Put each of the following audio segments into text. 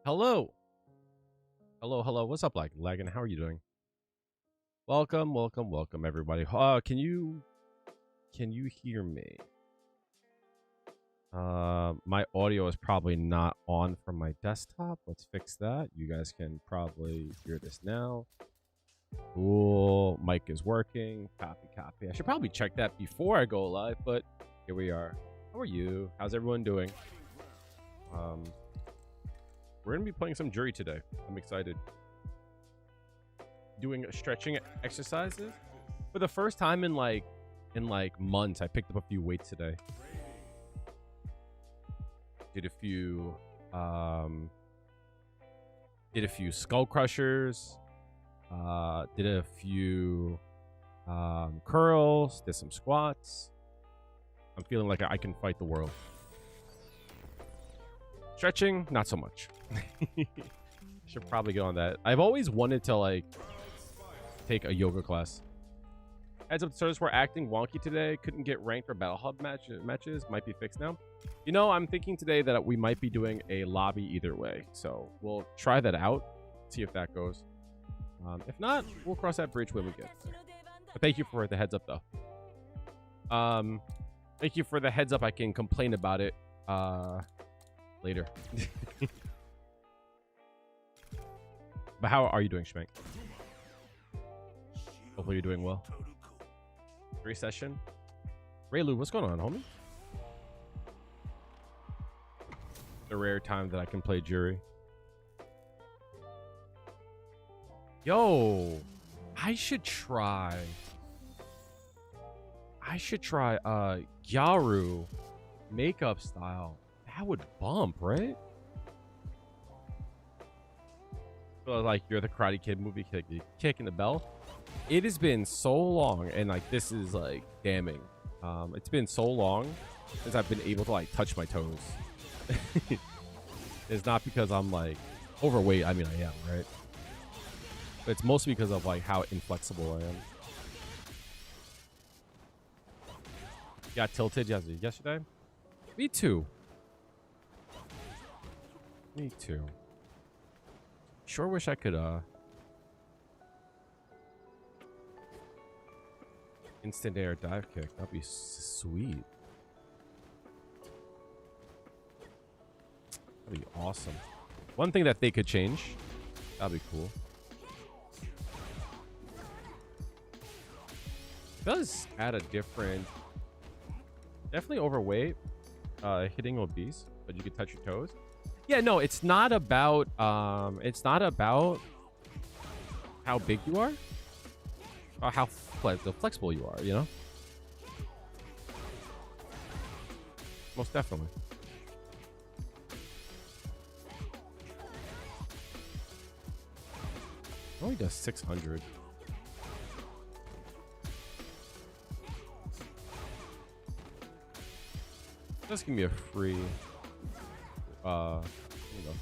Hello. Hello. What's up, Lagan? How are you doing? Welcome, everybody. Can you hear me? My audio is probably not on from my desktop. Let's fix that. You guys can probably hear this now. Cool. Mic is working. Copy. I should probably check that before I go live, but here we are. How are you? How's everyone doing? We're gonna be playing some Juri today. I'm excited. Doing stretching exercises for the first time in months. I picked up a few weights today. Did a few skull crushers. Did a few curls. Did some squats. I'm feeling like I can fight the world. Stretching, not so much. Should probably get on that. I've always wanted to take a yoga class. Heads up, the servers were acting wonky today. Couldn't get ranked or battle hub matches. Might be fixed now. You know, I'm thinking today that we might be doing a lobby either way. So we'll try that out. See if that goes. If not, we'll cross that bridge when we get there. But thank you for the heads up, though. Thank you for the heads up. I can complain about it later. But how are you doing, Schmank? Hopefully you're doing well. Free session. Raylu, what's going on, homie? The rare time that I can play Juri. Yo, I should try Gyaru makeup style. That would bump, right? Feel like you're the Karate Kid movie, kicking the bell. It has been so long, and this is damning. It's been so long since I've been able to touch my toes. It's not because I'm overweight. I mean, I am, right? But it's mostly because of how inflexible I am. Got tilted yesterday. Me too. Sure wish I could instant air dive kick. That'd be sweet. That'd be awesome. One thing that they could change. That'd be cool. It does add a different. Definitely overweight. Hitting obese, but you can touch your toes. Yeah, no, it's not about how big you are or how flexible you are, you know? Most definitely. Only does 600. Just give me a free here we go.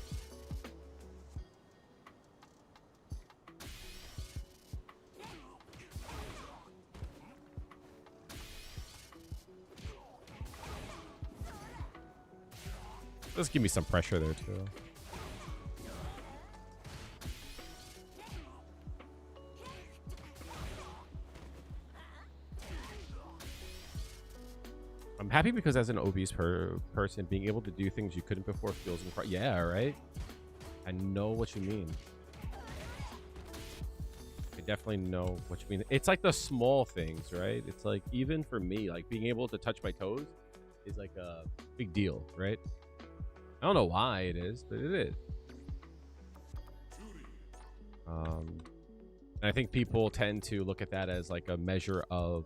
Just give me some pressure there too. I'm happy because as an obese person, being able to do things you couldn't before feels incredible. Yeah, right? I know what you mean. I definitely know what you mean. It's the small things, right? It's even for me, being able to touch my toes is a big deal, right? I don't know why it is, but it is. And I think people tend to look at that as a measure of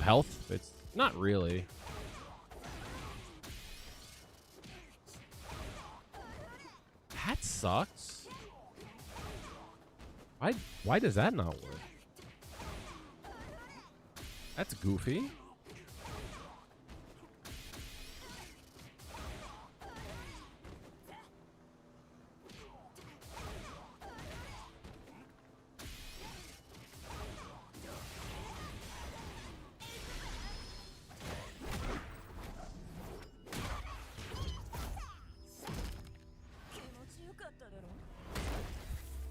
health. It's not really. That sucks. Why does that not work? That's goofy.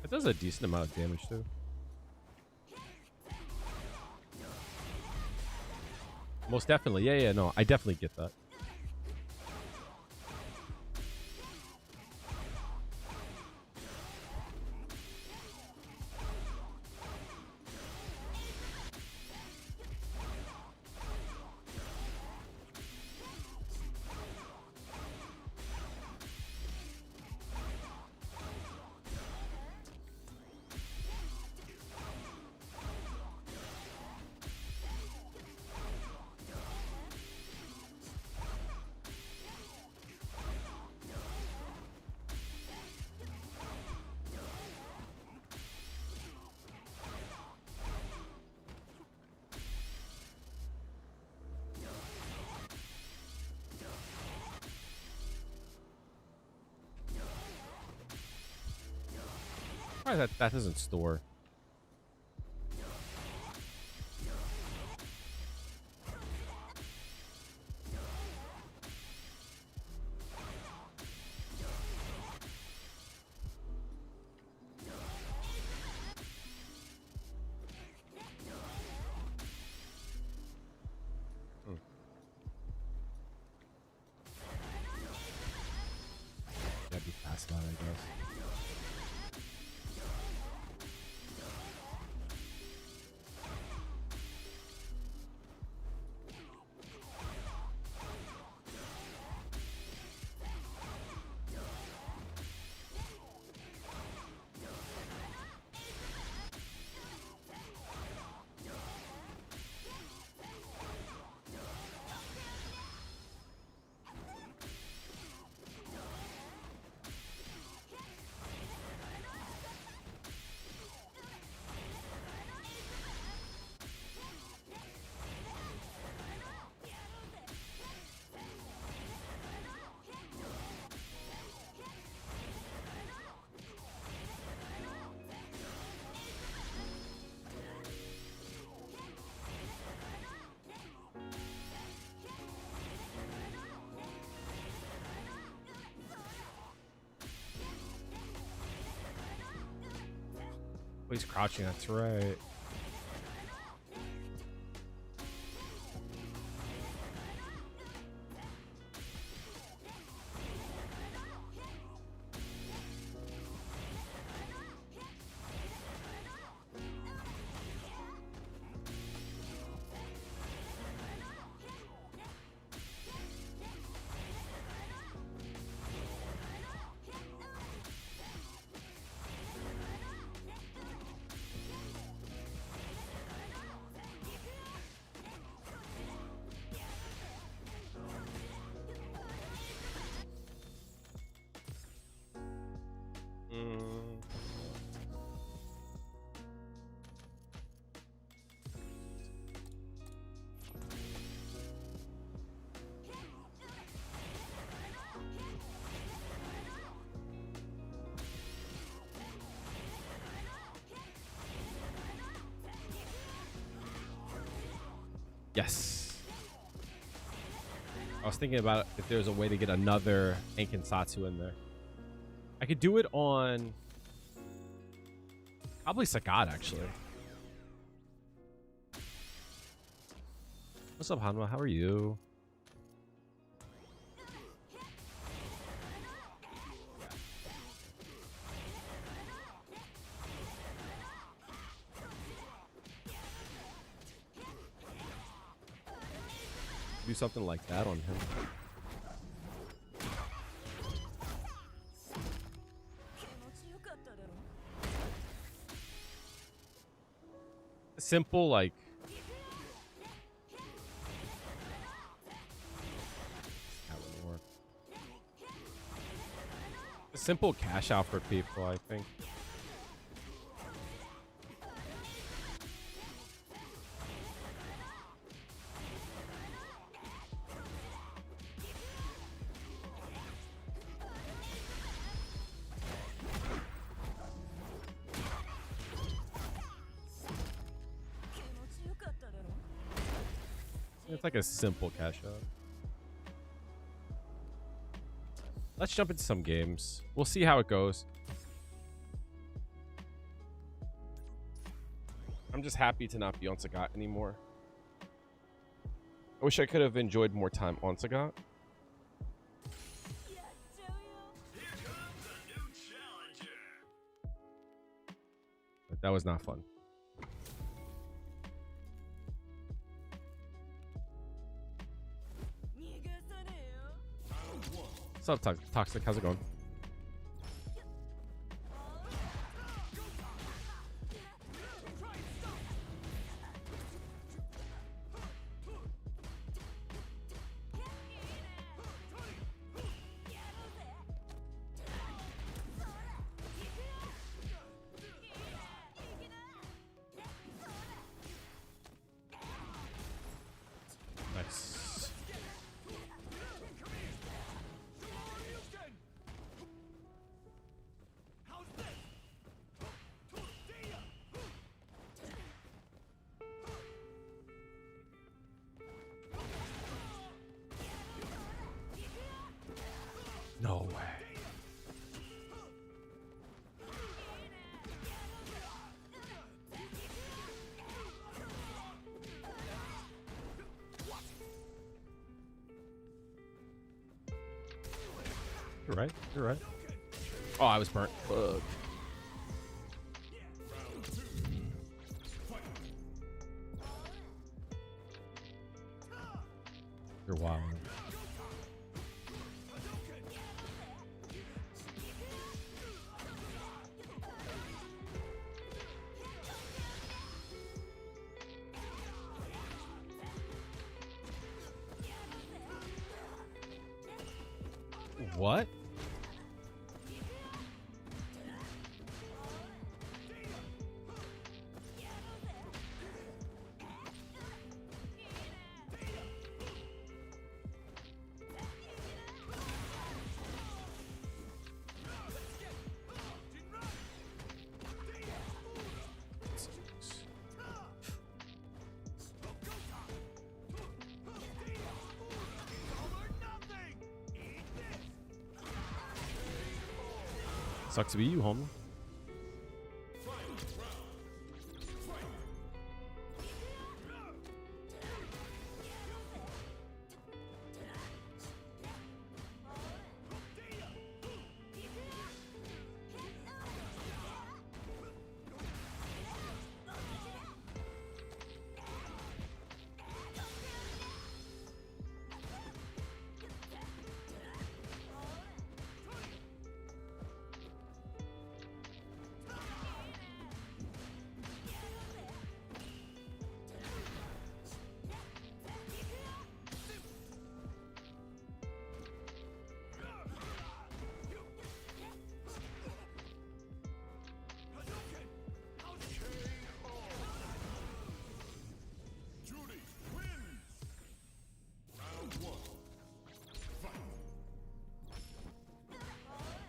It does a decent amount of damage too. Most definitely. Yeah, no, I definitely get that. Why that doesn't store? Gotta be fast about it, I guess. Oh, he's crouching, that's right. Yes. I was thinking about if there's a way to get another Ankensatsu in there. I could do it on probably Sagat, actually. What's up, Hanma? How are you? Do something like that on him. Simple, like that wouldn't work. A simple cash out for people, I think. It's like a simple cash out. Let's jump into some games. We'll see how it goes. I'm just happy to not be on Sagat anymore. I wish I could have enjoyed more time on Sagat. But that was not fun. What's up, Toxic? How's it going? Nice. No way. You're right. You're right. Oh, I was burnt. Fuck. You're wild. What? Sucks to be you, homie.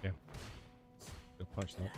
Yeah. Good punch that.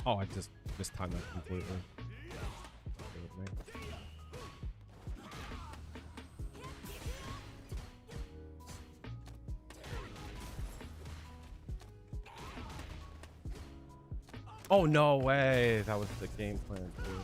Oh, I just mistimed that completely. Oh, no way. That was the game plan, too.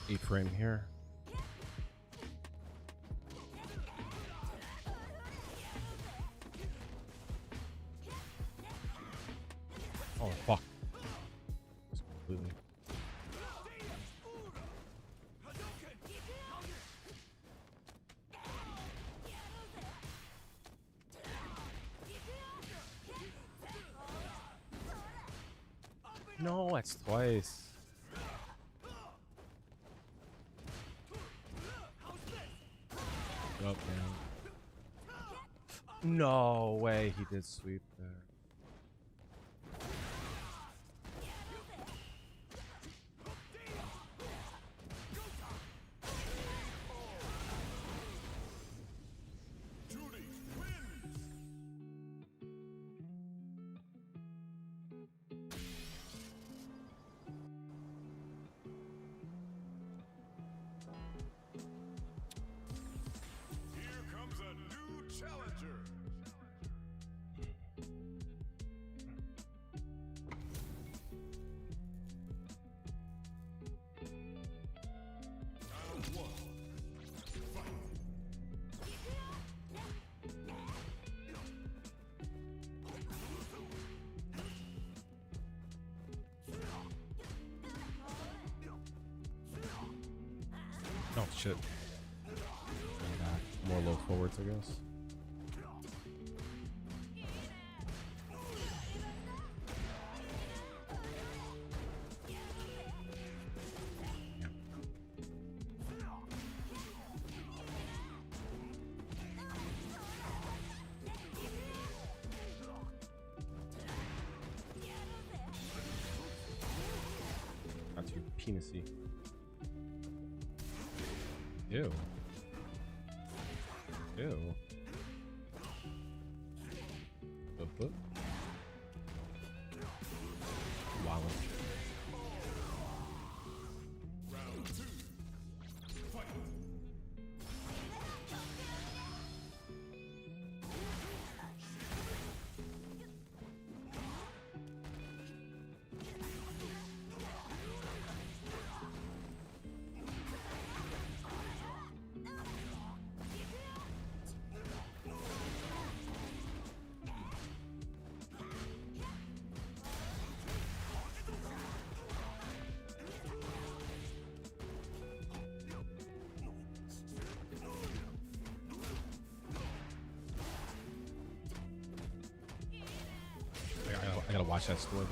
E-frame here. Oh, fuck. No, that's twice. Up, man. No way he did sweep there. Juri wins. Here comes a new challenger. Round one. Fight. Oh shit. More low forwards, I guess. Not too penisy. Ew. Ew. Wow. Round two. Fight. I gotta watch that score though.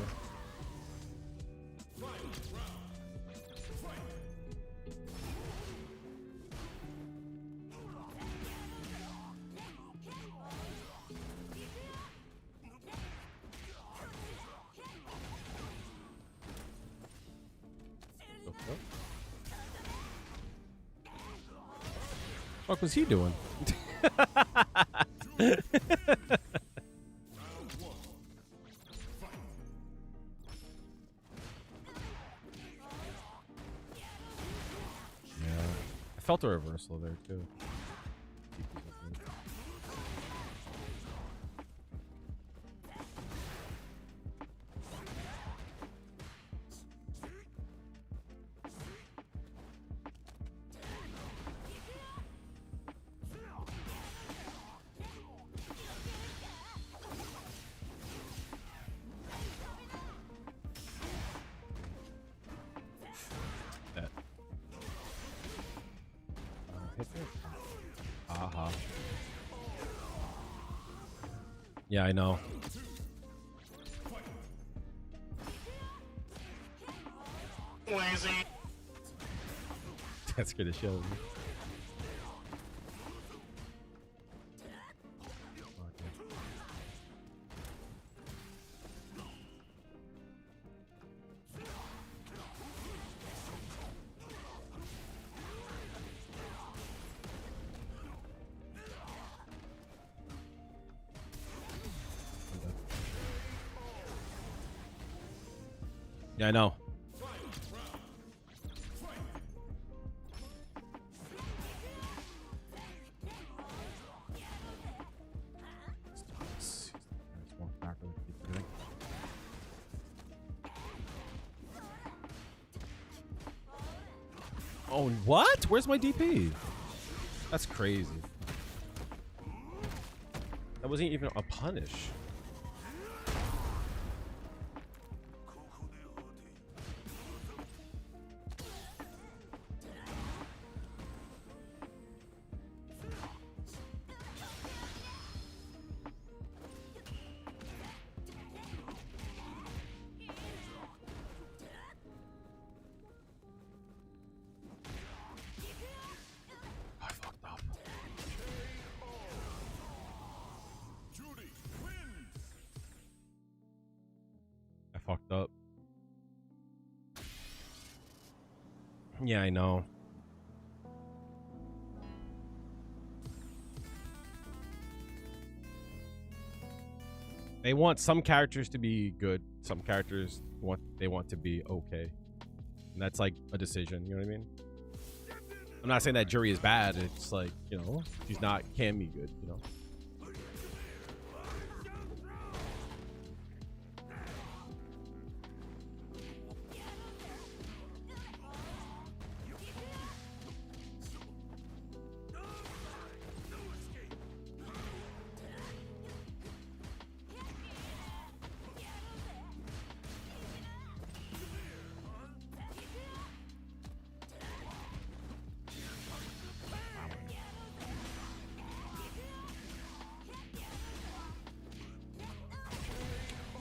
What was he doing? I felt a reversal there too. Yeah, I know. Lazy. That scared the shit out of me. Yeah, I know. Oh, what? Where's my DP? That's crazy. That wasn't even a punish. Yeah, I know. They want some characters to be good, some characters they want to be okay. And that's like a decision, you know what I mean? I'm not saying that Juri is bad, it's like, you know, she's not can be good, you know.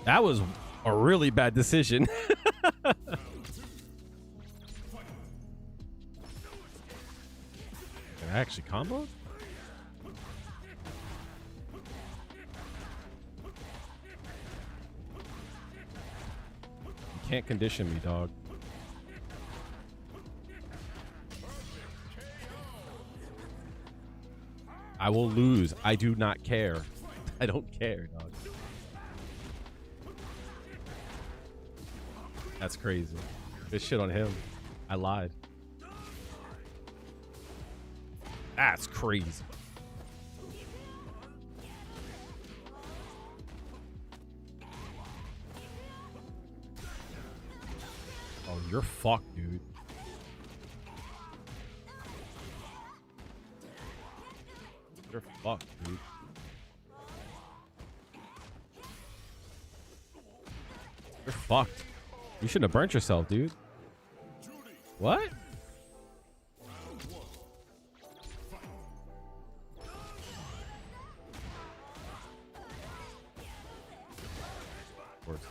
That was a really bad decision. It actually comboed? You can't condition me, dog. I will lose. I do not care. I don't care, dog. That's crazy. This shit on him. I lied. That's crazy. Oh, you're fucked, dude. You're fucked, dude. You're fucked. You shouldn't have burnt yourself, dude. What? Of course.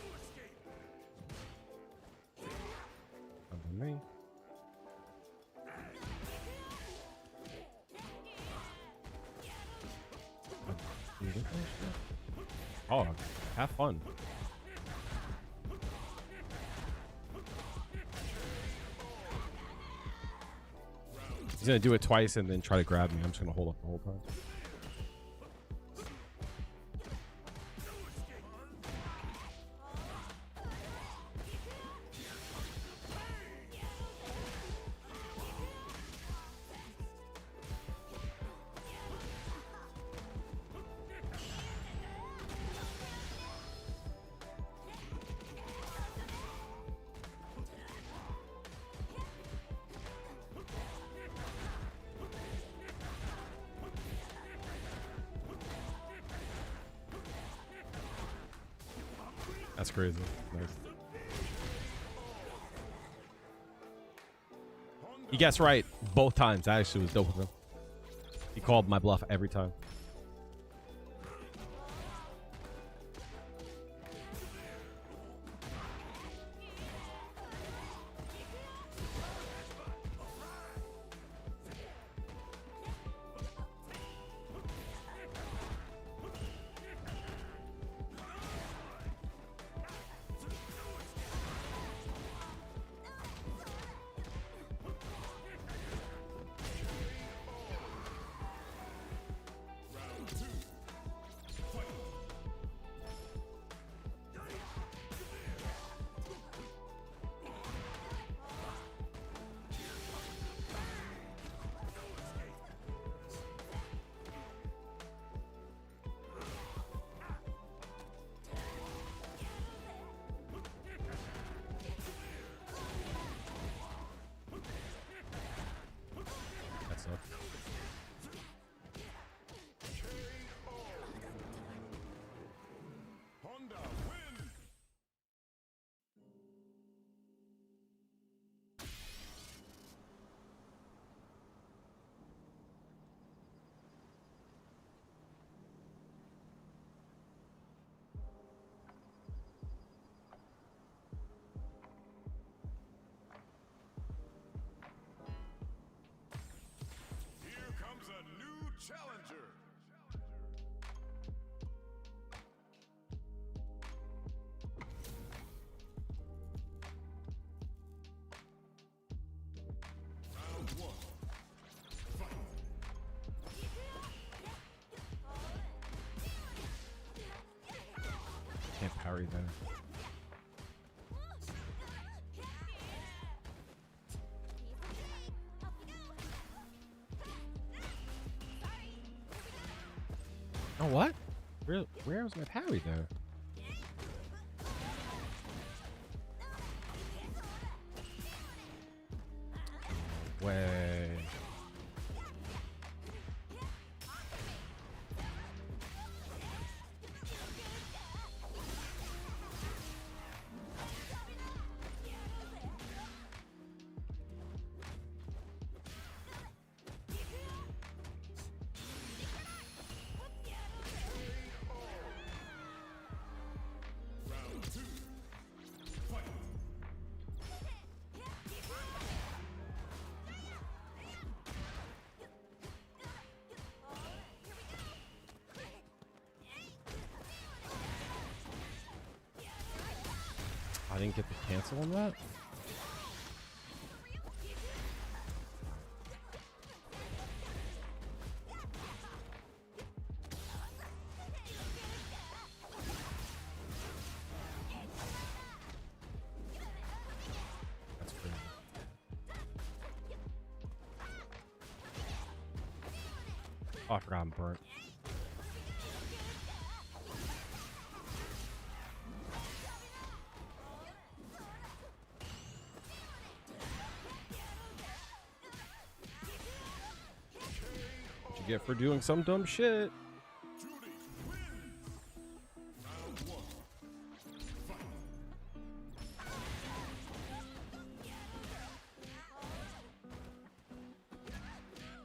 Under me. Oh, have fun. He's gonna do it twice and then try to grab me. I'm just gonna hold up the whole time. That's crazy. Nice. He guessed right both times. I actually was dope with him. He called my bluff every time. Challenger. parry there. Oh, what? Where was my parry there? Way. I didn't get the cancel on that. That's crazy. Oh, I forgot I'm burnt. Get for doing some dumb shit. Juri wins. Round 1. Fight.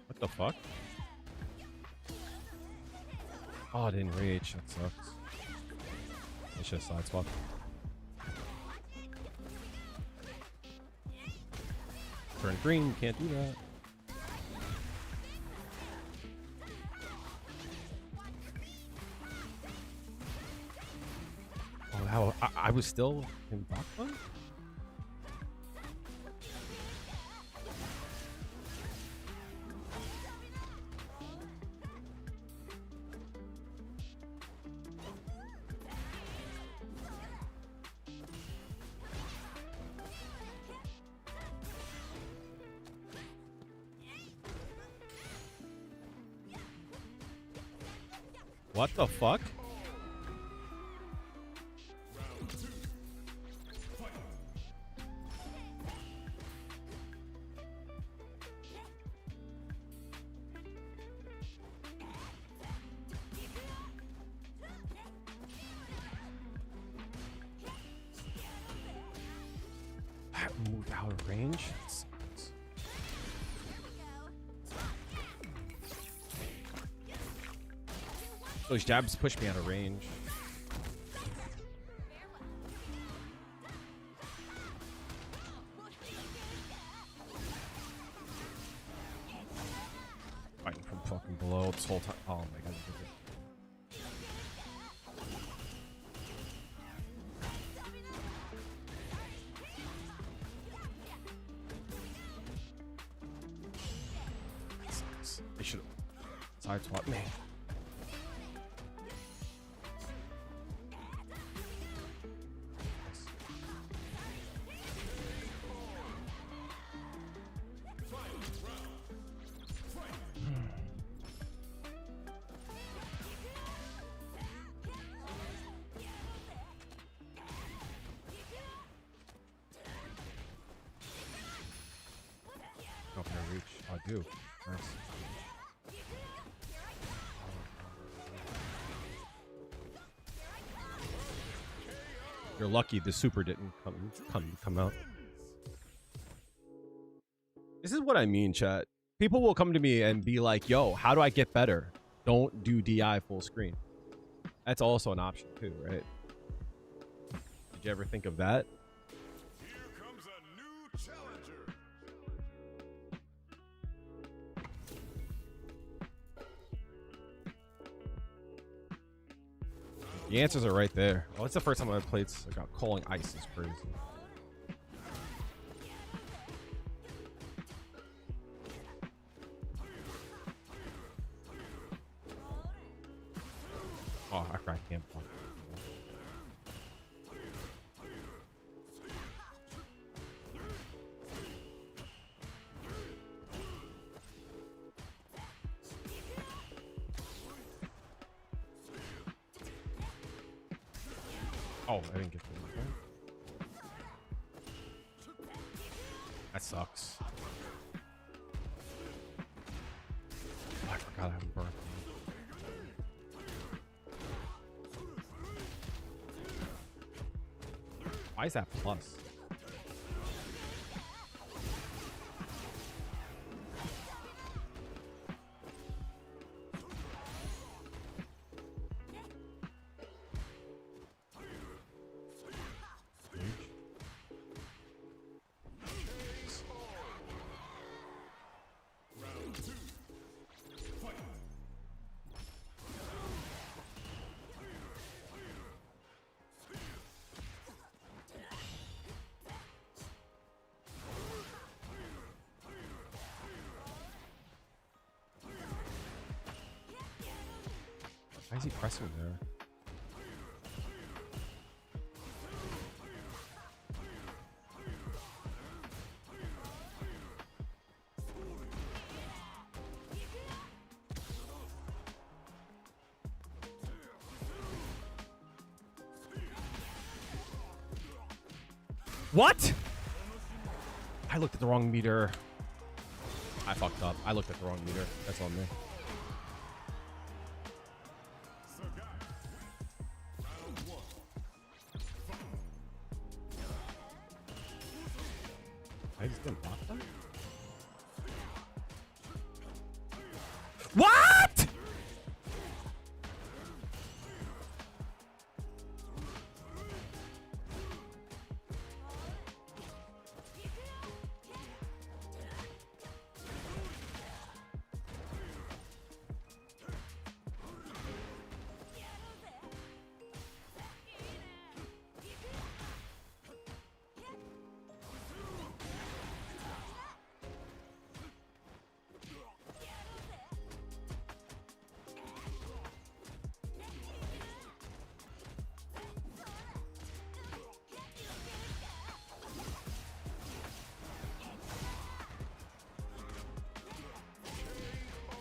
What the fuck? Oh, I didn't reach. That sucks. It's just side swap. Turn green. Can't do that. Wow, I was still in block mode? What the fuck? Moved out of range. That sucks. Those jabs push me out of range. Fighting from fucking below this whole time. Oh my god. They should have side swap me. Oh, can I reach? Oh, I do. Nice. You're lucky the super didn't come out. This is what I mean, chat. People will come to me and be like, yo, how do I get better? Don't do DI full screen. That's also an option too, right? Did you ever think of that? Here comes a new challenger. The answers are right there. Oh, it's the first time I've played Sagat. Calling ice is crazy. Oh, I can't block. Oh, I didn't get that. That sucks. Oh, I forgot I haven't burnt. Why is that plus? Why is he pressing there? What? I looked at the wrong meter. I fucked up. I looked at the wrong meter. That's on me. I just didn't block that? What?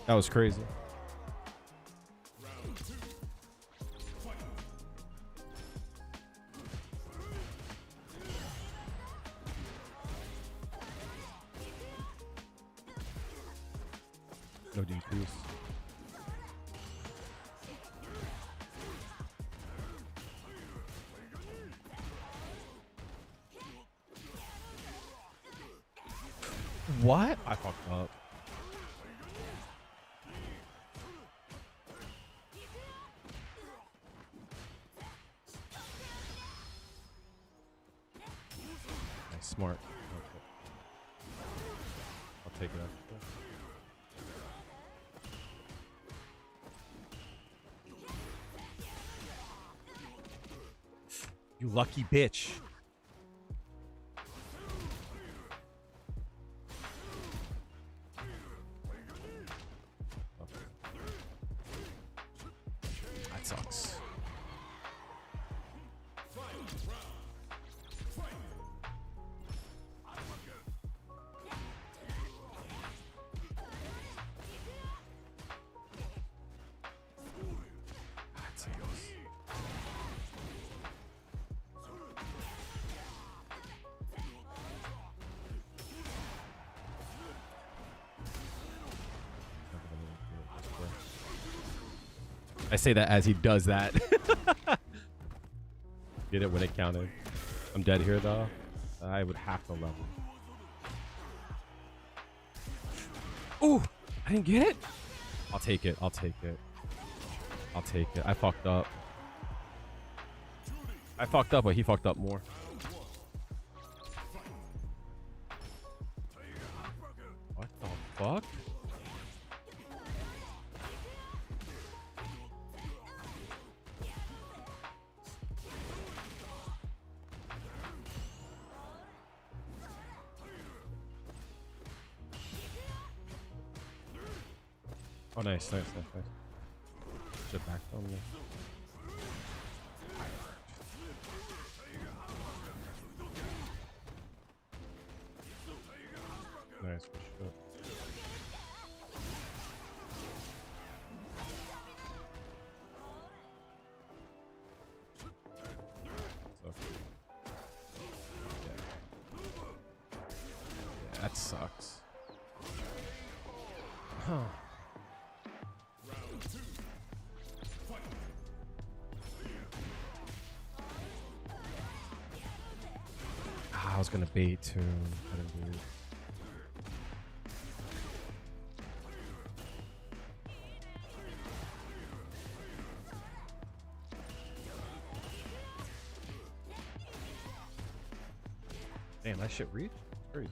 That was crazy. No decrease. What? I fucked up. Smart. Okay. I'll take it up. You lucky bitch. Okay. That sucks. I say that as he does that. Get it when it counted. I'm dead here though. I would have to level. Ooh, I didn't get it. I'll take it. I'll take it. I'll take it. I fucked up. I fucked up, but he fucked up more. What the fuck? Oh, nice, nice, nice, nice. Shit back on me. Nice, for sure. I was gonna bait too. I didn't do it. Damn, that shit reached? Crazy.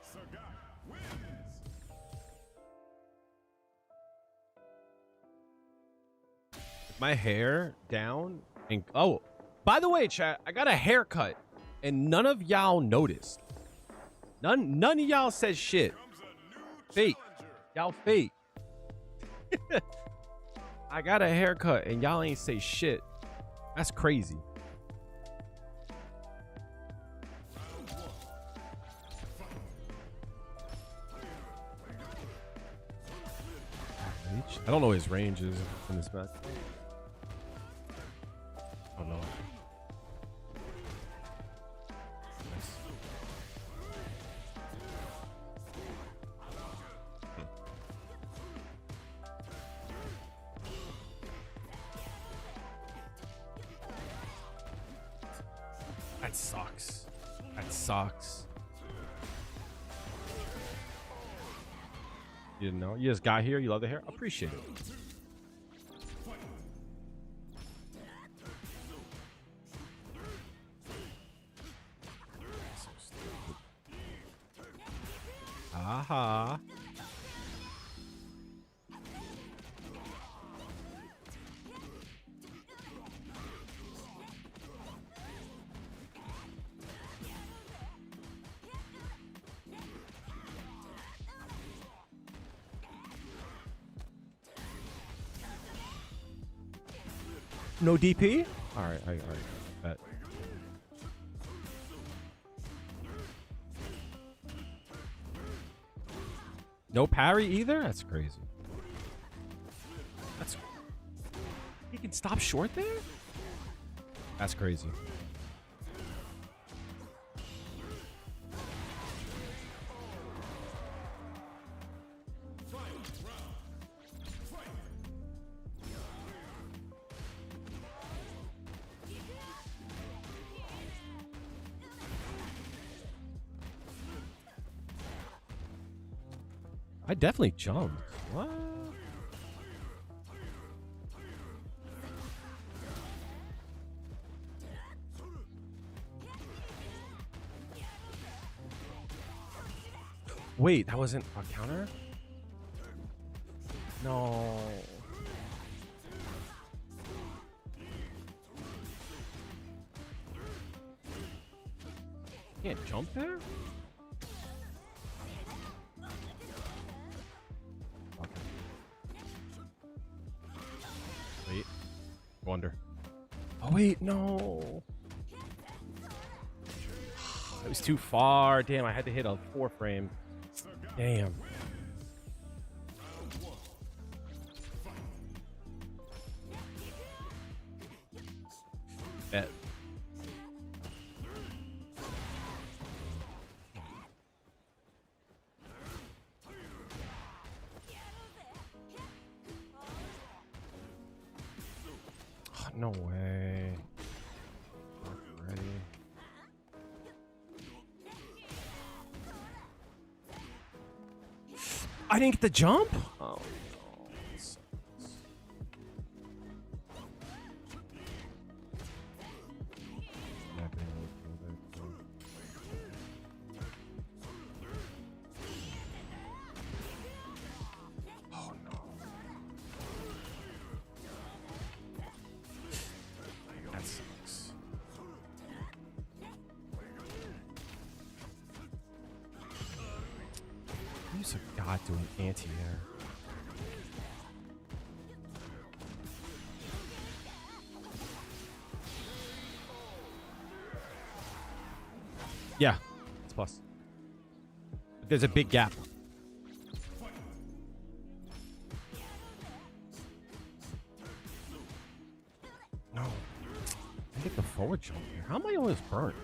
Sagat wins. My hair down and oh, by the way, chat, I got a haircut and none of y'all noticed. None of y'all said shit. Comes a new Fake. challenger. Y'all fake. I got a haircut and y'all ain't say shit. That's crazy. I don't know his ranges in this match. Oh no. Nice. That sucks. That sucks. You didn't know? You just got here. You love the hair. Appreciate it. Aha. No DP? All right, all right. Bet. No parry either? That's crazy. That's... He can stop short there? That's crazy. I definitely jumped. What? Wait, that wasn't a counter? No. Can't jump there? Wait. Wonder. Oh, wait, no. It was too far. Damn, I had to hit a 4-frame. Damn. Bet. Oh, no way. Not ready. I didn't get the jump? Oh, no. That sucks. Oh, no. That sucks. Use a god doing anti-air. Yeah, it's plus. But there's a big gap. No. I get the forward jump here. How am I always burnt?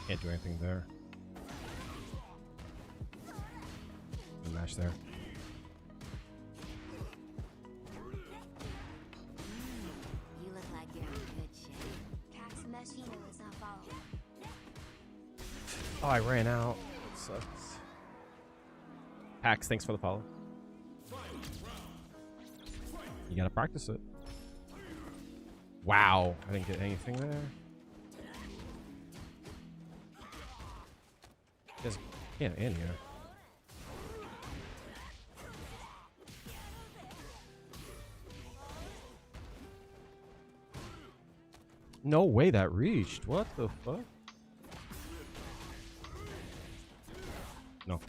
Can't do anything there. No match there. You look like you're in good shape. Oh, I ran out. It sucks. Pax, thanks for the follow. You gotta practice it. Wow, I didn't get anything there. Just can't in here. No way that reached. What the fuck? No.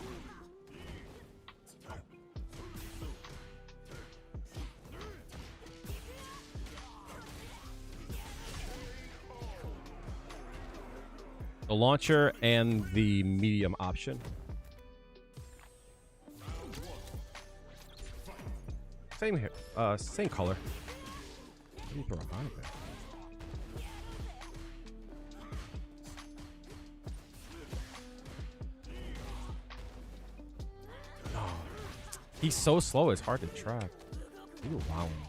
The launcher and the medium option. Same here. Same color. Let me throw a high there. Oh, he's so slow. It's hard to track. You allowing him.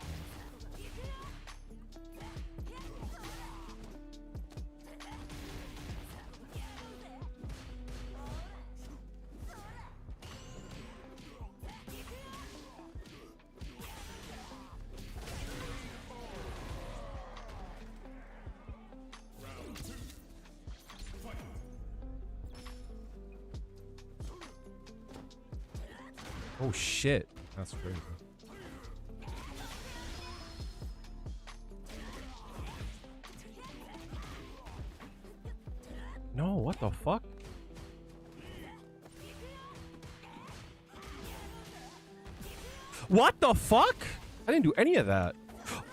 Oh shit, that's crazy. No, what the fuck? What the fuck? I didn't do any of that.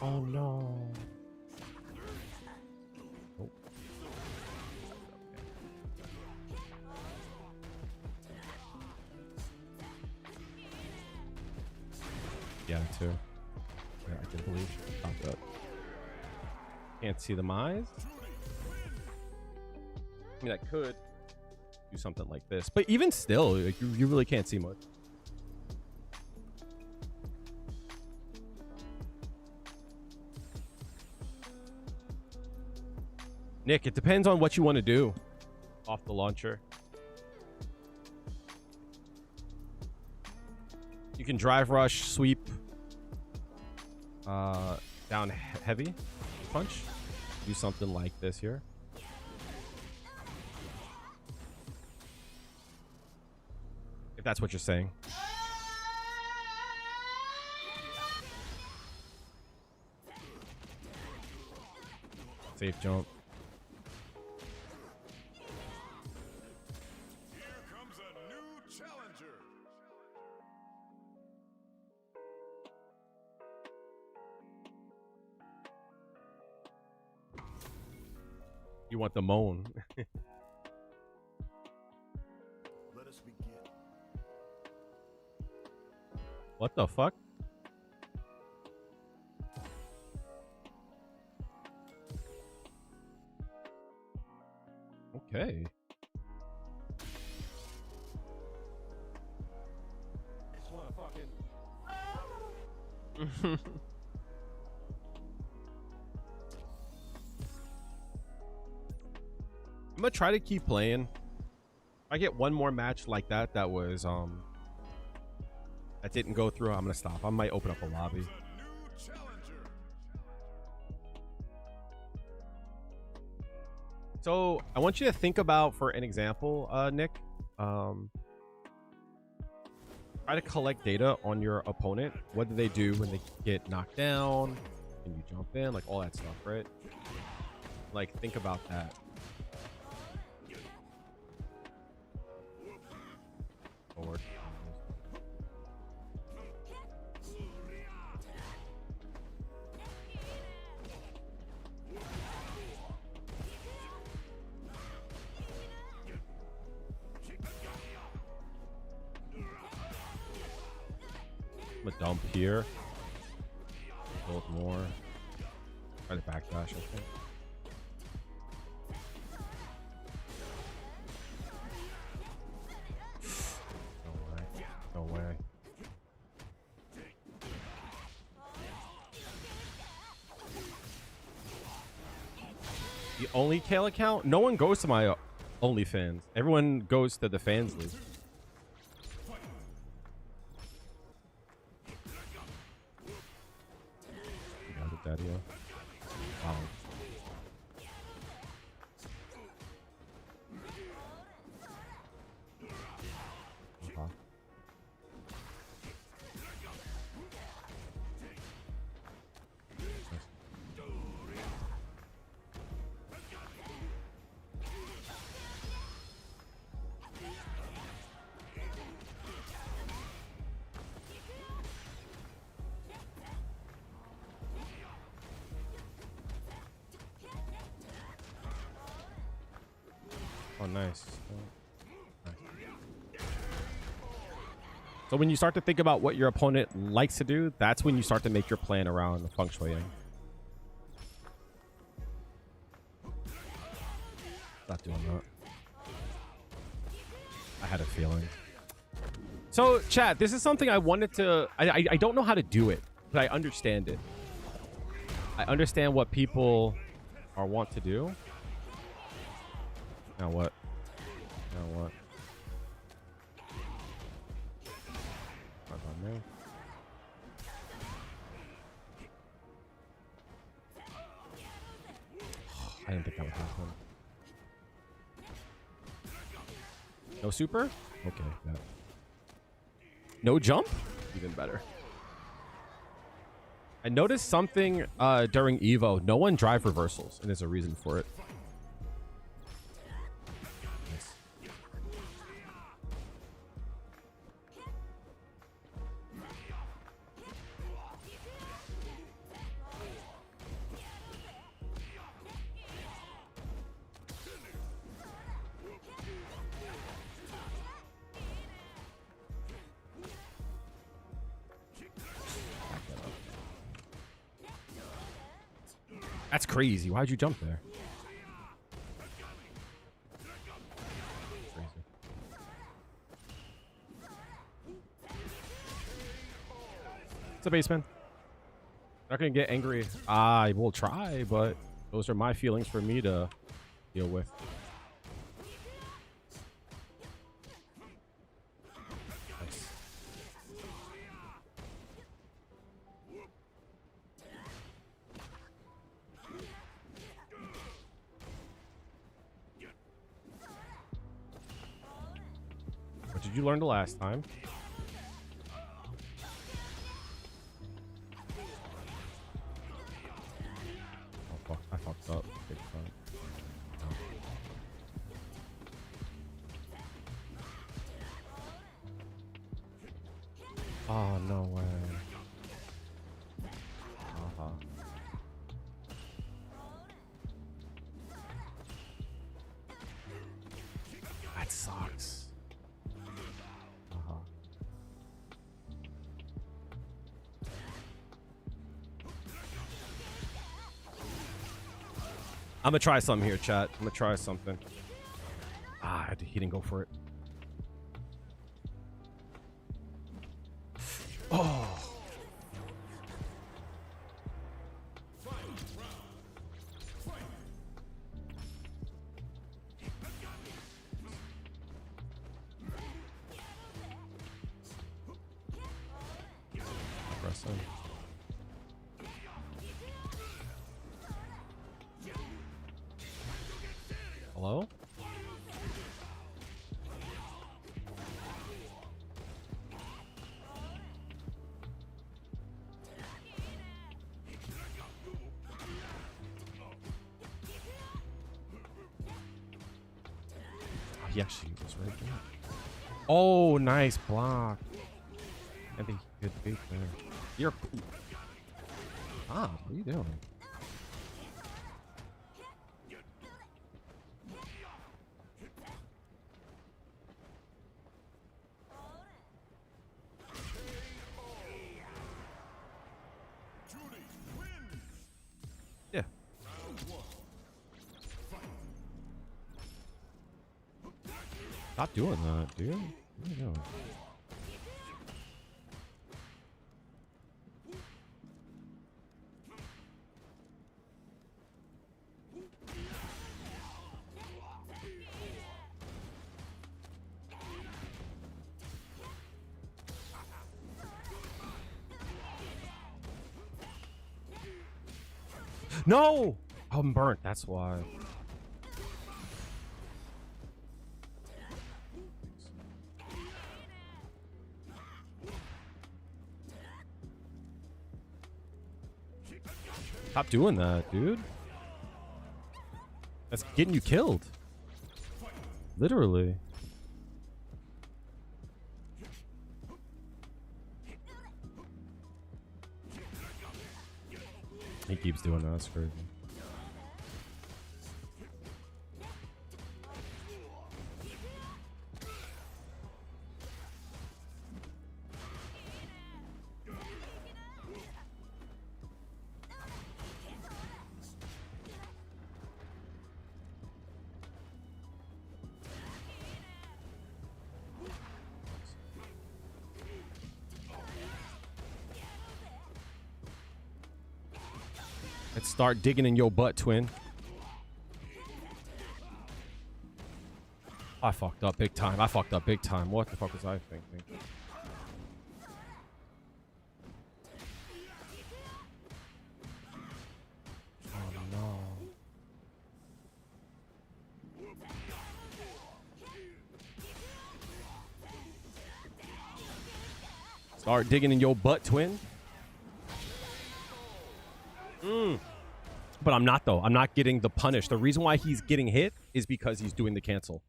Oh no. Oh. Yeah, too. Yeah, I can believe it popped up. Can't see them eyes. I mean, I could do something like this, but even still, like, you really can't see much. Nick, it depends on what you want to do off the launcher. You can drive rush, sweep, down heavy punch. Do something like this here. If that's what you're saying. Safe jump. Here comes a new challenger. You want the moan. Let us begin. What the fuck? Okay. Just wanna fucking... I'm gonna try to keep playing. If I get one more match like that was that didn't go through, I'm gonna stop. I might open up a lobby. A new challenger. So I want you to think about, for an example, Nick, try to collect data on your opponent. What do they do when they get knocked down? Can you jump in? Like all that stuff, right? Like think about that. I'm gonna dump here. Build more. Try to backdash, I think. No way. No way. The only Kale account? No one goes to my OnlyFans. Everyone goes to the fans league. Daddy. Wow. Oh, nice. So when you start to think about what your opponent likes to do, that's when you start to make your plan around the feng shui. Not doing that. I had a feeling. So, chat, this is something I wanted to... I don't know how to do it, but I understand it. I understand what people want to do. Now what? Now what? Not on me. I didn't think that would happen. No super? Okay. Yeah. No jump? Even better. I noticed something during Evo. No one drive reversals, and there's a reason for it. That's crazy. Why'd you jump there? Crazy. What's up, Baseman? Not gonna get angry. I will try, but those are my feelings for me to deal with. Nice. What did you learn the last time? Oh fuck, I fucked up big time. Oh, no way. That sucks. I'm gonna try something here, chat. I'm gonna try something. He didn't go for it. Oh. Aggressive. Hello? Oh, he actually was right there. Oh, nice block. I think he could beat there. You're... what are you doing? Stop doing that, dude. What are you doing? No! I'm burnt, that's why. Stop doing that, dude. That's getting you killed. Literally. He keeps doing that. That's crazy. Let's start digging in your butt, twin. I fucked up big time. I fucked up big time. What the fuck was I thinking? Oh no. Start digging in your butt, twin. But I'm not, though. I'm not getting the punish. The reason why he's getting hit is because he's doing the cancel.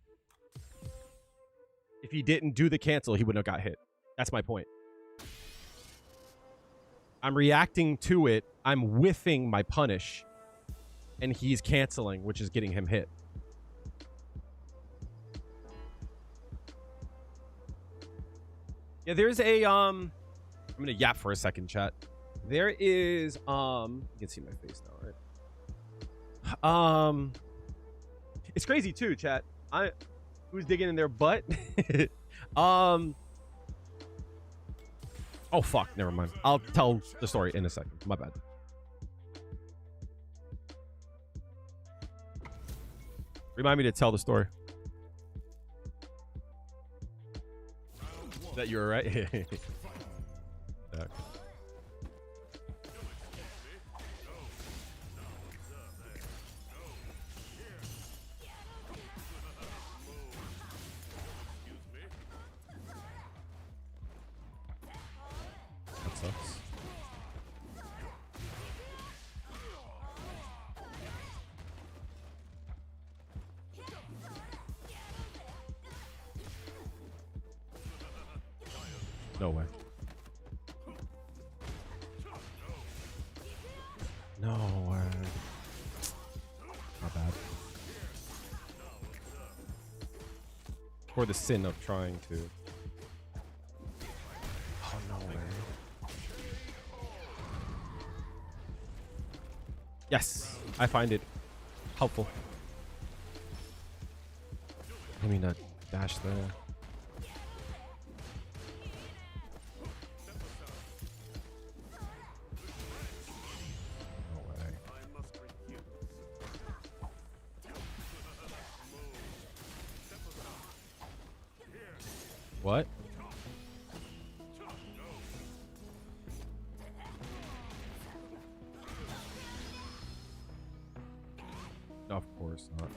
If he didn't do the cancel, he wouldn't have got hit. That's my point. I'm reacting to it. I'm whiffing my punish. And he's canceling, which is getting him hit. Yeah, there's a, I'm going to yap for a second, chat. There is, you can see my face now, right? It's crazy too, chat. Who's digging in their butt? Oh fuck, never mind. I'll tell the story in a second. My bad. Remind me to tell the story. That you were right. Okay. Sucks. No way. No way. Not bad. For the sin of trying to. Oh, no way. Yes, I find it helpful. I mean, a dash there. No way. What? Of course not.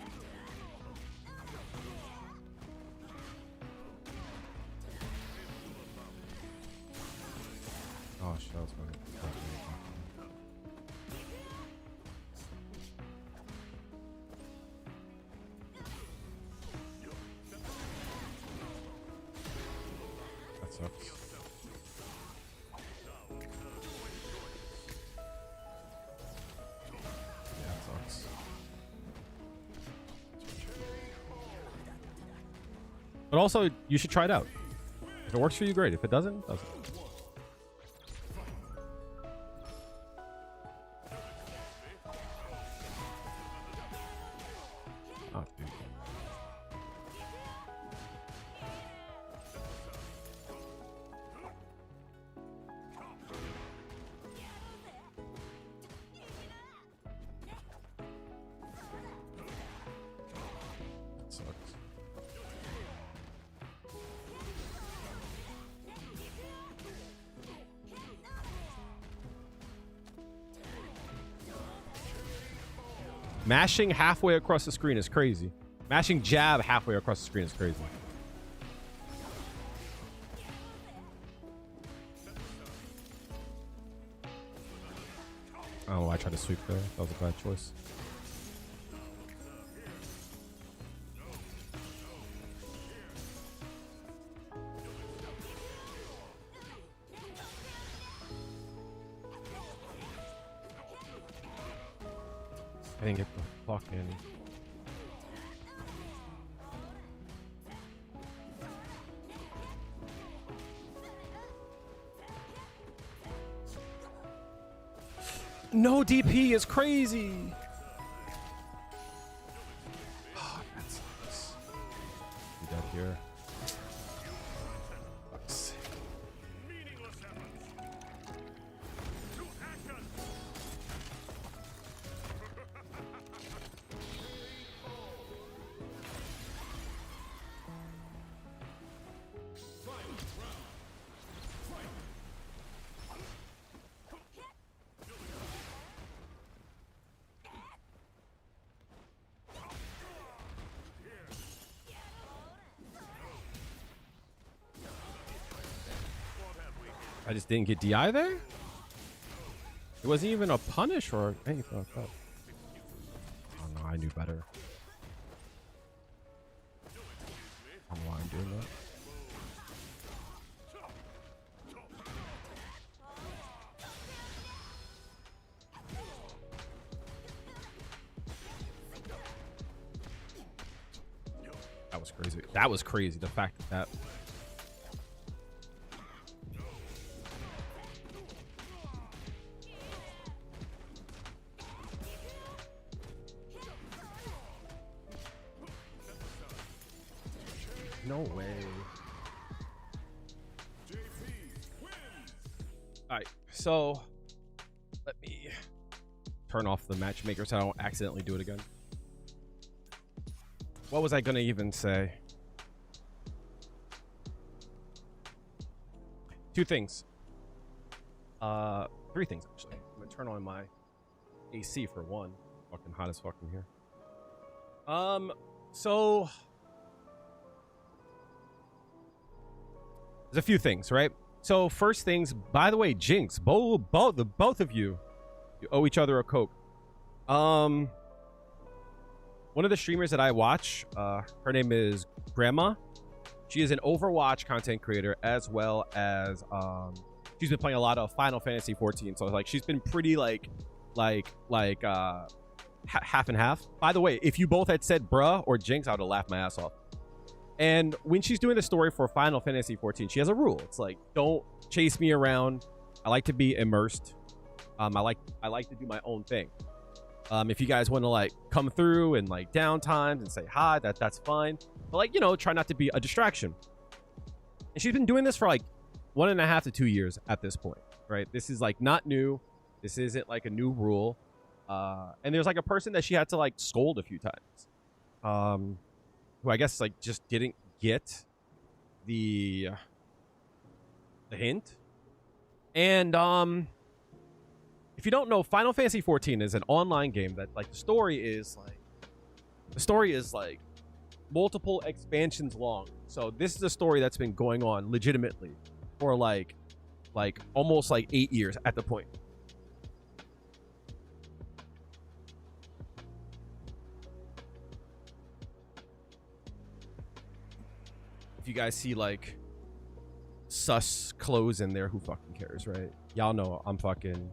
Oh, shit, that was funny. That sucks. Yeah, that sucks. But also, you should try it out. If it works for you, great. If it doesn't, it doesn't. Oh, dude. Mashing halfway across the screen is crazy. Mashing jab halfway across the screen is crazy. I don't know why I tried to sweep there. That was a bad choice. I didn't get the fucking... No DP is crazy. Oh, that sucks. Be dead here. Sucks. I just didn't get DI there? It wasn't even a punish or anything like that. Oh no, I knew better. I don't know why I'm doing that. That was crazy. That was crazy. The fact that no way. Alright, so let me turn off the matchmaker so I don't accidentally do it again. What was I gonna even say? Two things. Three things actually. I'm gonna turn on my AC for one. Fucking hot as fucking here. So there's a few things, right? So first things, by the way, Jinx, both of you owe each other a Coke. One of the streamers that I watch, her name is Grandma. She is an Overwatch content creator as well as she's been playing a lot of Final Fantasy 14. So like she's been pretty half and half. By the way, if you both had said bruh or Jinx, I would have laughed my ass off. And when she's doing the story for Final Fantasy 14, she has a rule. It's like, don't chase me around. I like to be immersed. I like to do my own thing. If you guys want to like come through and like downtimes and say hi, that's fine. But like, you know, try not to be a distraction. And she's been doing this for like 1.5 to 2 years at this point, right? This is like not new. This isn't like a new rule. And there's like a person that she had to like scold a few times. Who I guess like just didn't get the hint. And if you don't know, Final Fantasy 14 is an online game that like the story is like multiple expansions long. So this is a story that's been going on legitimately for like almost like 8 years at the point. If you guys see like sus clothes in there, who fucking cares, right? Y'all know I'm fucking,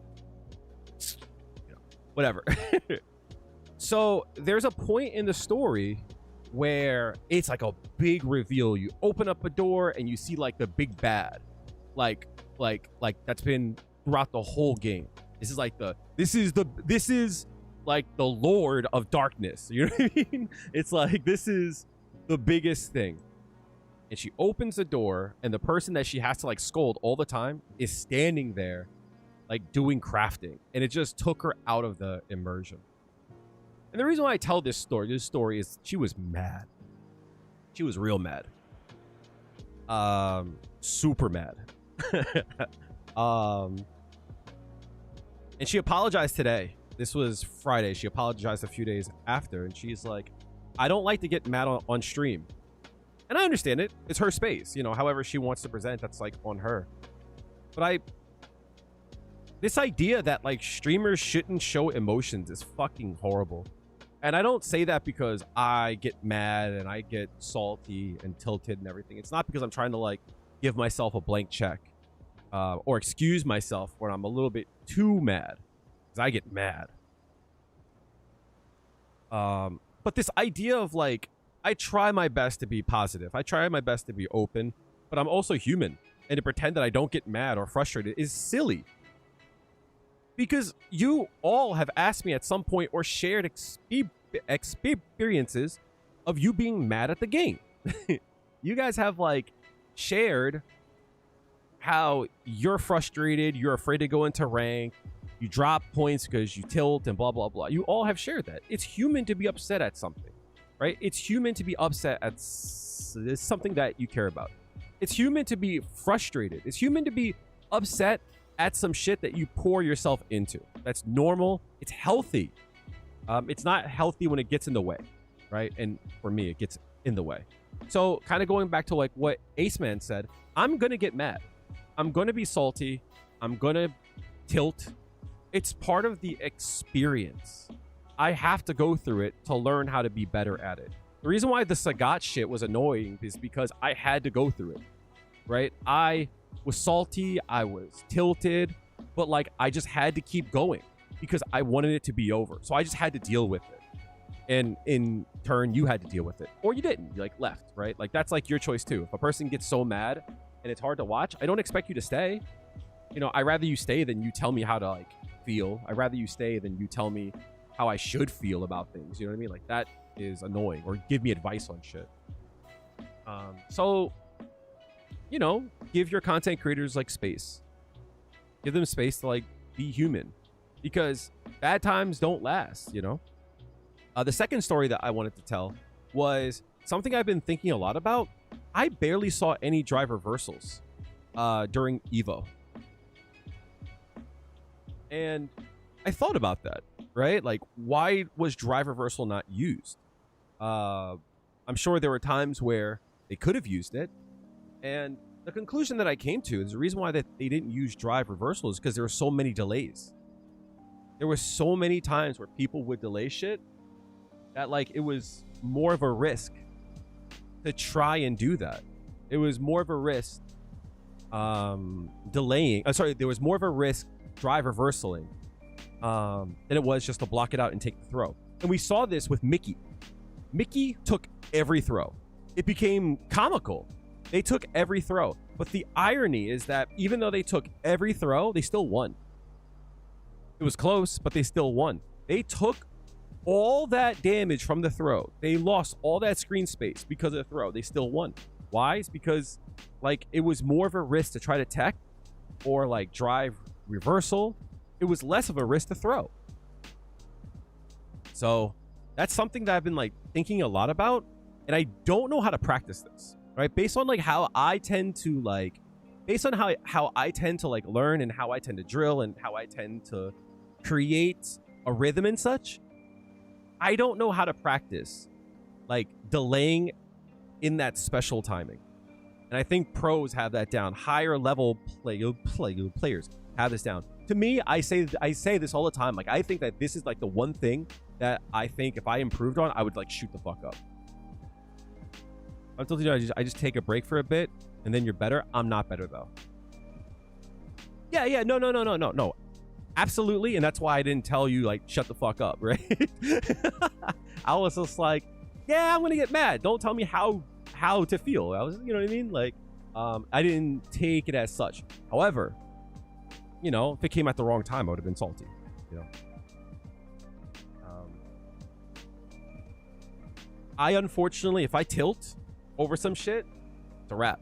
you know, whatever. So there's a point in the story where it's like a big reveal. You open up a door and you see like the big bad, like that's been throughout the whole game. This is like this is like the Lord of Darkness. You know what I mean? It's like, this is the biggest thing. And she opens the door and the person that she has to like scold all the time is standing there like doing crafting. And it just took her out of the immersion. And the reason why I tell this story is she was mad. She was real mad. Super mad. And she apologized today. This was Friday. She apologized a few days after, and she's like, I don't like to get mad on stream. And I understand it. It's her space. You know, however she wants to present, that's like on her. But this idea that like streamers shouldn't show emotions is fucking horrible. And I don't say that because I get mad and I get salty and tilted and everything. It's not because I'm trying to like give myself a blank check or excuse myself when I'm a little bit too mad, because I get mad. But this idea of like, I try my best to be positive. I try my best to be open, but I'm also human. And to pretend that I don't get mad or frustrated is silly. Because you all have asked me at some point or shared experiences of you being mad at the game. You guys have like shared how you're frustrated, you're afraid to go into rank, you drop points because you tilt and blah, blah, blah. You all have shared that. It's human to be upset at something, right? It's human to be upset at something that you care about. It's human to be frustrated. It's human to be upset at some shit that you pour yourself into. That's normal. It's healthy. It's not healthy when it gets in the way, right? And for me, it gets in the way. So kind of going back to like what Ace Man said, I'm going to get mad. I'm going to be salty. I'm going to tilt. It's part of the experience. I have to go through it to learn how to be better at it. The reason why the Sagat shit was annoying is because I had to go through it, right? I was salty, I was tilted, but like I just had to keep going because I wanted it to be over. So I just had to deal with it. And in turn, you had to deal with it. Or you didn't, you like left, right? Like that's like your choice too. If a person gets so mad and it's hard to watch, I don't expect you to stay. You know, I'd rather you stay than you tell me how to like feel. I'd rather you stay than you tell me how I should feel about things. You know what I mean? Like that is annoying, or give me advice on shit. So, you know, give your content creators like space. Give them space to like be human, because bad times don't last, you know? The second story that I wanted to tell was something I've been thinking a lot about. I barely saw any drive reversals during Evo. And I thought about that, right? Like, why was drive reversal not used? I'm sure there were times where they could have used it. And the conclusion that I came to is the reason why they didn't use drive reversal is because there were so many delays. There were so many times where people would delay shit that like it was more of a risk to try and do that. It was more of a risk delaying. There was more of a risk drive reversaling than it was just to block it out and take the throw. And we saw this with Mickey. Mickey took every throw. It became comical. They took every throw. But the irony is that even though they took every throw, they still won. It was close, but they still won. They took all that damage from the throw. They lost all that screen space because of the throw. They still won. Why? It's because like it was more of a risk to try to tech or like drive reversal. It was less of a risk to throw. So that's something that I've been like thinking a lot about, and I don't know how to practice this, right? Based on like how I tend to like, based on how I tend to like learn and how I tend to drill and how I tend to create a rhythm and such, I don't know how to practice like delaying in that special timing. And I think pros have that down. Higher level players have this down. To me, I say this all the time. Like, I think that this is like the one thing that I think if I improved on, I would like shoot the fuck up. Until you know, I just take a break for a bit and then you're better. I'm not better though. Yeah, no. Absolutely, and that's why I didn't tell you like shut the fuck up, right? I was just like, yeah, I'm gonna get mad. Don't tell me how to feel. I was, you know what I mean? Like, I didn't take it as such. However, you know, if it came at the wrong time, I would have been salty. You know, I unfortunately, if I tilt over some shit, it's a wrap.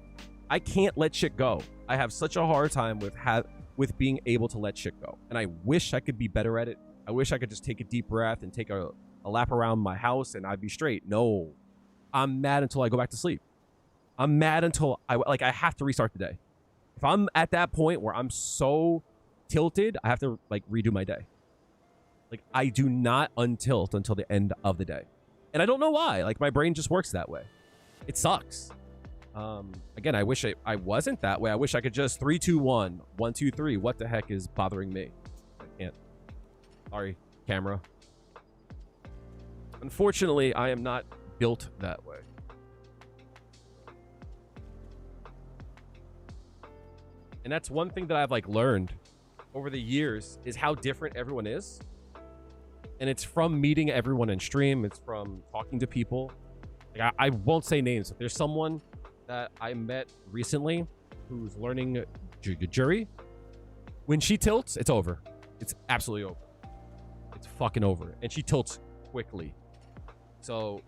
I can't let shit go. I have such a hard time with being able to let shit go. And I wish I could be better at it. I wish I could just take a deep breath and take a lap around my house and I'd be straight. No, I'm mad until I go back to sleep. I'm mad until I have to restart the day. If I'm at that point where I'm so tilted, I have to like redo my day. Like, I do not untilt until the end of the day. And I don't know why. Like, my brain just works that way. It sucks. Again, I wish I wasn't that way. I wish I could just 3, 2, 1, 1, 2, 3. What the heck is bothering me? I can't. Sorry, camera. Unfortunately, I am not built that way. And that's one thing that I've like learned over the years is how different everyone is. And it's from meeting everyone in stream. It's from talking to people. Like, I won't say names. There's someone that I met recently who's learning Juri. When she tilts, it's over. It's absolutely over. It's fucking over. And she tilts quickly. So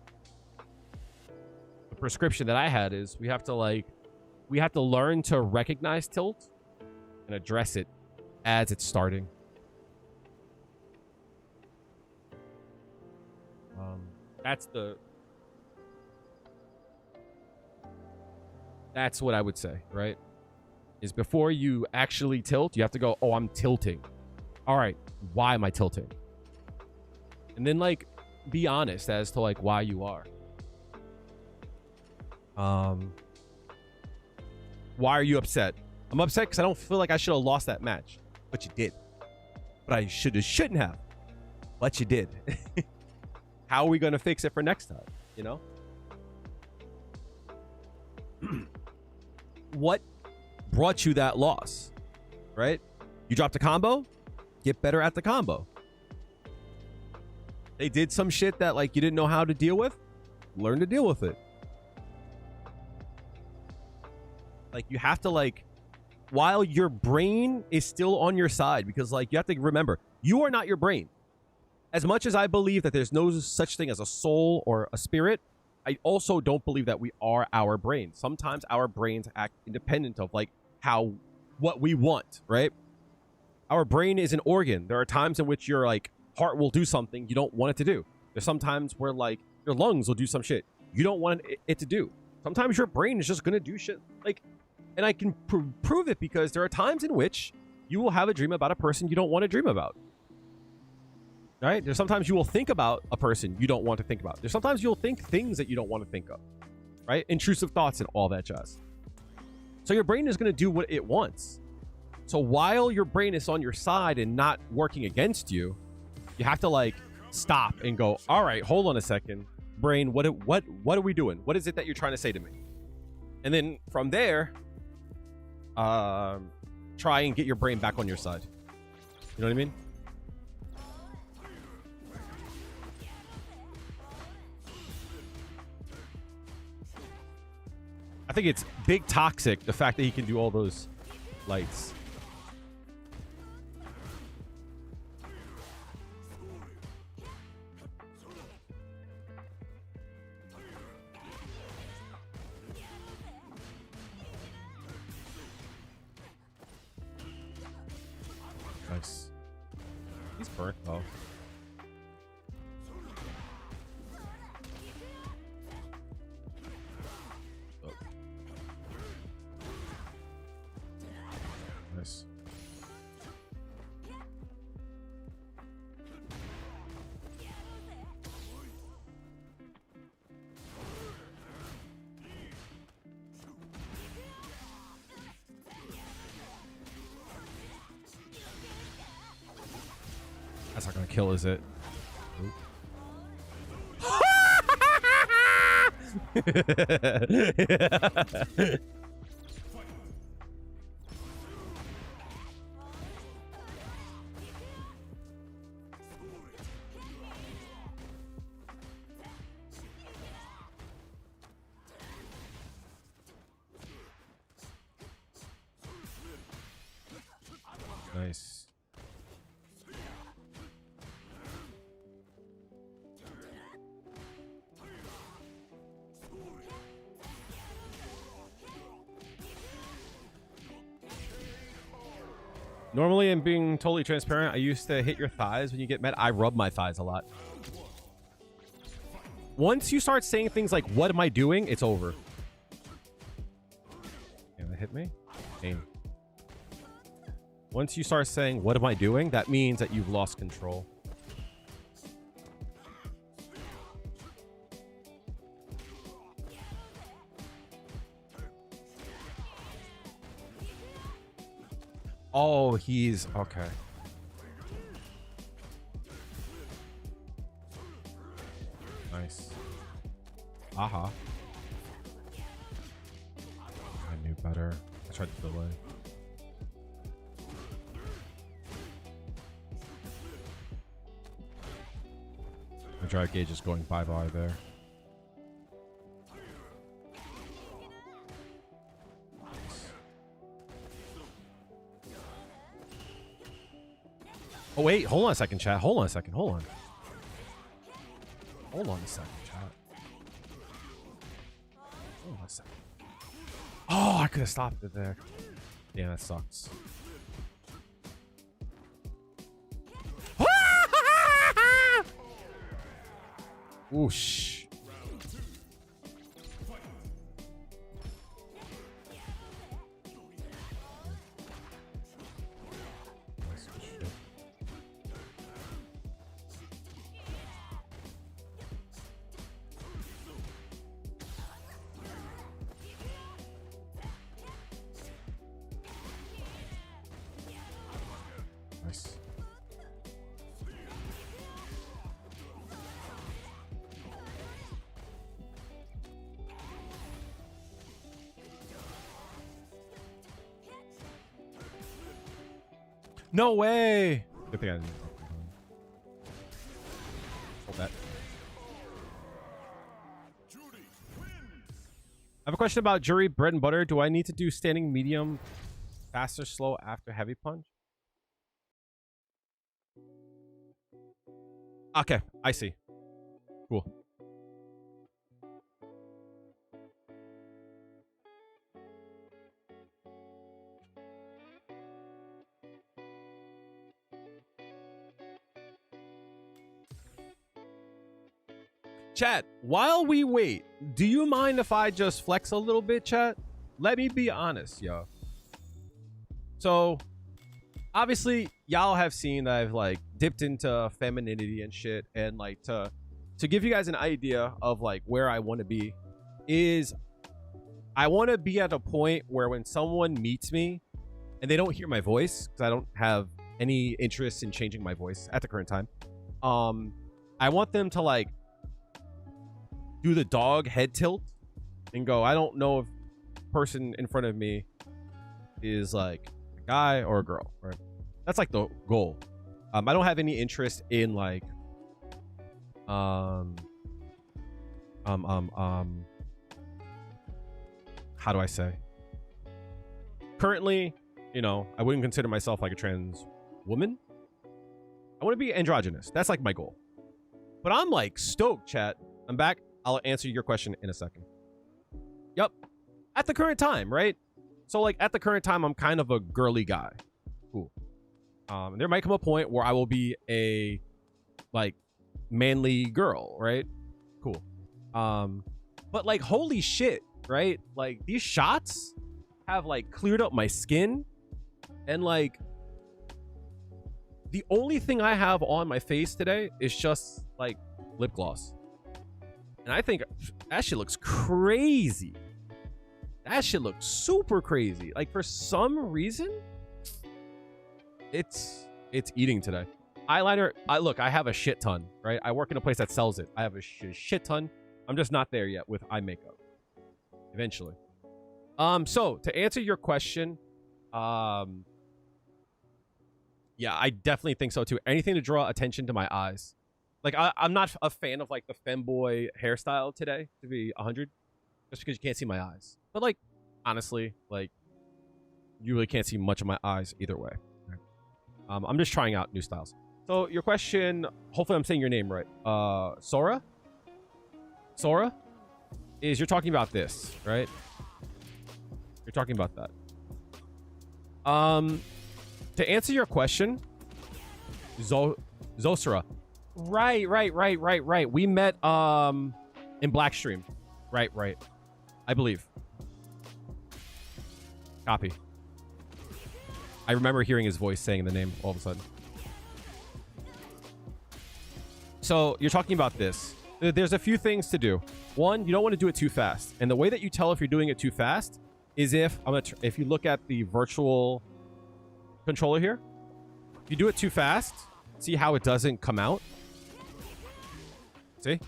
the prescription that I had is we have to learn to recognize tilt and address it as it's starting. That's what I would say, right? Is before you actually tilt, you have to go, oh, I'm tilting. All right, why am I tilting? And then like be honest as to like why you are. Why are you upset? I'm upset because I don't feel like I should have lost that match. But you did. But I shouldn't have. But you did. How are we going to fix it for next time? You know? What brought you that loss? Right? You dropped a combo? Get better at the combo. They did some shit that like you didn't know how to deal with. Learn to deal with it. Like you have to like, while your brain is still on your side, because like you have to remember, you are not your brain. As much as I believe that there's no such thing as a soul or a spirit, I also don't believe that we are our brain. Sometimes our brains act independent of like what we want, right? Our brain is an organ. There are times in which your like heart will do something you don't want it to do. There's sometimes where like your lungs will do some shit you don't want it to do. Sometimes your brain is just gonna do shit like, and I can prove it because there are times in which you will have a dream about a person you don't want to dream about. Right? There's sometimes you will think about a person you don't want to think about. There's sometimes you'll think things that you don't want to think of. Right? Intrusive thoughts and all that jazz. So your brain is going to do what it wants. So while your brain is on your side and not working against you, you have to like stop and go, all right, hold on a second. Brain, what are we doing? What is it that you're trying to say to me? And then from there, try and get your brain back on your side. You know what I mean? I think it's big toxic, the fact that he can do all those lights. Nice. He's burnt though. Nice. That's not gonna kill, is it? Nice. Normally, in being totally transparent, I used to hit your thighs when you get mad. I rub my thighs a lot. Once you start saying things like, what am I doing? It's over. Yeah, that hit me? Aim. Once you start saying, what am I doing? That means that you've lost control. Oh, he's okay. Nice. Aha. I knew better. I tried to delay. My drive gauge is going bye-bye there. Oh, wait. Hold on a second, chat. Hold on a second. Hold on. Hold on a second, chat. Hold on a second. Oh, I could have stopped it there. Yeah, that sucks. Whoosh. Nice. No way. Good thing I didn't. Hold that. Juri wins. I have a question about Juri bread and butter. Do I need to do standing medium, fast or slow after heavy punch? Okay, I see. Cool. Chat, while we wait, do you mind if I just flex a little bit, chat? Let me be honest, yo. So, obviously, y'all have seen that I've like dipped into femininity and shit, and like to give you guys an idea of like where I want to be is I want to be at a point where when someone meets me and they don't hear my voice, because I don't have any interest in changing my voice at the current time, I want them to like do the dog head tilt and go, I don't know if the person in front of me is like a guy or a girl, right? That's like the goal. I don't have any interest in like how do I say? Currently, you know, I wouldn't consider myself like a trans woman. I want to be androgynous. That's like my goal. But I'm like stoked, chat. I'm back. I'll answer your question in a second. Yep. At the current time, right? So like at the current time, I'm kind of a girly guy. Cool. There might come a point where I will be a like manly girl, right? Cool. But like holy shit, right? Like these shots have like cleared up my skin, and like the only thing I have on my face today is just like lip gloss. And I think that shit looks crazy. That shit looks super crazy. Like for some reason, it's eating today. Eyeliner, I have a shit ton, right? I work in a place that sells it. I have a shit ton. I'm just not there yet with eye makeup. Eventually. So to answer your question, yeah, I definitely think so too. Anything to draw attention to my eyes. Like I'm not a fan of like the femboy hairstyle today, to be 100, just because you can't see my eyes. But like honestly, like you really can't see much of my eyes either way. I'm just trying out new styles. So your question, hopefully I'm saying your name right. Sora is, you're talking about this, right? You're talking about that. To answer your question, Zosura. Right. We met in Blackstream. Right. I believe. Copy. I remember hearing his voice saying the name all of a sudden. So you're talking about this. There's a few things to do. One, you don't want to do it too fast. And the way that you tell if you're doing it too fast is if you look at the virtual controller here. If you do it too fast, see how it doesn't come out? See?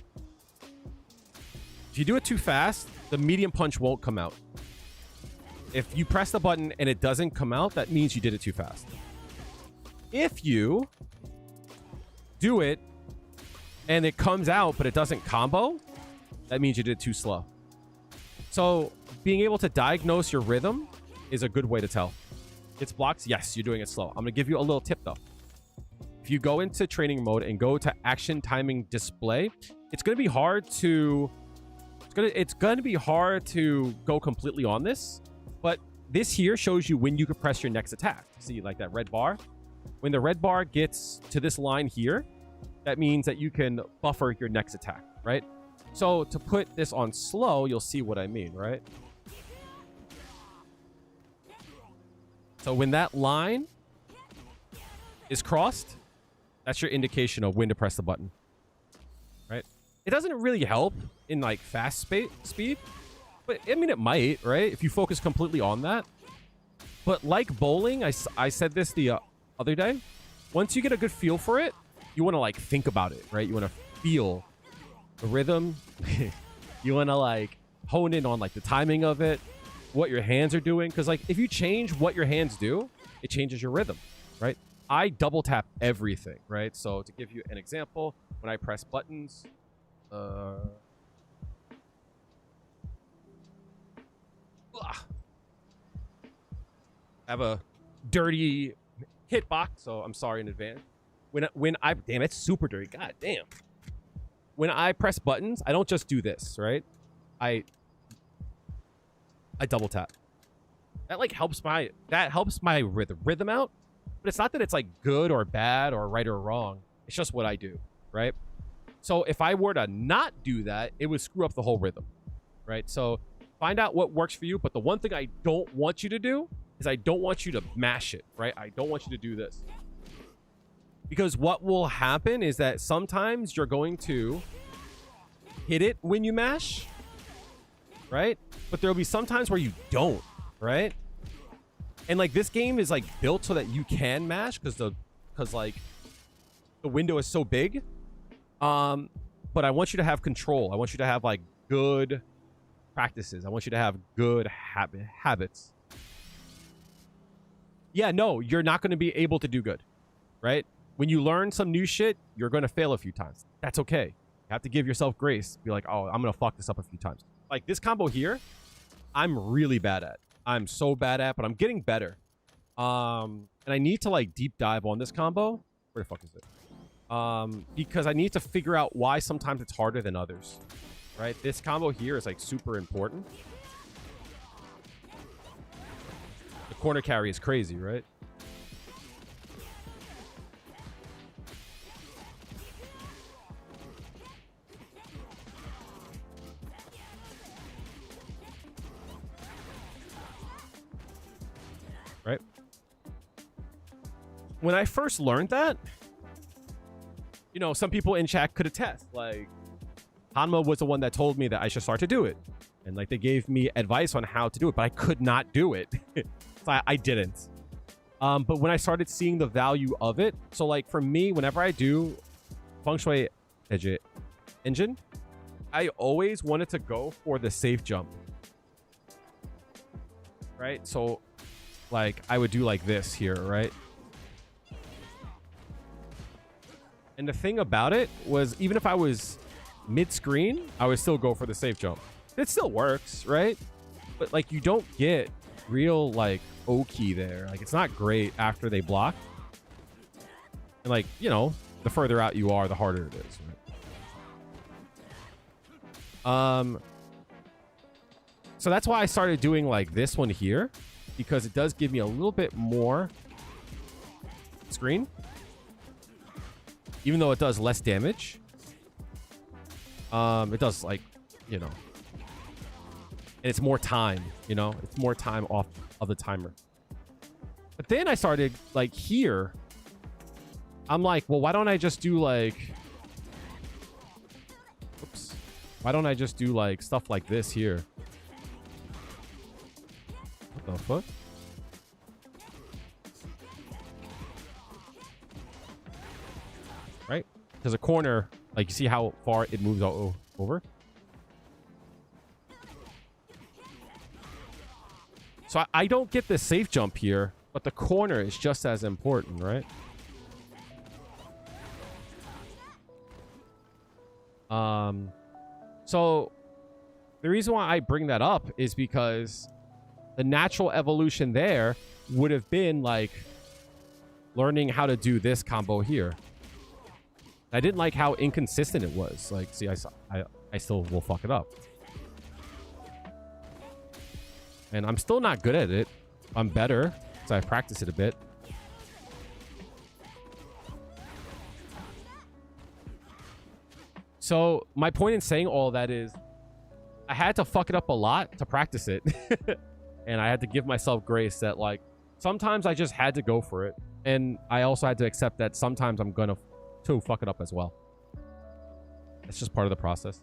If you do it too fast, the medium punch won't come out. If you press the button and it doesn't come out, that means you did it too fast. If you do it and it comes out but it doesn't combo, that means you did it too slow. So being able to diagnose your rhythm is a good way to tell. It's blocks, yes, you're doing it slow. I'm gonna give you a little tip though. If you go into training mode and go to action timing display, it's gonna be hard to go completely on this, but this here shows you when you can press your next attack. See, like that red bar? When the red bar gets to this line here, that means that you can buffer your next attack, right? So to put this on slow, you'll see what I mean, right? So when that line is crossed, that's your indication of when to press the button, right? It doesn't really help in like fast speed, but I mean, it might, right? If you focus completely on that. But like bowling, I said this the other day, once you get a good feel for it, you want to like think about it, right? You want to feel the rhythm. You want to like hone in on like the timing of it, what your hands are doing. Because like if you change what your hands do, it changes your rhythm, right? I double tap everything, right? So to give you an example, when I press buttons, I have a dirty hitbox, so I'm sorry in advance. When I damn, it's super dirty. God damn. When I press buttons, I don't just do this, right? I double tap. That like helps my rhythm out. But it's not that it's like good or bad or right or wrong. It's just what I do, right? So if I were to not do that, it would screw up the whole rhythm, right? So find out what works for you. But the one thing I don't want you to do is I don't want you to mash it, right? I don't want you to do this. Because what will happen is that sometimes you're going to hit it when you mash, right? But there'll be some times where you don't, right? And like this game is like built so that you can mash because like the window is so big. But I want you to have control. I want you to have like good practices. I want you to have good habits. Yeah, no, you're not going to be able to do good, right? When you learn some new shit, you're going to fail a few times. That's okay. You have to give yourself grace. Be like, oh, I'm going to fuck this up a few times. Like this combo here, I'm really bad at. I'm so bad at, but I'm getting better. And I need to like deep dive on this combo. Where the fuck is it? Because I need to figure out why sometimes it's harder than others, right? This combo here is like super important. The corner carry is crazy, right? Right? When I first learned that, you know, some people in chat could attest. Like, Hanma was the one that told me that I should start to do it. And, like, they gave me advice on how to do it, but I could not do it. So I didn't. But when I started seeing the value of it, so, like, for me, whenever I do Feng Shui Engine, I always wanted to go for the safe jump. Right? So, like, I would do like this here, right? And the thing about it was, even if I was mid-screen, I would still go for the safe jump. It still works, right? But, like, you don't get real, like, O-key there. Like, it's not great after they block. And, like, you know, the further out you are, the harder it is, right? So that's why I started doing, like, this one here. Because it does give me a little bit more screen. Even though it does less damage. It does, like, you know. And it's more time, you know. It's more time off of the timer. But then I started, like, here. I'm like, well, why don't I just do, like... Oops. Why don't I just do, like, stuff like this here? What the fuck? Because a corner, like, you see how far it moves over? So I don't get the safe jump here, but the corner is just as important, right? So the reason why I bring that up is because the natural evolution there would have been like learning how to do this combo here. I didn't like how inconsistent it was. Like, see, I still will fuck it up. And I'm still not good at it. I'm better because I practice it a bit. So my point in saying all that is I had to fuck it up a lot to practice it. And I had to give myself grace that, like, sometimes I just had to go for it. And I also had to accept that sometimes I'm going to fuck it up as well. It's just part of the process.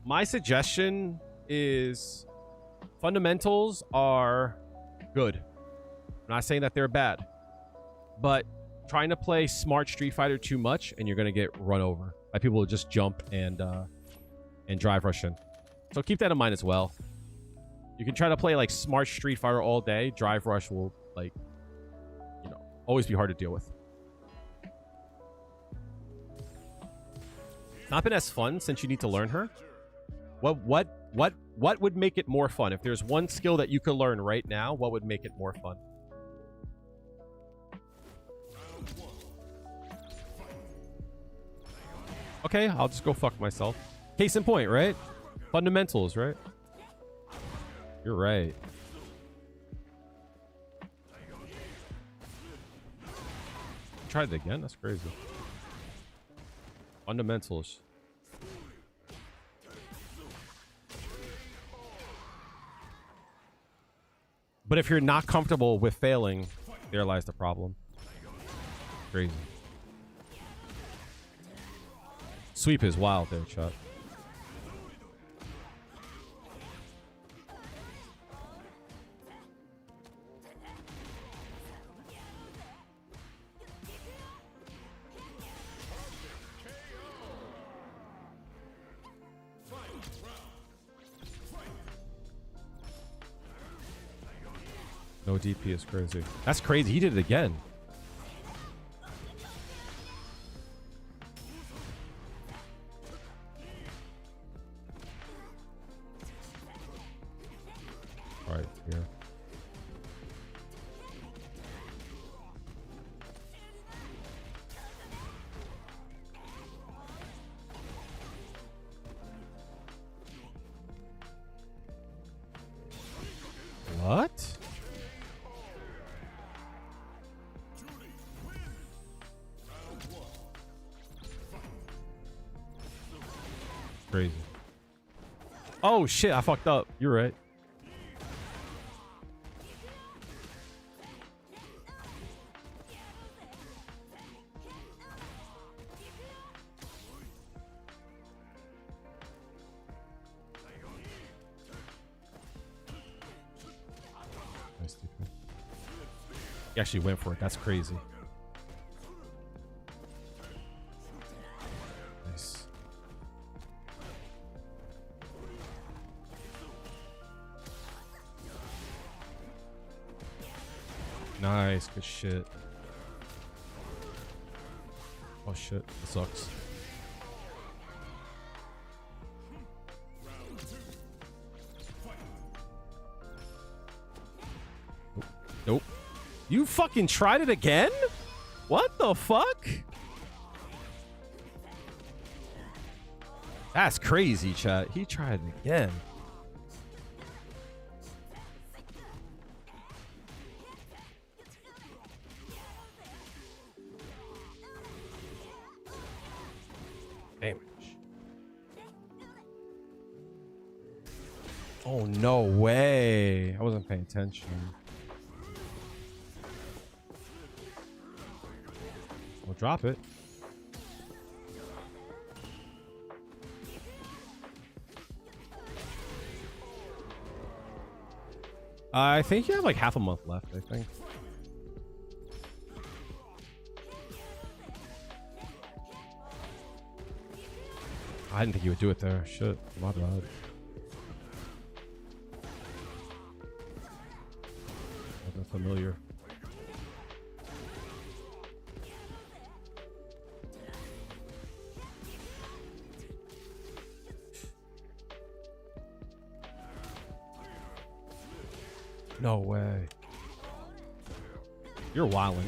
My suggestion is fundamentals are good. I'm not saying that they're bad, but trying to play smart Street Fighter too much and you're going to get run over by people who just jump and drive rush in. So keep that in mind as well. You can try to play like smart Street Fighter all day. Drive rush will, like, you know, always be hard to deal with. It's not been as fun since you need to learn her. What would make it more fun? If there's one skill that you could learn right now, what would make it more fun? Okay, I'll just go fuck myself. Case in point, right? Fundamentals, right? You're right. Try it again? That's crazy. Fundamentals. But if you're not comfortable with failing, there lies the problem. Crazy. Sweep is wild there, chat. No DP is crazy. That's crazy. He did it again. All right, here. What? Crazy. Oh shit, I fucked up. You're right. Nice defense. He actually went for it. That's crazy. Nice. Nice, good shit. Oh shit, that sucks. Nope. You fucking tried it again? What the fuck? That's crazy, chat. He tried it again. Damage. Oh, no way. I wasn't paying attention. We'll drop it. I think you have like half a month left, I think. I didn't think you would do it there. Shit, my bad. Wasn't familiar. No way. You're wildin'.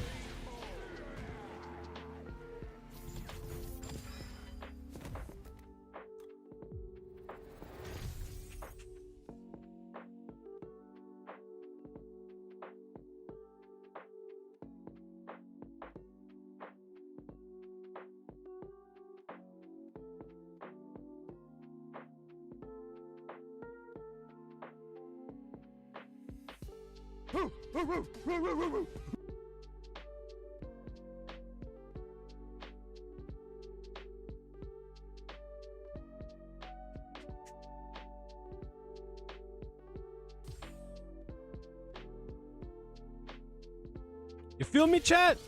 You feel me, chat?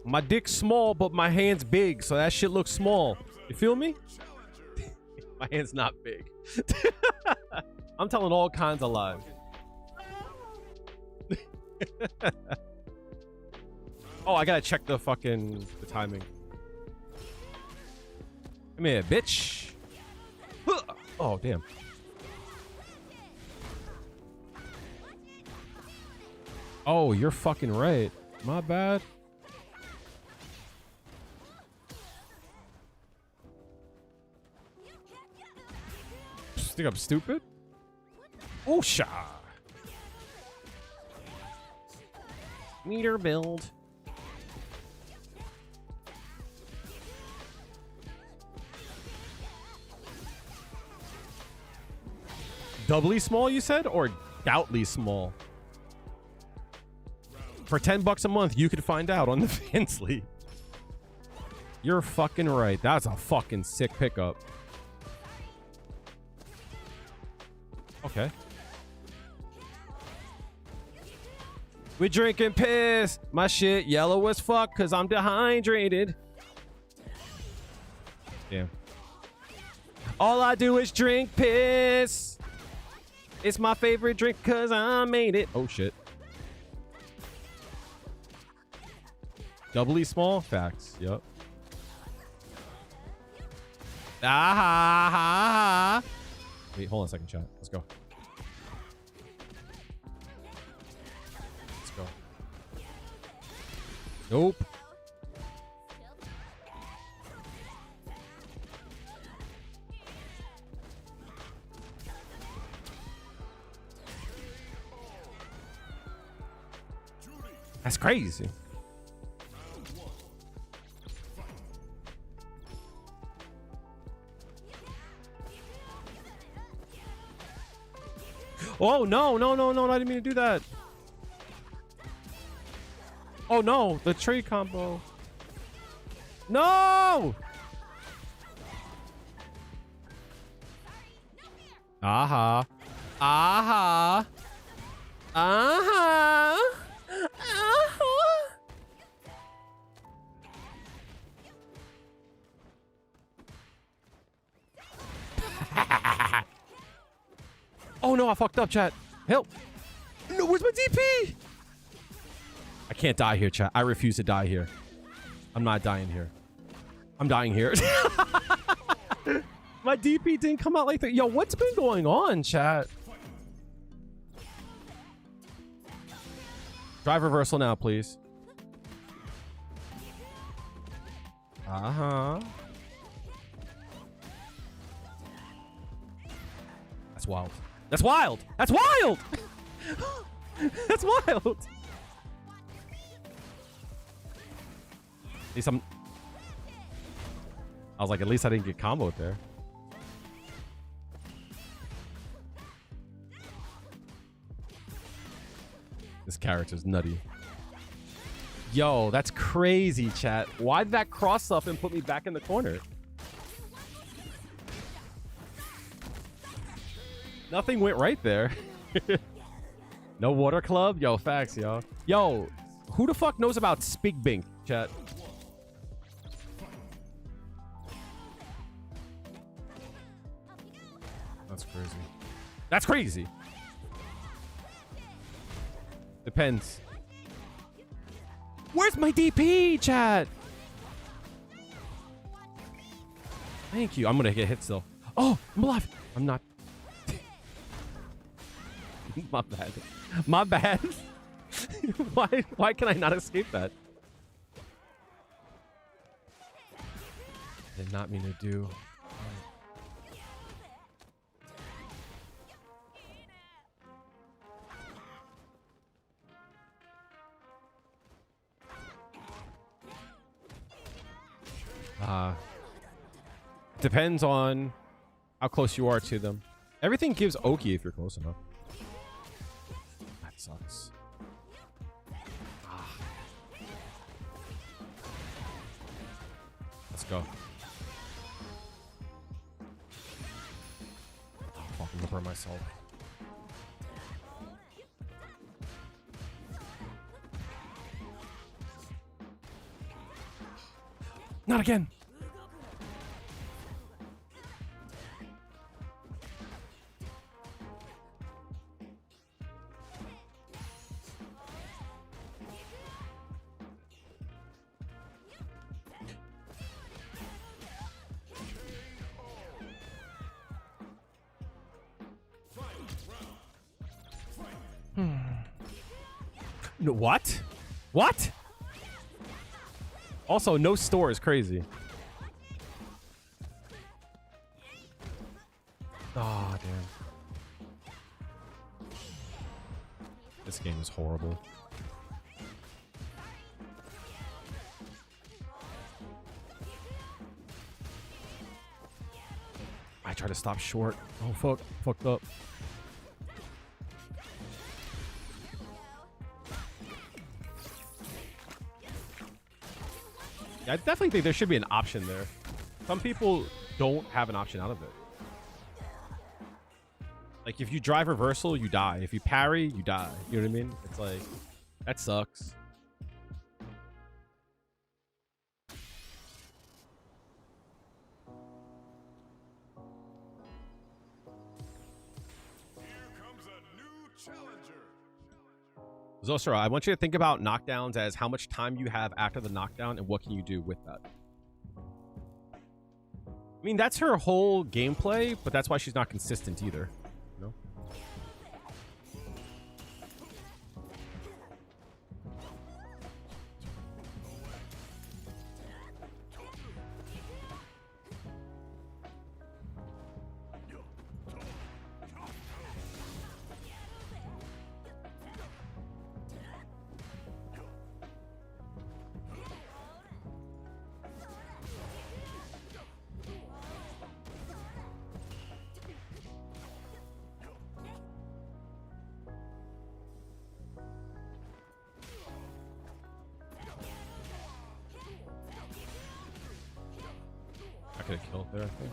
My dick's small, but my hand's big, so that shit looks small. You feel me? My hand's not big. I'm telling all kinds of lies. Oh, I gotta check the timing. Come here, bitch. Oh, damn. Oh, you're fucking right. My bad. Think I'm stupid? Oosha! Meter build. Doubly small, you said? Or doubtly small? For $10 a month, you could find out on the fan sleep. You're fucking right. That's a fucking sick pickup. Okay. We drinking piss. My shit yellow as fuck because I'm dehydrated. Damn. All I do is drink piss. It's my favorite drink because I made it. Oh, shit. Doubly small? Facts. Yep. Ah ha ha ha. Wait, hold on a second, chat. Let's go. Let's go. Nope. That's crazy. Oh, no, no, no, no, I didn't mean to do that. Oh, no, the trade combo. No! Aha. Aha. Aha. Oh no, I fucked up, chat. Help. No, where's my DP? I can't die here, chat. I refuse to die here. I'm not dying here. I'm dying here. My DP didn't come out like that. Yo, what's been going on, chat? Drive reversal now, please. Uh-huh. That's wild. That's wild! That's wild! That's wild! At least I was like, at least I didn't get comboed there. This character's nutty. Yo, that's crazy, chat. Why did that cross up and put me back in the corner? Nothing went right there. No water club? Yo, facts, yo. Yo, who the fuck knows about Spig Bink, chat? That's crazy. That's crazy. Depends. Where's my DP, chat? Thank you. I'm gonna get hit still. Oh, I'm alive. I'm not. My bad. My bad. Why can I not escape that? Did not mean to do. Depends on how close you are to them. Everything gives Oki if you're close enough. That sucks. Let's go. I'm fucking burn myself. Not again. No, what? What? Also, no store is crazy. Oh, damn. This game is horrible. I try to stop short. Oh, fuck. Fucked up. I definitely think there should be an option there. Some people don't have an option out of it. Like, if you drive reversal, you die. If you parry, you die. You know what I mean? It's like, that sucks. Here comes a new challenger. Zostra, I want you to think about knockdowns as how much time you have after the knockdown and what can you do with that. I mean, that's her whole gameplay, but that's why she's not consistent either. You know? I could have killed there, I think.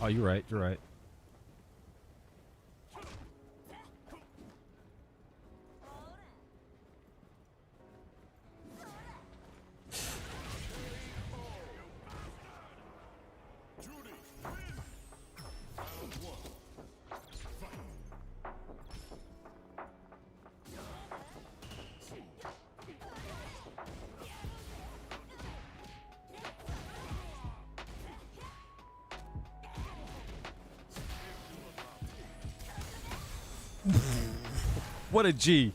Oh, you're right. You're right. Juri. What a G.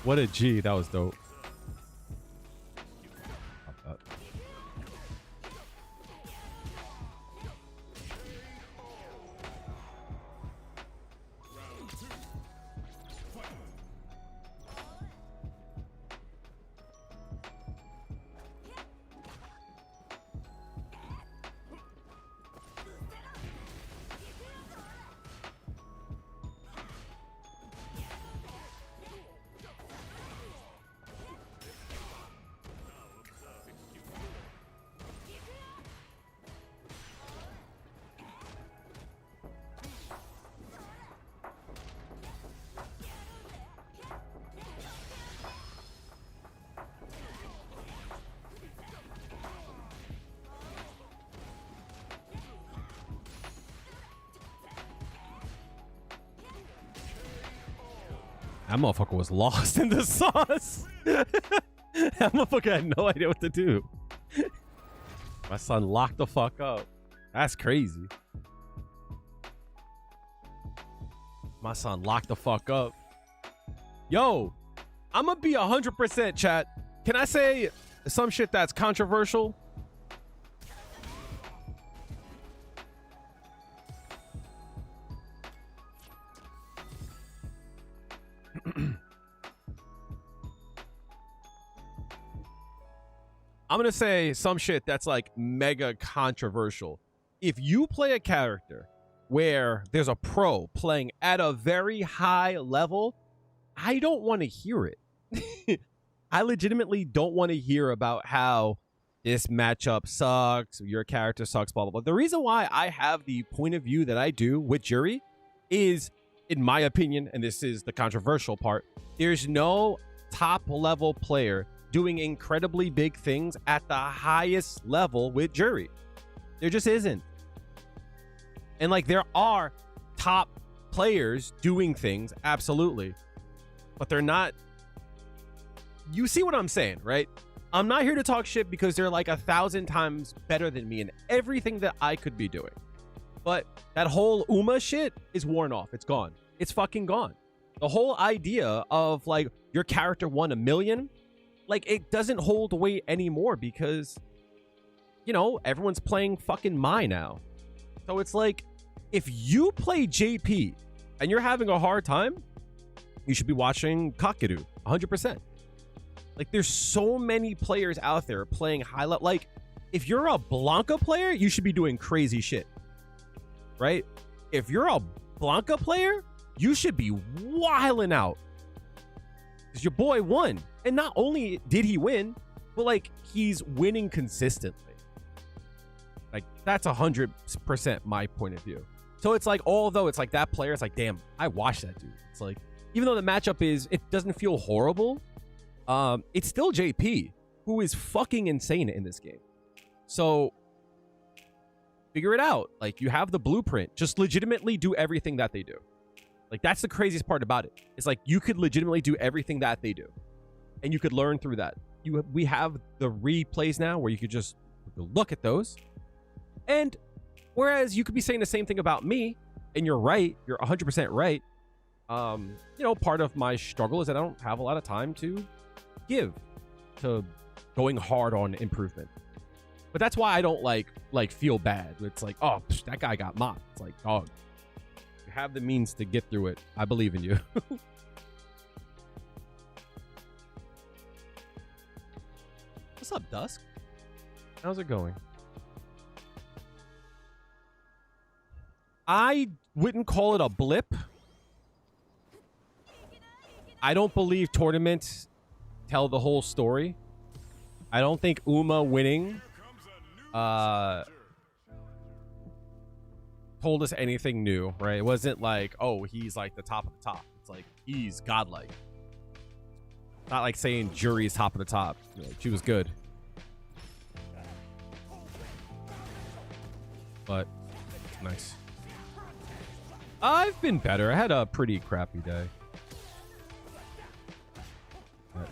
What a G. That was dope. That motherfucker was lost in the sauce. That motherfucker had no idea what to do. My son locked the fuck up. That's crazy. My son locked the fuck up. Yo, I'm gonna be 100% chat. Can I say some shit that's controversial? I'm gonna say some shit that's like mega controversial. If you play a character where there's a pro playing at a very high level, I don't want to hear it. I legitimately don't want to hear about how this matchup sucks, your character sucks, blah, blah, blah. The reason why I have the point of view that I do with Juri is, in my opinion, and this is the controversial part, there's no top level player doing incredibly big things at the highest level with Juri. There just isn't. And like, there are top players doing things, absolutely, but they're not. You see what I'm saying, right? I'm not here to talk shit because they're like 1,000 times better than me in everything that I could be doing. But that whole Uma shit is worn off. It's gone. It's fucking gone. The whole idea of like your character won 1 million, like, it doesn't hold weight anymore because, you know, everyone's playing fucking Mai now. So it's like, if you play JP and you're having a hard time, you should be watching Kakeru 100%. Like, there's so many players out there playing high level. Like, if you're a Blanca player, you should be doing crazy shit, right? If you're a Blanca player, you should be wilding out because your boy won. And not only did he win, but like, he's winning consistently. Like, that's 100% my point of view. So it's like, although it's like that player, it's like, damn, I watched that dude. It's like, even though the matchup is, it doesn't feel horrible, it's still JP, who is fucking insane in this game. So figure it out. Like, you have the blueprint. Just legitimately do everything that they do. Like, that's the craziest part about it. It's like, you could legitimately do everything that they do, and you could learn through that. We have the replays now where you could just look at those. And whereas you could be saying the same thing about me, and you're right, you're 100% right. You know, part of my struggle is that I don't have a lot of time to give to going hard on improvement. But that's why I don't like feel bad. It's like, oh, that guy got mocked. It's like, dog, you have the means to get through it. I believe in you. What's up, Dusk? How's it going? I wouldn't call it a blip. I don't believe tournaments tell the whole story. I don't think Uma winning told us anything new, right? It wasn't like, oh, he's like the top of the top. It's like, he's godlike. Not like saying Juri's top of the top. You know, she was good. But nice. I've been better. I had a pretty crappy day. But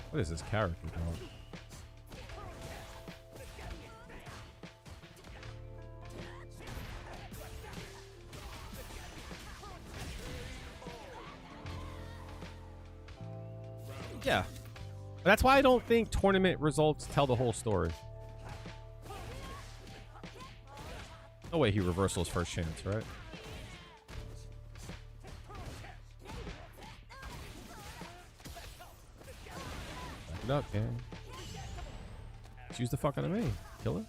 what is this character called? Yeah. That's why I don't think tournament results tell the whole story. No way he reversals his first chance, right? Back it up, gang. Choose the fuck out of me. Kill her.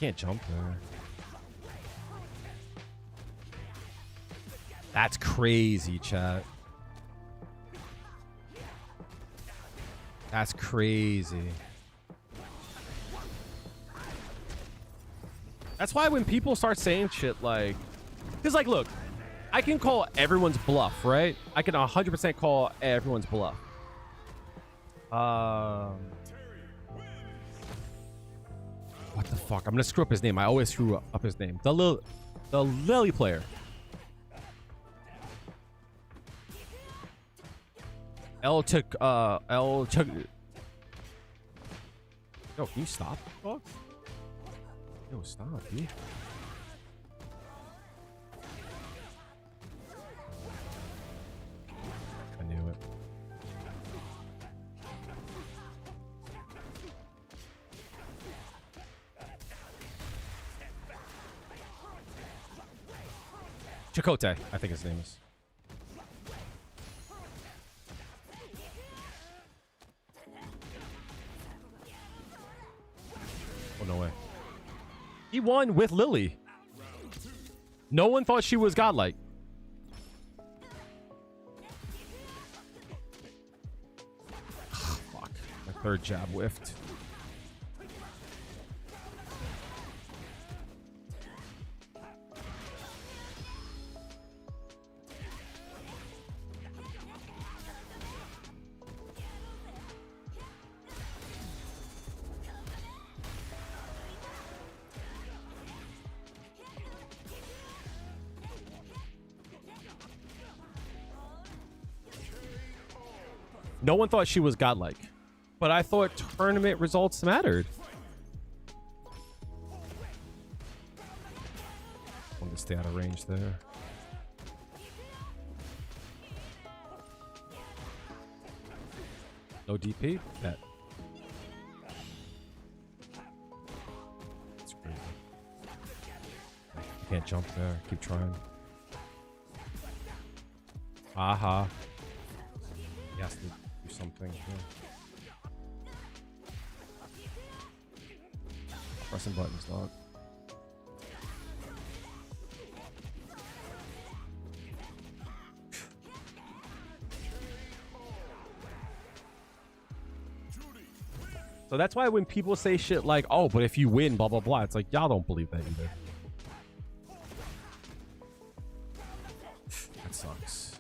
Can't jump there. That's crazy, chat. That's crazy. That's why when people start saying shit like, because like, look, I can call everyone's bluff, right? I can 100% call everyone's bluff. What the fuck? I'm gonna screw up his name. I always screw up his name. The Lily player. L Chug. Yo, can you stop? Fuck. Yo, stop, dude. I knew it. Chakotay, I think his name is. Oh, no way. He won with Lily. No one thought she was godlike. Fuck. My third jab whiffed. No one thought she was godlike, but I thought tournament results mattered. I want to stay out of range there. No DP? That. That's crazy. You can't jump there. Keep trying. Aha. He has to do something. Yeah. Pressing buttons, dog. So that's why when people say shit like, oh, but if you win, blah, blah, blah, it's like, y'all don't believe that either. That sucks.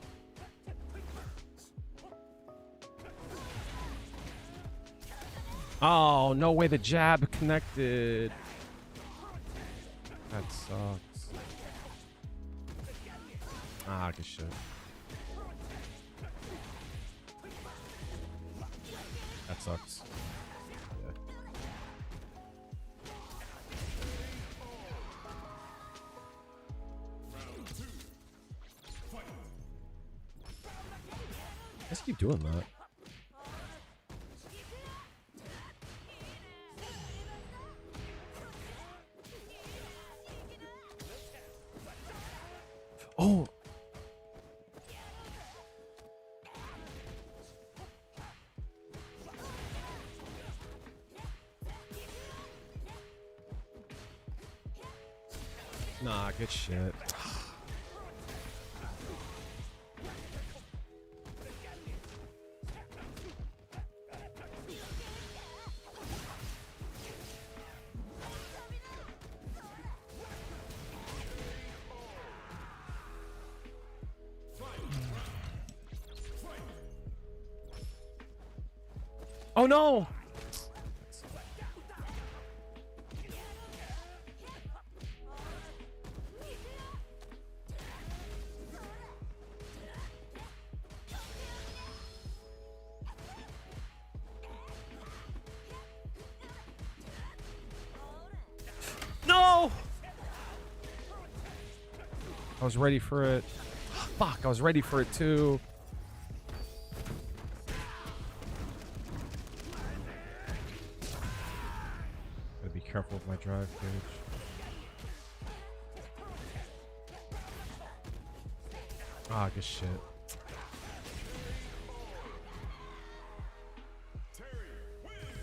Oh, no way the jab connected. That sucks. Ah, good shit. That sucks. Yeah. Let's keep doing that. Oh. Nah, good shit. Oh no! No! I was ready for it. Fuck, I was ready for it too. Gotta be careful with my drive gauge. Ah, good shit.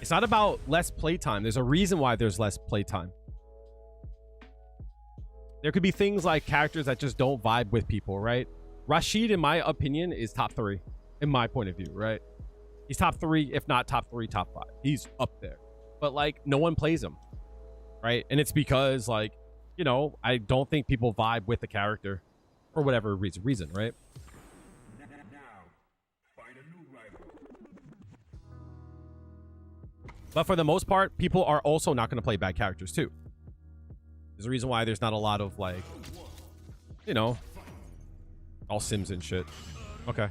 It's not about less playtime. There's a reason why there's less playtime. There could be things like characters that just don't vibe with people, right? Rashid, in my opinion, is top 3, in my point of view, right? He's top 3, if not top 3, top 5. He's up there. But, like, no one plays him, right? And it's because, like, you know, I don't think people vibe with the character for whatever reason, right? But for the most part, people are also not going to play bad characters, too. There's a reason why there's not a lot of, like, you know, all Sims and shit. Okay.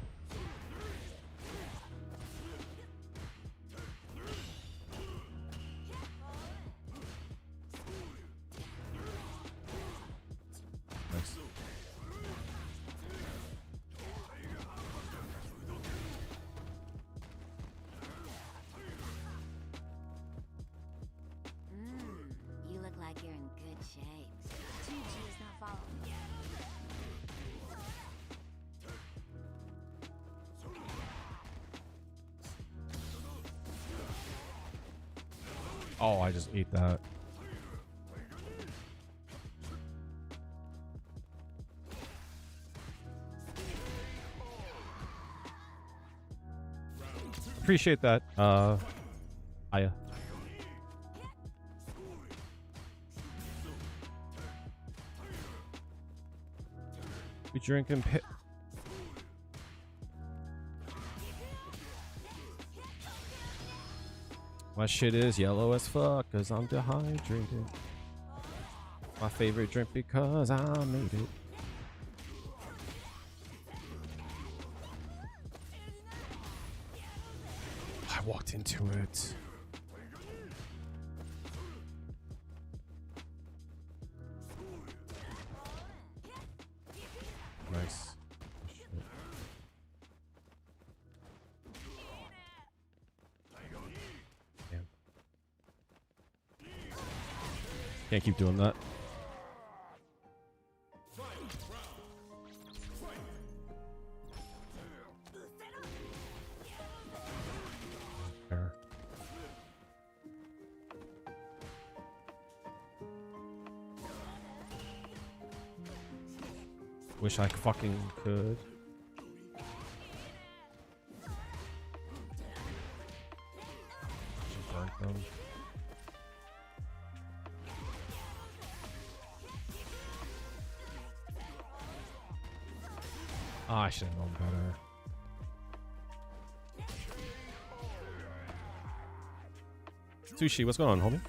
Oh, I just ate that. Appreciate that. Aya. We drinking pit. My shit is yellow as fuck cause I'm dehydrated. My favorite drink because I made it. I walked into it. Nice. Shit. Damn. Can't keep doing that. Fair. Wish I fucking could. Just burnt them. Oh, I should have known better. Sushi, what's going on, homie?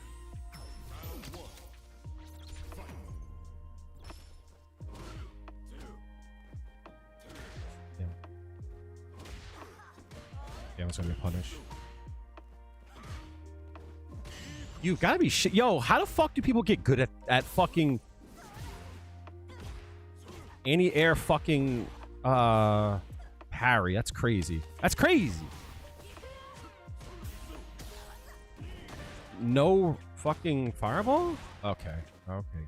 Yeah. Yeah, it's gonna be a punish. You gotta be shit. Yo, how the fuck do people get good at fucking anti-air fucking parry? That's crazy. That's crazy. No fucking fireball? Okay. Okay.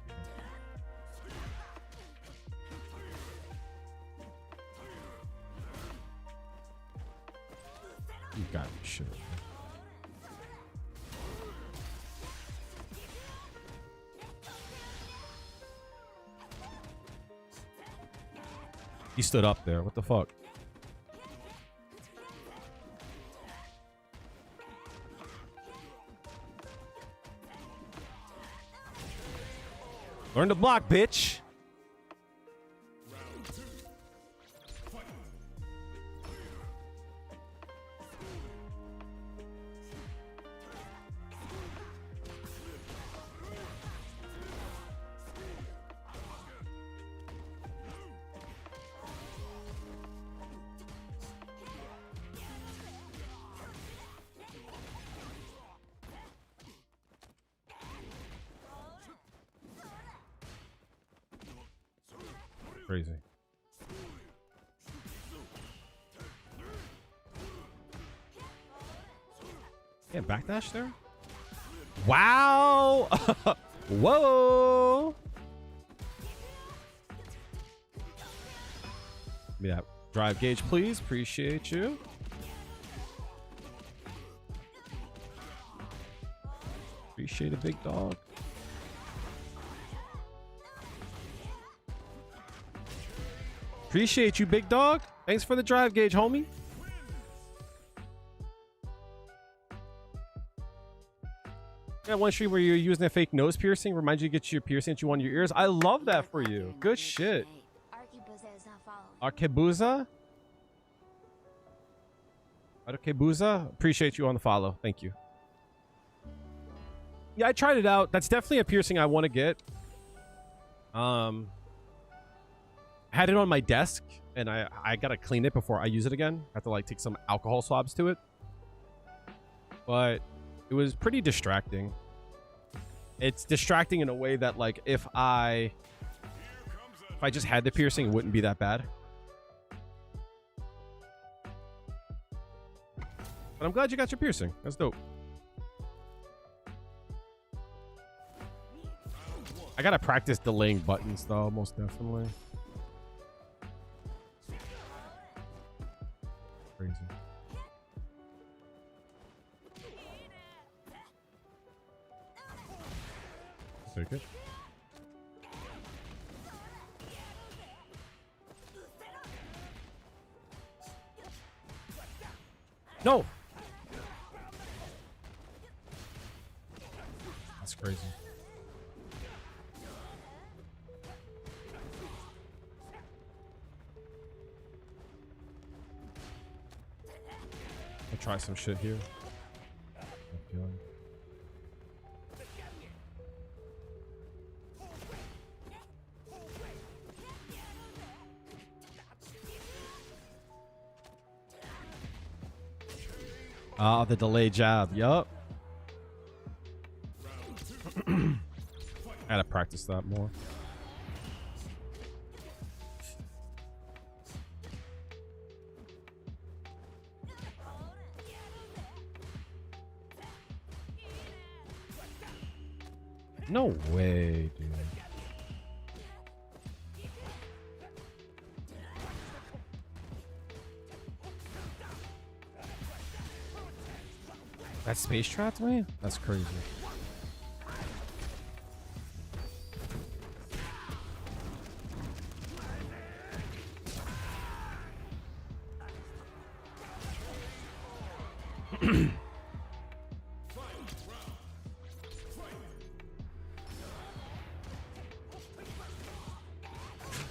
You got me shit. He stood up there. What the fuck? Learn to block, bitch. Crazy. Yeah, backdash there? Wow! Whoa! Give me that drive gauge, please. Appreciate you. Appreciate a big dog. Appreciate you, big dog. Thanks for the drive gauge, homie. Yeah, one stream where you're using a fake nose piercing reminds you to get your piercing that you want in your ears. I love that for you. Good shit. Arkebuza? Arkebuza? Appreciate you on the follow. Thank you. Yeah, I tried it out. That's definitely a piercing I want to get. Had it on my desk and I gotta clean it before I use it again. I have to like take some alcohol swabs to it, but it was pretty distracting. It's distracting in a way that like if I just had the piercing, it wouldn't be that bad. But I'm glad you got your piercing. That's dope. I gotta practice delaying buttons though, most definitely. Crazy. Take it. No! That's crazy. I'll try some shit here. I'm feeling. Ah, the delayed jab. Yup. I gotta practice that more. No way, dude. That space trapped me? That's crazy.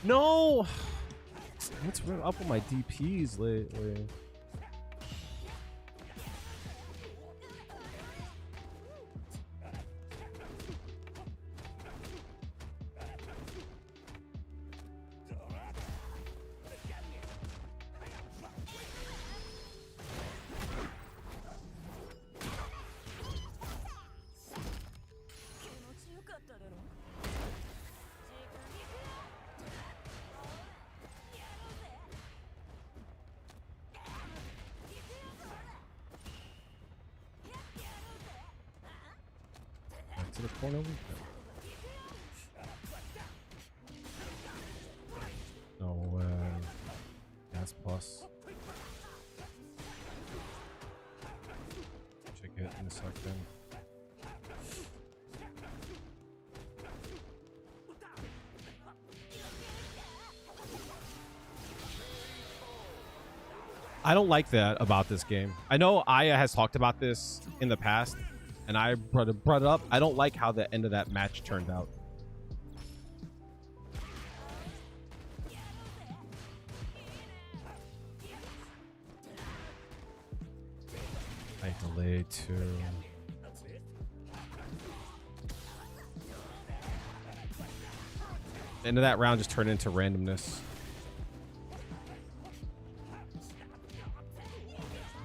No! What's up with my DPs lately? To the corner. No way. That's plus. Check it in a second. I don't like that about this game. I know Aya has talked about this in the past, and I brought it up. I don't like how the end of that match turned out. I delayed too. The end of that round just turned into randomness.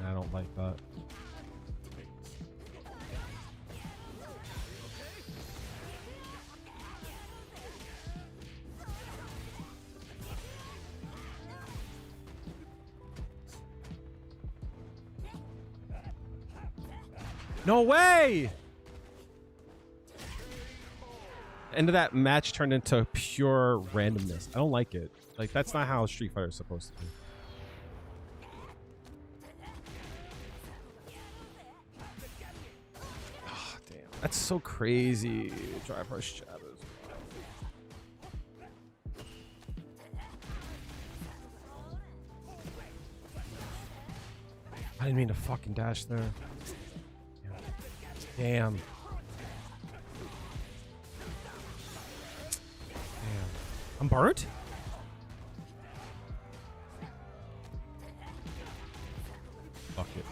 I don't like that. No way! End of that match turned into pure randomness. I don't like it. Like, that's not how Street Fighter is supposed to be. Oh, damn. That's so crazy. Drive rush jab as well. I didn't mean to fucking dash there. Damn. Damn. I'm burnt? Fuck it.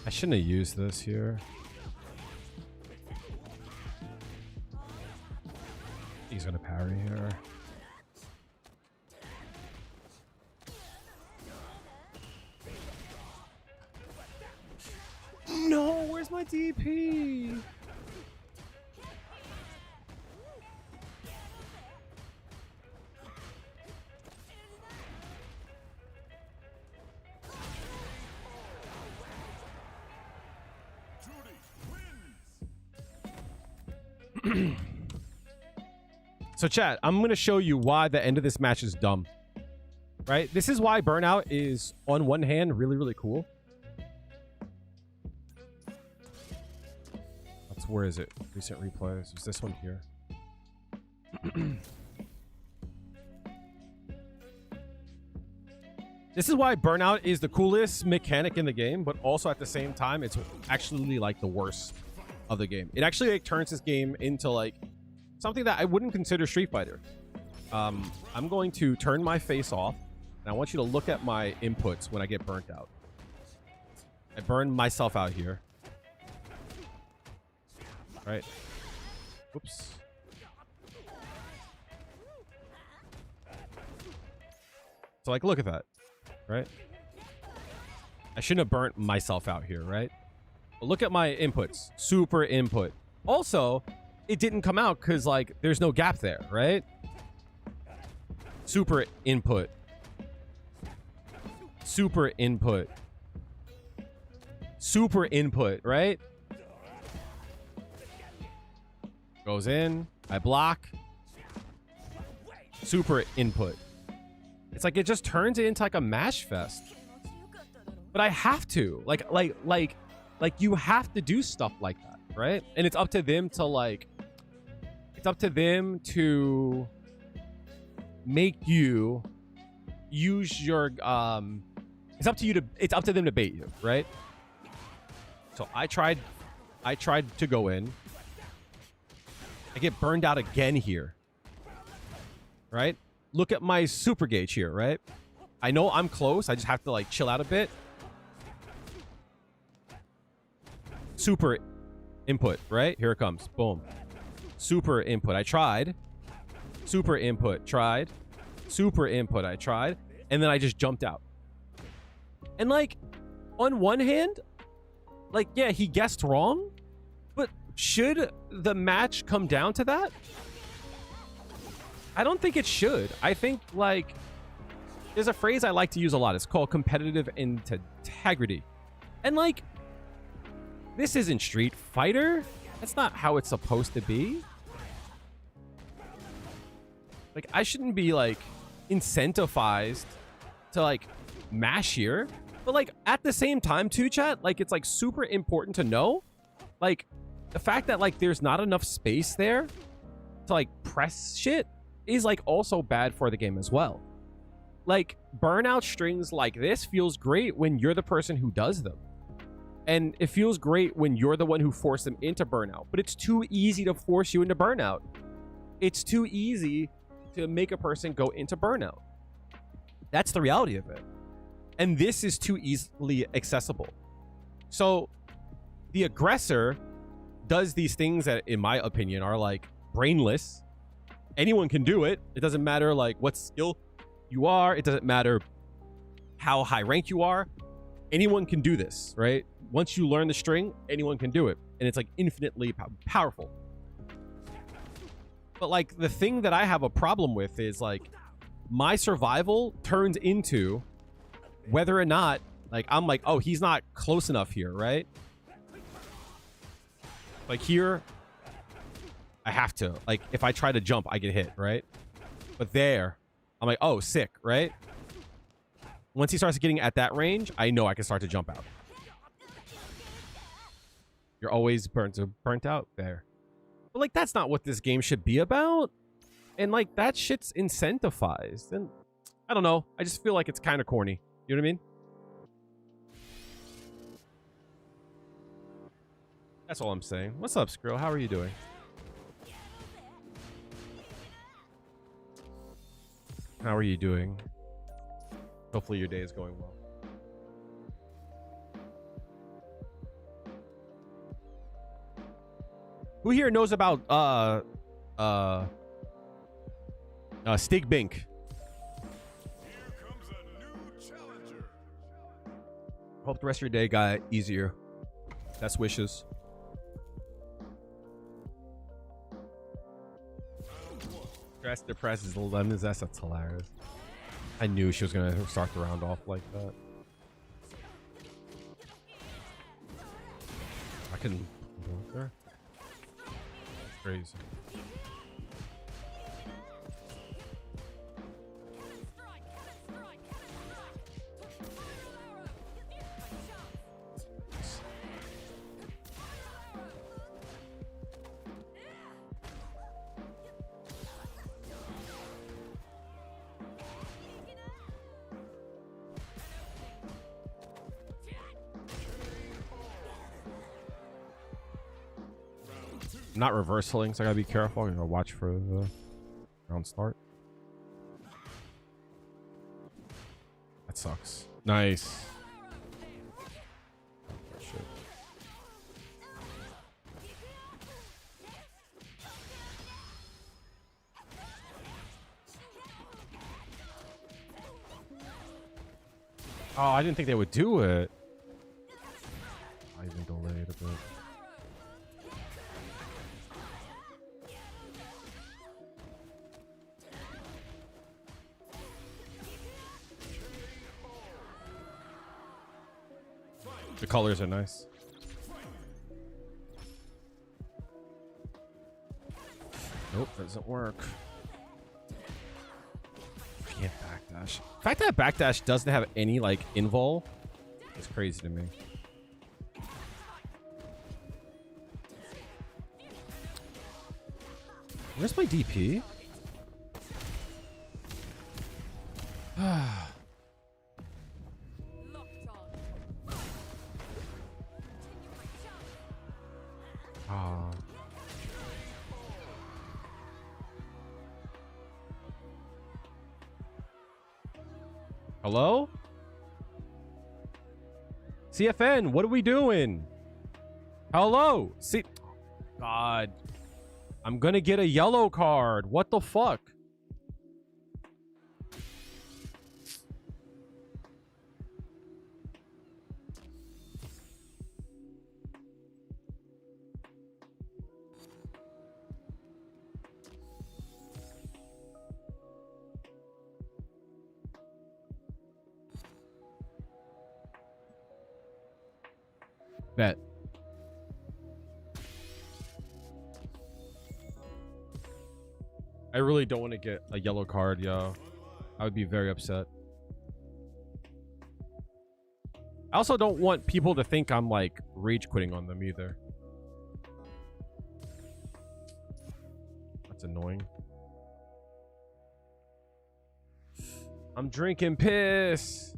I shouldn't have used this here. He's gonna parry here. No, where's my DP? So chat, I'm going to show you why the end of this match is dumb. Right? This is why Burnout is, on one hand, really, really cool. Where is it? Recent replays. Is this one here? This is why Burnout is the coolest mechanic in the game, but also at the same time, it's actually like the worst of the game. It actually like turns this game into like something that I wouldn't consider Street Fighter. I'm going to turn my face off, and I want you to look at my inputs when I get burnt out. I burn myself out here. Right. Oops. So like, look at that. Right. I shouldn't have burnt myself out here. Right. But look at my inputs. Super input. Also, it didn't come out because like there's no gap there. Right. Super input. Super input. Super input. Right. Goes in, I block. Super input. It's like it just turns it into like a mash fest. But I have to. Like you have to do stuff like that, right? And it's up to them to like it's up to them to make you use your it's up to them to bait you, right? So I tried to go in. I get burned out again here. Right? Look at my super gauge here, right? I know I'm close. I just have to like chill out a bit. Super input, right? Here it comes. Boom. Super input. I tried. Super input. Tried. Super input. I tried. And then I just jumped out. And like, on one hand, like, yeah, he guessed wrong. But should the match come down to that? I don't think it should. I think, like, there's a phrase I like to use a lot. It's called competitive integrity. And, like, this isn't Street Fighter. That's not how it's supposed to be. Like, I shouldn't be, like, incentivized to, like, mash here. But, like, at the same time, too, chat, like, it's, like, super important to know, like, the fact that, like, there's not enough space there to, like, press shit is, like, also bad for the game as well. Like, burnout strings like this feels great when you're the person who does them. And it feels great when you're the one who forced them into burnout. But it's too easy to force you into burnout. It's too easy to make a person go into burnout. That's the reality of it. And this is too easily accessible. So the aggressor does these things that, in my opinion, are like brainless. Anyone can do it. It doesn't matter like what skill you are. It doesn't matter how high rank you are. Anyone can do this, right? Once you learn the string, anyone can do it. And it's like infinitely powerful. But like the thing that I have a problem with is like my survival turns into whether or not like I'm like, oh, he's not close enough here, right? Like here, I have to. Like if I try to jump, I get hit, right? But there, I'm like, oh, sick, right? Once he starts getting at that range, I know I can start to jump out. You're always burnt out there. But like that's not what this game should be about. And like that shit's incentivized. And I don't know. I just feel like it's kind of corny. You know what I mean? That's all I'm saying. What's up, Skrill? How are you doing? How are you doing? Hopefully your day is going well. Who here knows about Steak Bink? Here comes a new challenger. Hope the rest of your day got easier. Best wishes. Stress, depresses, lemon zest. That's hilarious. I knew she was gonna start the round off like that. I couldn't. Crazy. Not reversaling, so I gotta be careful. I gotta watch for the round start. That sucks. Nice. Shit. Oh, I didn't think they would do it. I even delayed a bit. The colors are nice. Nope, doesn't work. Can't backdash. The fact that backdash doesn't have any like invul is crazy to me. Where's my DP? Hello? CFN, what are we doing? Hello? See, God. I'm gonna get a yellow card. What the fuck? Bet. I really don't want to get a yellow card, yo. I would be very upset. I also don't want people to think I'm like rage quitting on them either. That's annoying. I'm drinking piss.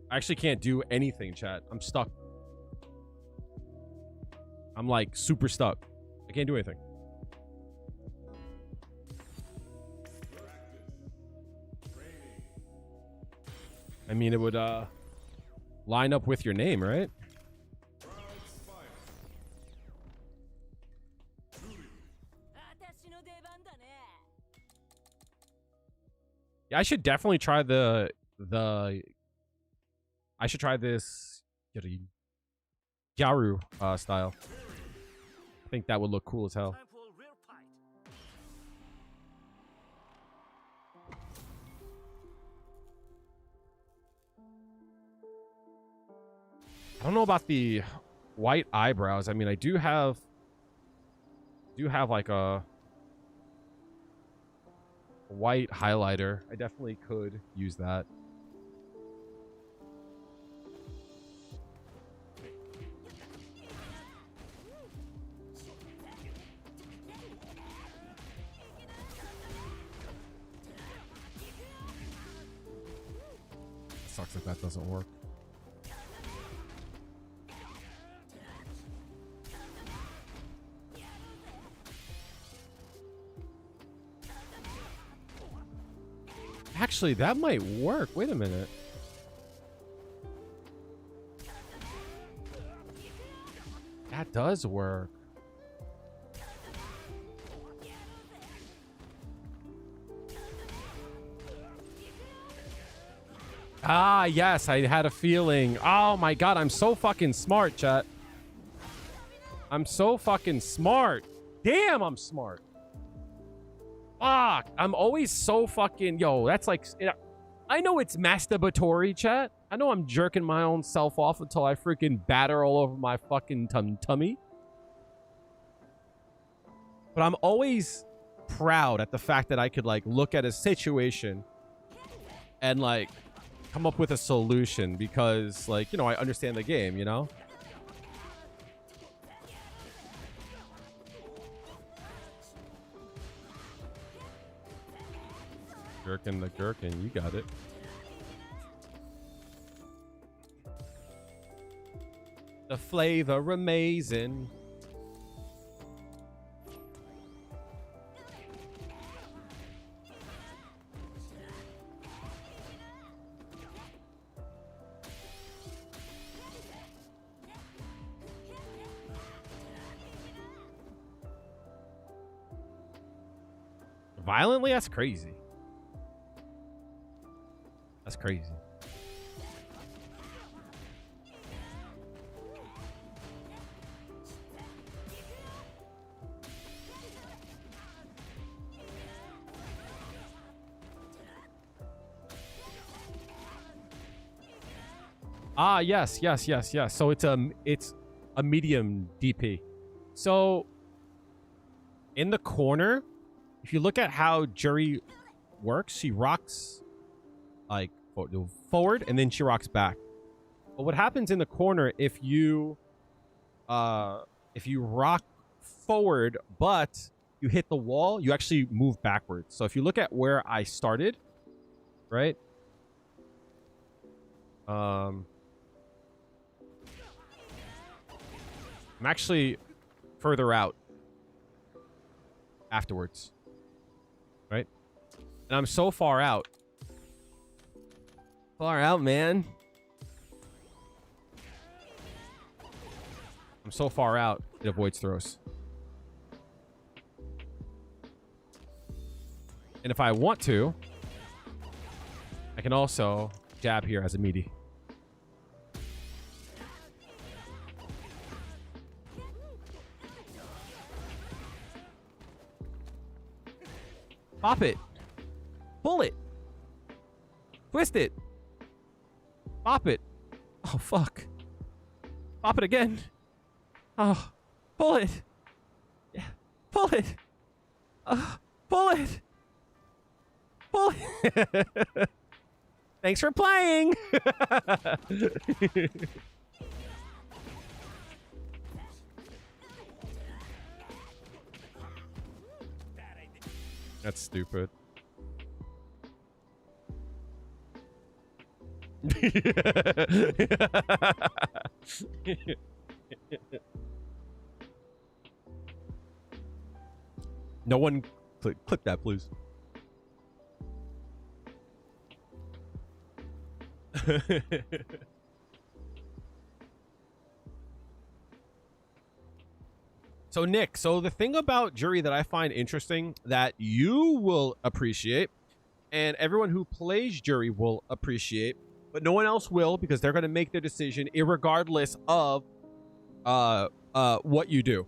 I actually can't do anything, chat. I'm stuck. I'm like super stuck. I can't do anything. I mean, it would line up with your name, right? Yeah, I should definitely try the I should try this Gyaru style. I think that would look cool as hell. I don't know about the white eyebrows. I mean, I do have like a white highlighter. I definitely could use that. Sucks if that doesn't work. Actually, that might work. Wait a minute. That does work. Ah, yes, I had a feeling. Oh my god, I'm so fucking smart, chat. I'm so fucking smart. Damn, I'm smart. Fuck. I'm always so fucking, yo, that's like, I know it's masturbatory, chat. I know I'm jerking my own self off until I freaking batter all over my fucking tummy. But I'm always proud at the fact that I could like look at a situation and like come up with a solution because like, you know, I understand the game, you know? Gherkin the gherkin, you got it. The flavor amazing. Violently? That's crazy. That's crazy. Ah, yes. So it's a medium DP. So in the corner, if you look at how Juri works, she rocks like forward and then she rocks back. But what happens in the corner if you rock forward but you hit the wall, you actually move backwards. So if you look at where I started, right? I'm actually further out afterwards, right? And I'm so far out. Far out, man. I'm so far out, it avoids throws. And if I want to, I can also jab here as a meaty. Pop it. Pull it. Twist it. Pop it. Oh, fuck. Pop it again. Oh, pull it. Yeah. Pull it. Pull it. Pull it. Thanks for playing. That's stupid. No one click that, please. So Nick, so the thing about Juri that I find interesting that you will appreciate and everyone who plays Juri will appreciate, but no one else will because they're going to make their decision irregardless of what you do,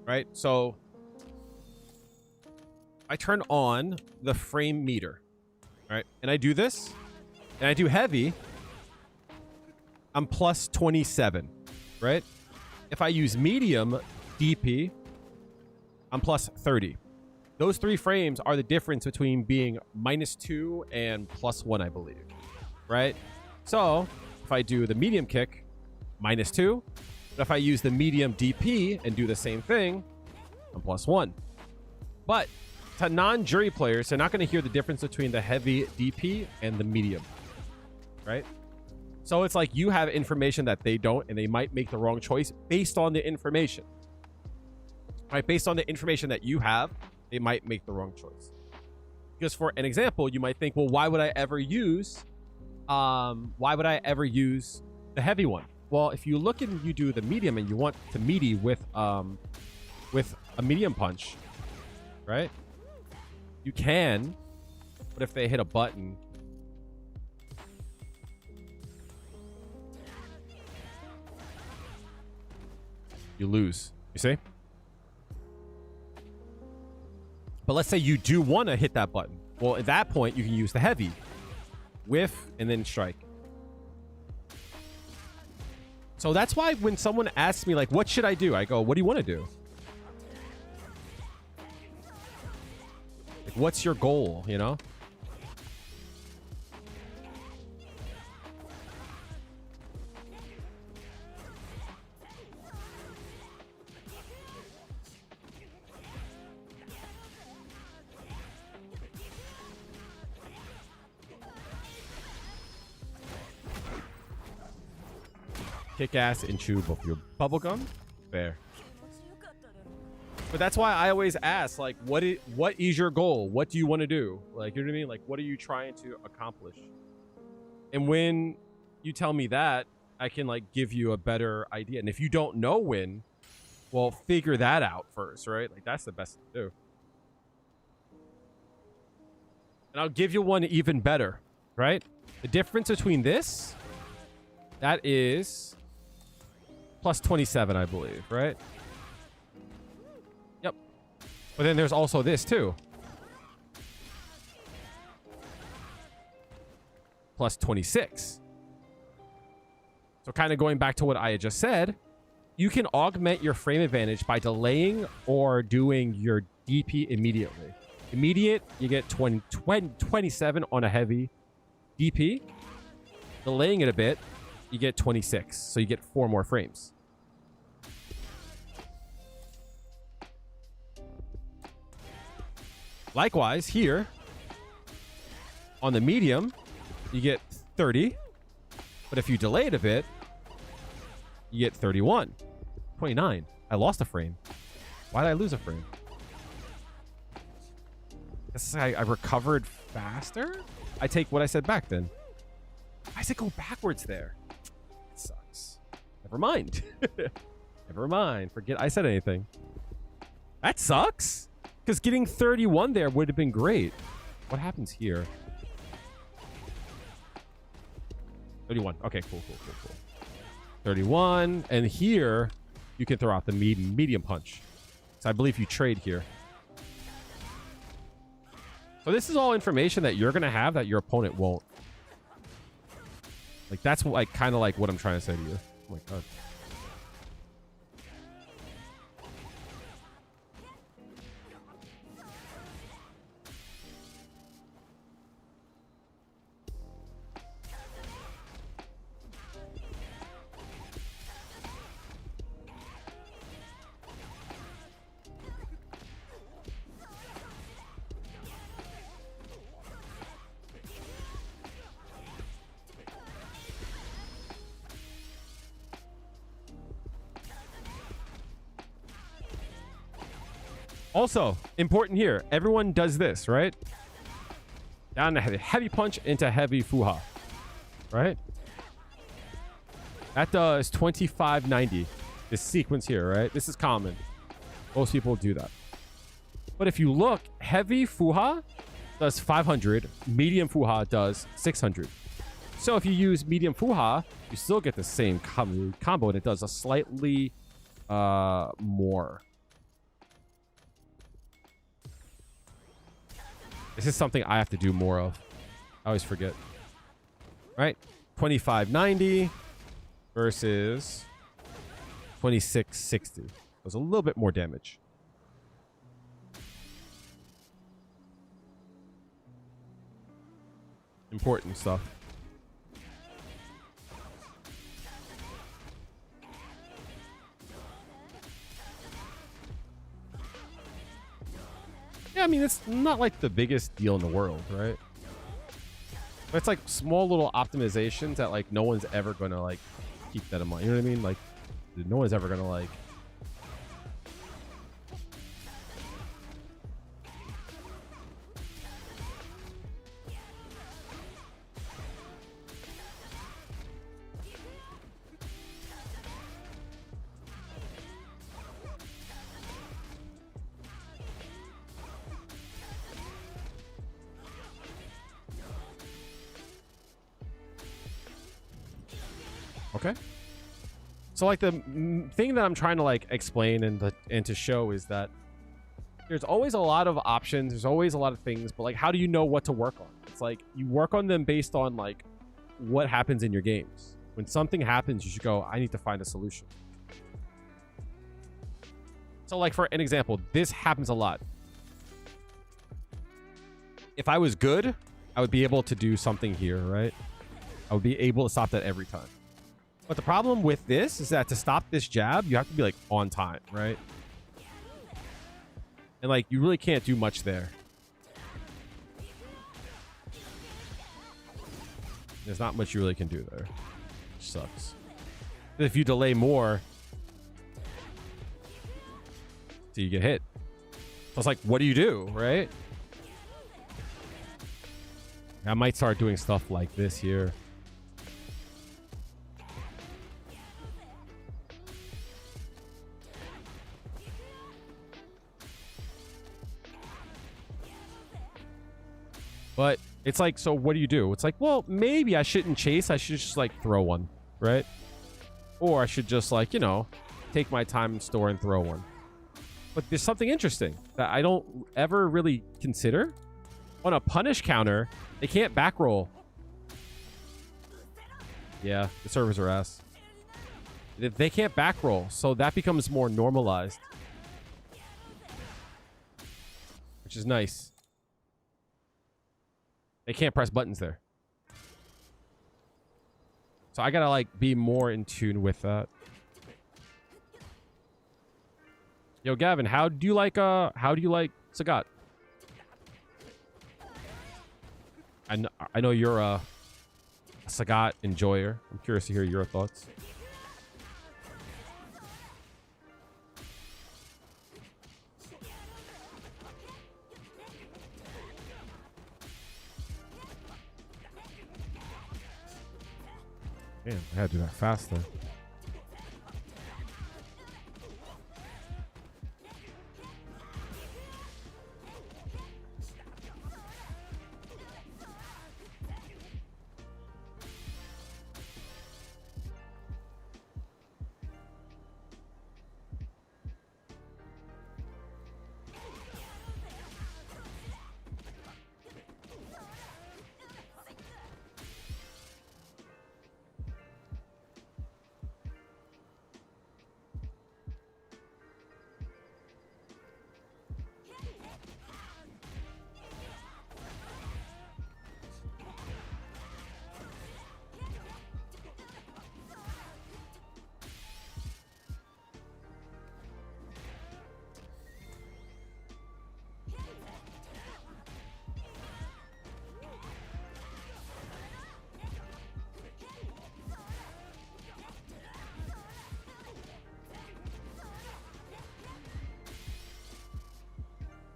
right? So I turn on the frame meter, right? And I do this and I do heavy. I'm plus 27, right? If I use medium DP, I'm plus 30. Those 3 frames are the difference between being -2 and +1, I believe, right? So if I do the medium kick, -2. But if I use the medium DP and do the same thing, I'm +1. But to non-Juri players, they're not going to hear the difference between the heavy DP and the medium, right? So it's like you have information that they don't, and they might make the wrong choice based on the information. Right? Based on the information that you have, they might make the wrong choice. Because for an example, you might think, well, why would I ever use the heavy one? Well, if you look and you do the medium and you want to meaty with a medium punch, right? You can, but if they hit a button, you lose. You see? But But let's say you do want to hit that button. Well, at that point, you can use the heavy. Whiff and then strike. So that's why when someone asks me, like, what should I do? I go, what do you want to do? Like, what's your goal, you know? Kick ass and chew both your bubblegum. Fair. But that's why I always ask, like, what is your goal? What do you want to do? Like, you know what I mean? Like, what are you trying to accomplish? And when you tell me that, I can, like, give you a better idea. And if you don't know when, well, figure that out first, right? Like, that's the best to do. And I'll give you one even better, right? The difference between this, that is plus 27, I believe, right? Yep. But then there's also this too. Plus 26. So kind of going back to what I had just said, you can augment your frame advantage by delaying or doing your DP immediately. Immediate, you get 27 on a heavy DP. Delaying it a bit, you get 26. So you get 4 more frames. Likewise, here on the medium, you get 30. But if you delay it a bit, you get 31. 29. I lost a frame. Why did I lose a frame? I recovered faster? I take what I said back then. I said go backwards there. It sucks. Never mind. Never mind. Forget I said anything. That sucks. Because getting 31 there would have been great. What happens here? 31. Okay, cool. 31. And here, you can throw out the medium punch. So I believe you trade here. So this is all information that you're going to have that your opponent won't. Like, that's like kind of like what I'm trying to say to you. Oh my God. Also, important here, everyone does this, right? Down to heavy punch into heavy fuha, right? That does 2590. This sequence here, right? This is common. Most people do that. But if you look, heavy fuha does 500. Medium fuha does 600. So if you use medium fuha, you still get the same combo, and it does a slightly more. This is something I have to do more of. I always forget. All right, 2590 versus 2660. There's a little bit more damage. Important stuff. Yeah, I mean, it's not like the biggest deal in the world, right? But it's like small little optimizations that like no one's ever gonna like keep that in mind. You know what I mean? Like no one's ever gonna like. Okay. So like the thing that I'm trying to like explain and to show is that there's always a lot of options. There's always a lot of things, but like, how do you know what to work on? It's like you work on them based on like what happens in your games. When something happens, you should go, I need to find a solution. So like for an example, this happens a lot. If I was good, I would be able to do something here, right? I would be able to stop that every time. But the problem with this is that to stop this jab, you have to be like on time, right? And like, you really can't do much there. There's not much you really can do there. Which sucks. If you delay more, so you get hit. So it's like, what do you do, right? I might start doing stuff like this here. But it's like, so what do you do? It's like, well, maybe I shouldn't chase. I should just like throw one, right? Or I should just like, you know, take my time in store and throw one. But there's something interesting that I don't ever really consider. On a punish counter, they can't back roll. Yeah, the servers are ass. They can't back roll, so that becomes more normalized. Which is nice. They can't press buttons there. So I gotta like be more in tune with that. Yo, Gavin, how do you like Sagat? I know you're a Sagat enjoyer. I'm curious to hear your thoughts. Damn, I had to do that faster.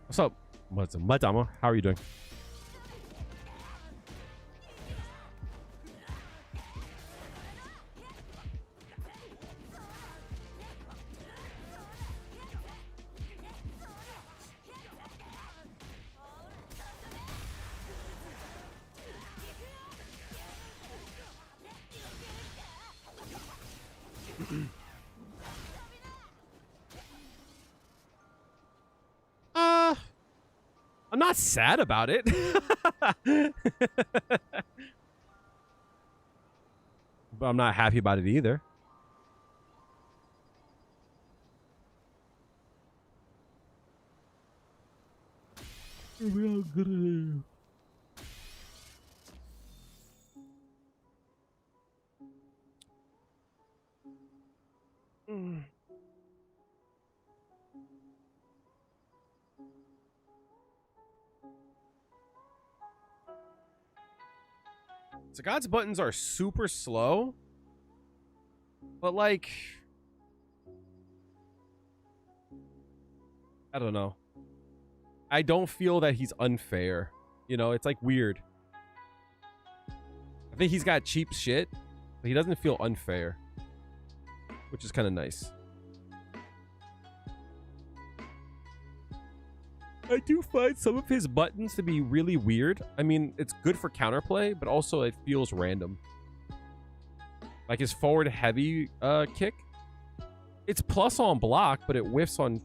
What's up? What's up, Madama? How are you doing? I'm not sad about it. But I'm not happy about it either. So God's buttons are super slow, but like, I don't know. I don't feel that he's unfair. You know, it's like weird. I think he's got cheap shit, but he doesn't feel unfair, which is kind of nice. I do find some of his buttons to be really weird. I mean, it's good for counterplay, but also it feels random. Like his forward heavy kick, it's plus on block, but it whiffs on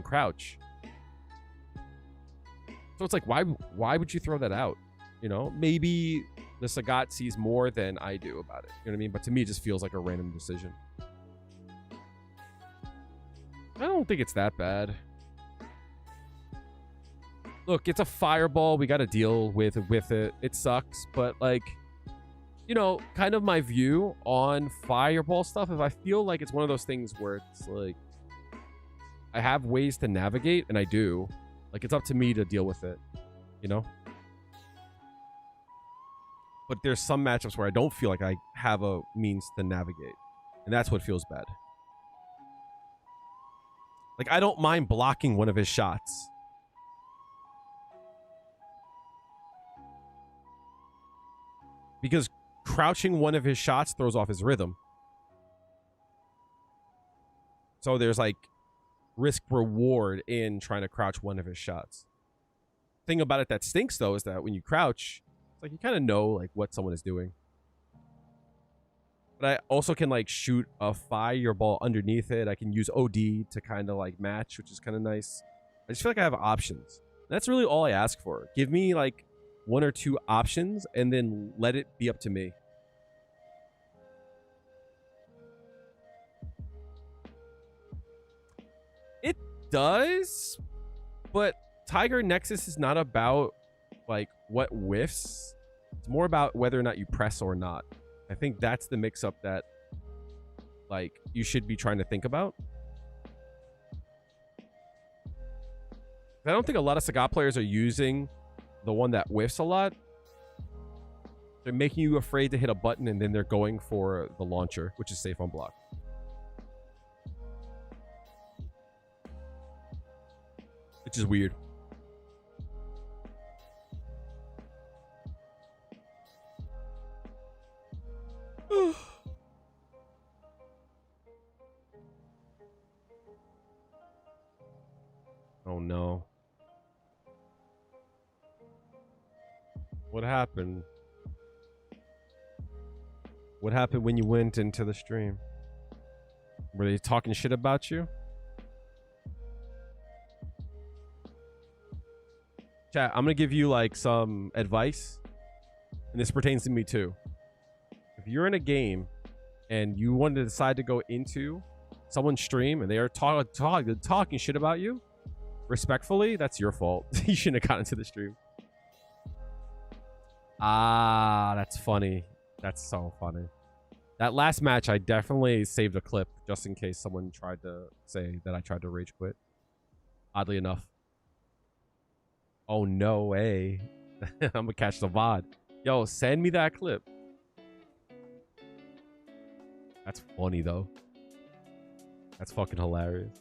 crouch. So it's like, why would you throw that out? You know, maybe the Sagat sees more than I do about it. You know what I mean? But to me, it just feels like a random decision. I don't think it's that bad. Look, it's a fireball. We got to deal with it. It sucks, but like, you know, kind of my view on fireball stuff, if I feel like it's one of those things where it's like, I have ways to navigate, and I do. Like, it's up to me to deal with it, you know? But there's some matchups where I don't feel like I have a means to navigate, and that's what feels bad. Like, I don't mind blocking one of his shots. Because crouching one of his shots throws off his rhythm. So there's like risk reward in trying to crouch one of his shots. Thing about it that stinks though is that when you crouch, it's like you kind of know like what someone is doing. But I also can like shoot a fireball underneath it. I can use OD to kind of like match, which is kind of nice. I just feel like I have options. That's really all I ask for. Give me like 1 or 2 options and then let it be up to me. It does, but Tiger Nexus is not about like what whiffs. It's more about whether or not you press or not. I think that's the mix-up that like you should be trying to think about. I don't think a lot of Sagat players are using the one that whiffs a lot. They're making you afraid to hit a button, and then they're going for the launcher, which is safe on block. Which is weird. Oh no. What happened? What happened when you went into the stream? Were they talking shit about you? Chat, I'm gonna give you like some advice, and this pertains to me too. If you're in a game and you want to decide to go into someone's stream and they are talking shit about you, respectfully, that's your fault. You shouldn't have gotten into the stream. Ah, that's funny. That's so funny. That last match, I definitely saved a clip just in case someone tried to say that I tried to rage quit. Oddly enough. Oh, no way. I'm gonna catch the VOD. Yo, send me that clip. That's funny, though. That's fucking hilarious.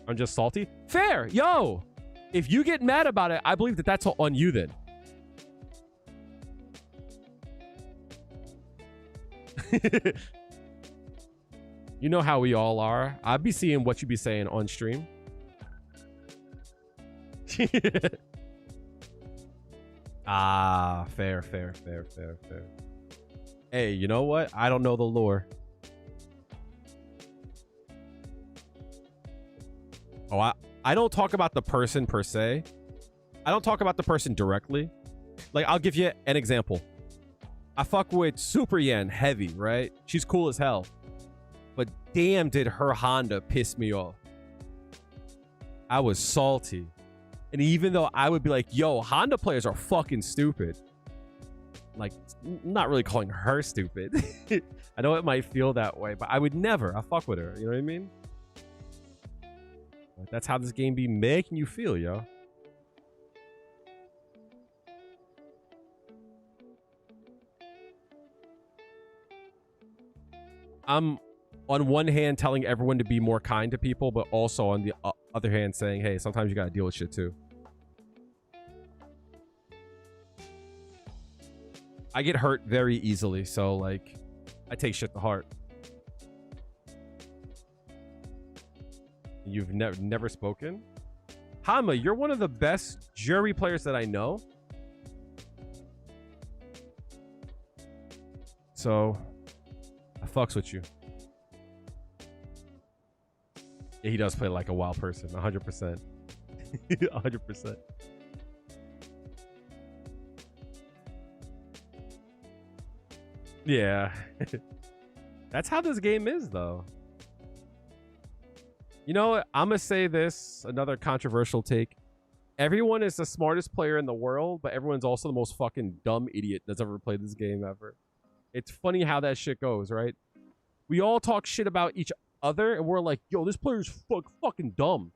I'm just salty. Fair. Yo, if you get mad about it, I believe that that's on you then. You know how we all are. I'll be seeing what you be saying on stream. Ah, fair. Hey, you know what? I don't know the lore. Oh, I don't talk about the person per se. I don't talk about the person directly. Like, I'll give you an example. I fuck with Super Yan heavy, right? She's cool as hell. But damn, did her Honda piss me off. I was salty. And even though I would be like, yo, Honda players are fucking stupid. Like, not really calling her stupid. I know it might feel that way, but I would never. I fuck with her. You know what I mean? That's how this game be making you feel, yo. I'm on one hand telling everyone to be more kind to people, but also on the other hand saying, hey, sometimes you gotta deal with shit too. I get hurt very easily, so like I take shit to heart. You've never spoken? Hama, you're one of the best Juri players that I know. So, I fucks with you. Yeah, he does play like a wild person, 100%. 100%. Yeah. That's how this game is, though. You know what? I'm going to say this, another controversial take. Everyone is the smartest player in the world, but everyone's also the most fucking dumb idiot that's ever played this game ever. It's funny how that shit goes, right? We all talk shit about each other, and we're like, yo, this player's fucking dumb.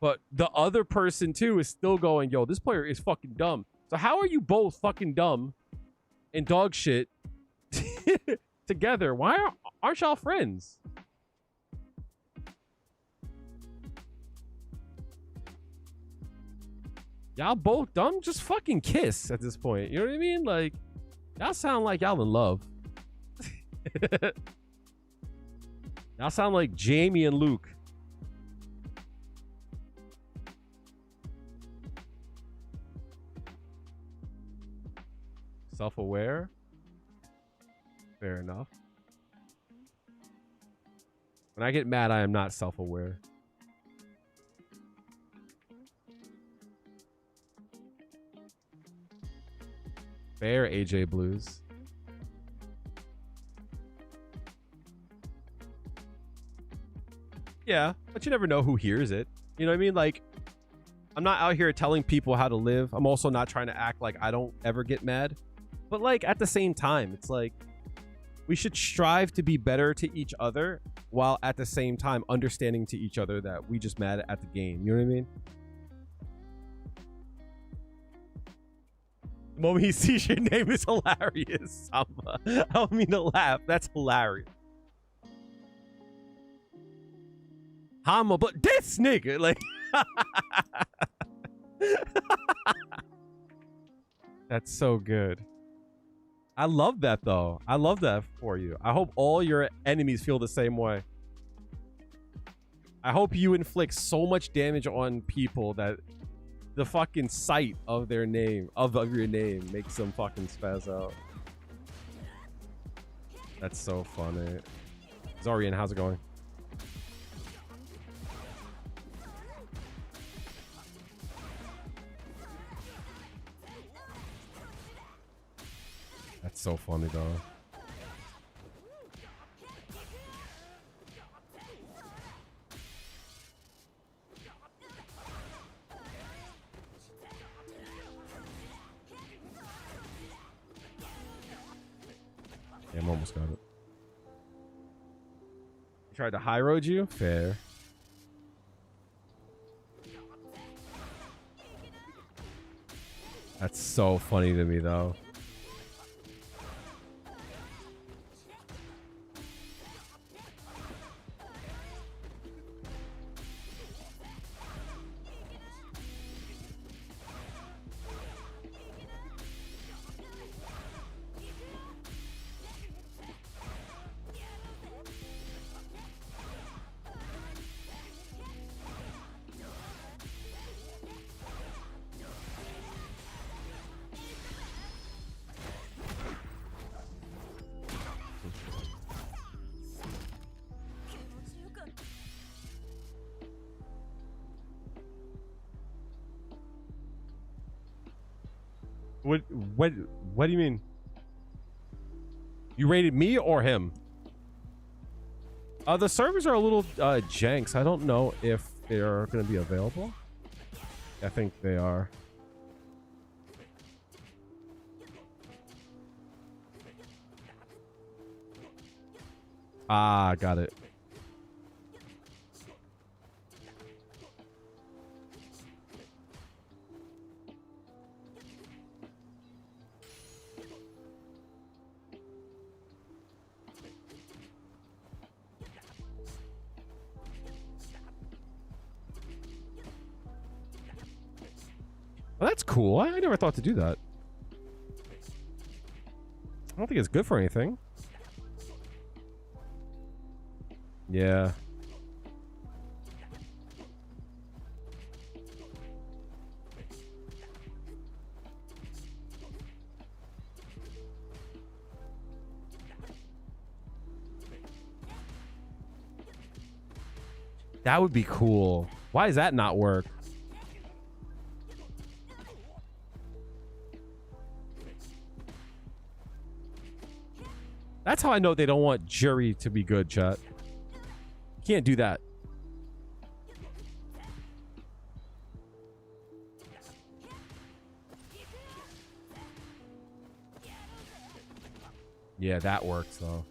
But the other person, too, is still going, yo, this player is fucking dumb. So how are you both fucking dumb and dog shit together? Why aren't y'all friends? Y'all both dumb? Just fucking kiss at this point. You know what I mean? Like, y'all sound like y'all in love. Y'all sound like Jamie and Luke. Self-aware? Fair enough. When I get mad, I am not self-aware. Fair, AJ Blues. Yeah, but you never know who hears it. You know what I mean? Like, I'm not out here telling people how to live. I'm also not trying to act like I don't ever get mad. But like at the same time, it's like we should strive to be better to each other while at the same time understanding to each other that we just mad at the game. You know what I mean? The moment he sees your name is hilarious, Samba. I don't mean to laugh. That's hilarious. Hama, but this nigga, like, that's so good. I love that though. I love that for you. I hope all your enemies feel the same way. I hope you inflict so much damage on people that the fucking sight of their name, of your name, makes them fucking spaz out. That's so funny. Zorian, how's it going? That's so funny, though. Yeah, I'm almost got it. He tried to high road you? Fair. That's so funny to me, though. What do you mean? You rated me or him? The servers are a little janks. I don't know if they're going to be available. I think they are. Ah, got it. Well, that's cool. I never thought to do that. I don't think it's good for anything. Yeah. That would be cool. Why does that not work? That's how I know they don't want Juri to be good, chat. You can't do that. Yeah, that works though.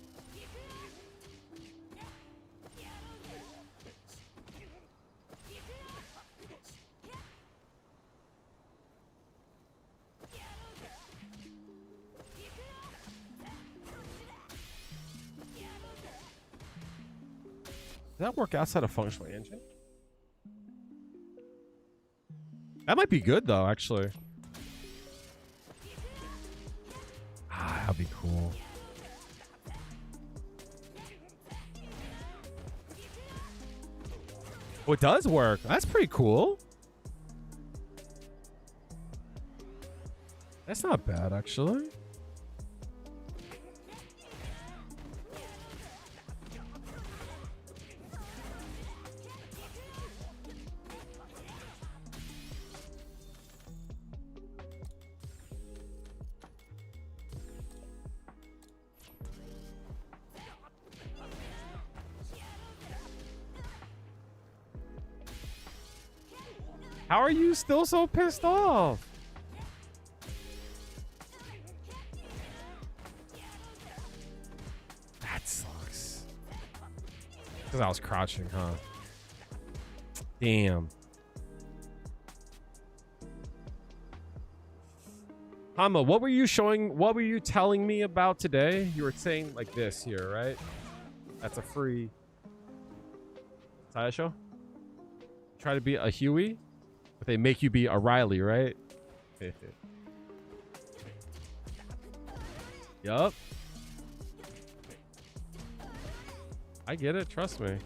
Does that work outside of functional engine? That might be good though, actually. Ah, that'd be cool. Oh, it does work. That's pretty cool. That's not bad, actually. How are you still so pissed off? That sucks. Because I was crouching, huh? Damn. Hama, what were you showing? What were you telling me about today? You were saying like this here, right? That's a free side show. Try to be a Huey. But they make you be a Riley, right? Yup. I get it. Trust me.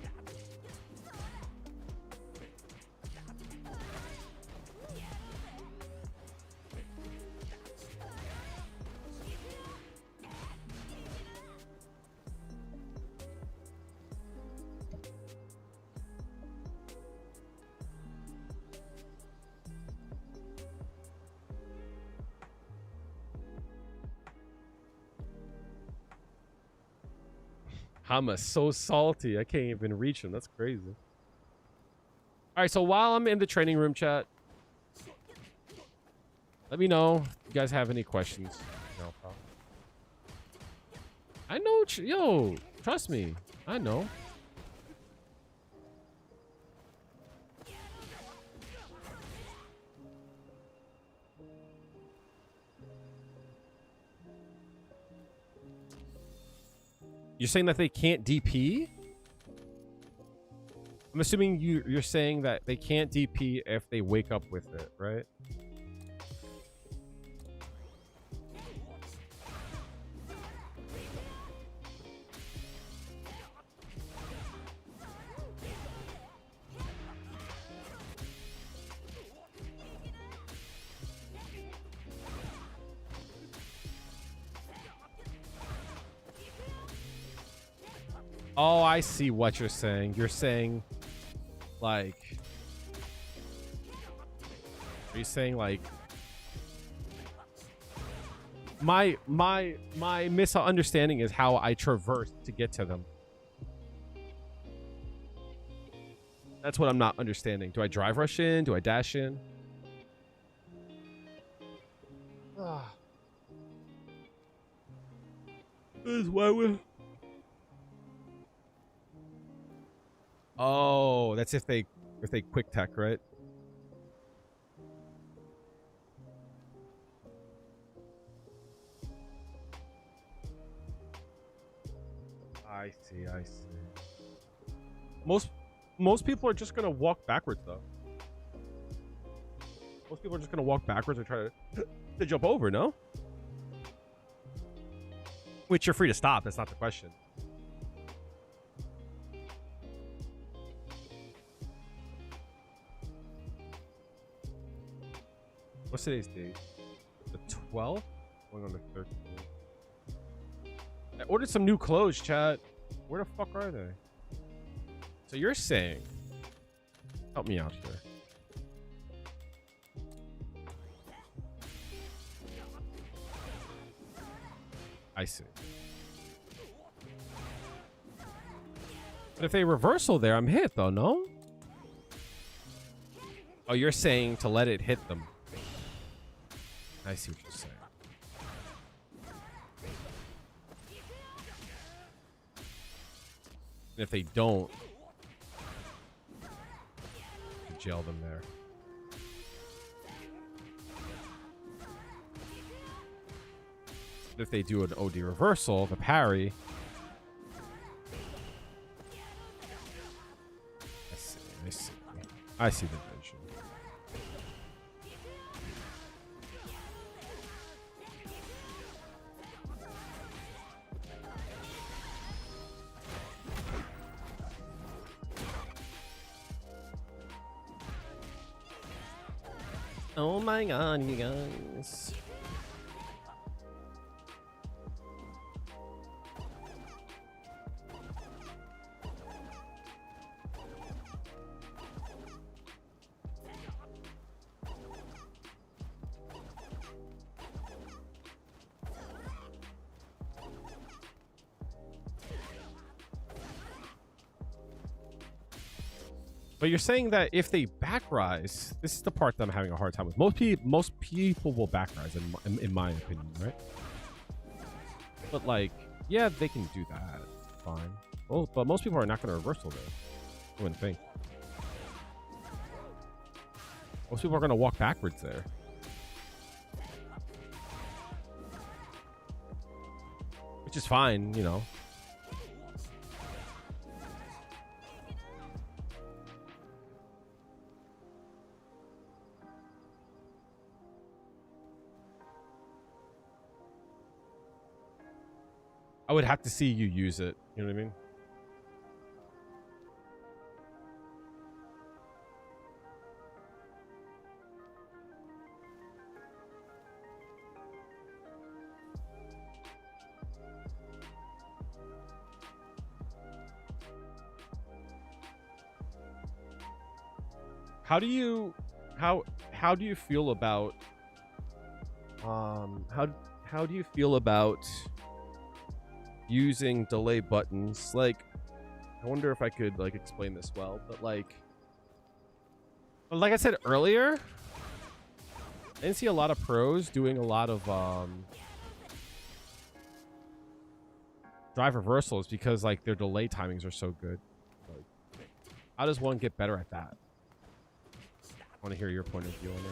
Hama so salty. I can't even reach him. That's crazy. All right, so while I'm in the training room, chat, let me know if you guys have any questions. No problem. I know, yo, trust me. I know. You're saying that they can't DP? I'm assuming you're saying that they can't DP if they wake up with it, right? Oh, I see what you're saying. You're saying, like... Are you saying, like... My misunderstanding is how I traverse to get to them. That's what I'm not understanding. Do I drive rush in? Do I dash in? This is why we're... Oh, that's if they quick tech, right? I see. Most people are just gonna walk backwards though. Most people are just gonna walk backwards and try to jump over, no? Which you're free to stop, that's not the question. What's today's date? The 12th? Going on the 13th. I ordered some new clothes, chat. Where the fuck are they? So you're saying Help me out here. I see. But if they reversal there, I'm hit though, no? Oh, you're saying to let it hit them. I see what you're saying. And if they don't, jail them there. But if they do an OD reversal, the parry. I see the vision. Oh my god, you guys. But you're saying that if they back rise, this is the part that I'm having a hard time with. Most people will back rise, in my opinion, right? But like, yeah, they can do that, fine. Well, but most people are not going to reversal there. I wouldn't think. Most people are going to walk backwards there. Which is fine, you know. I would have to see you use it. You know what I mean? How do you feel about how do you feel about using delay buttons? Like, I wonder if I could like explain this well, but like I said earlier, I didn't see a lot of pros doing a lot of drive reversals because like their delay timings are so good. Like, how does one get better at that? I want to hear your point of view on it.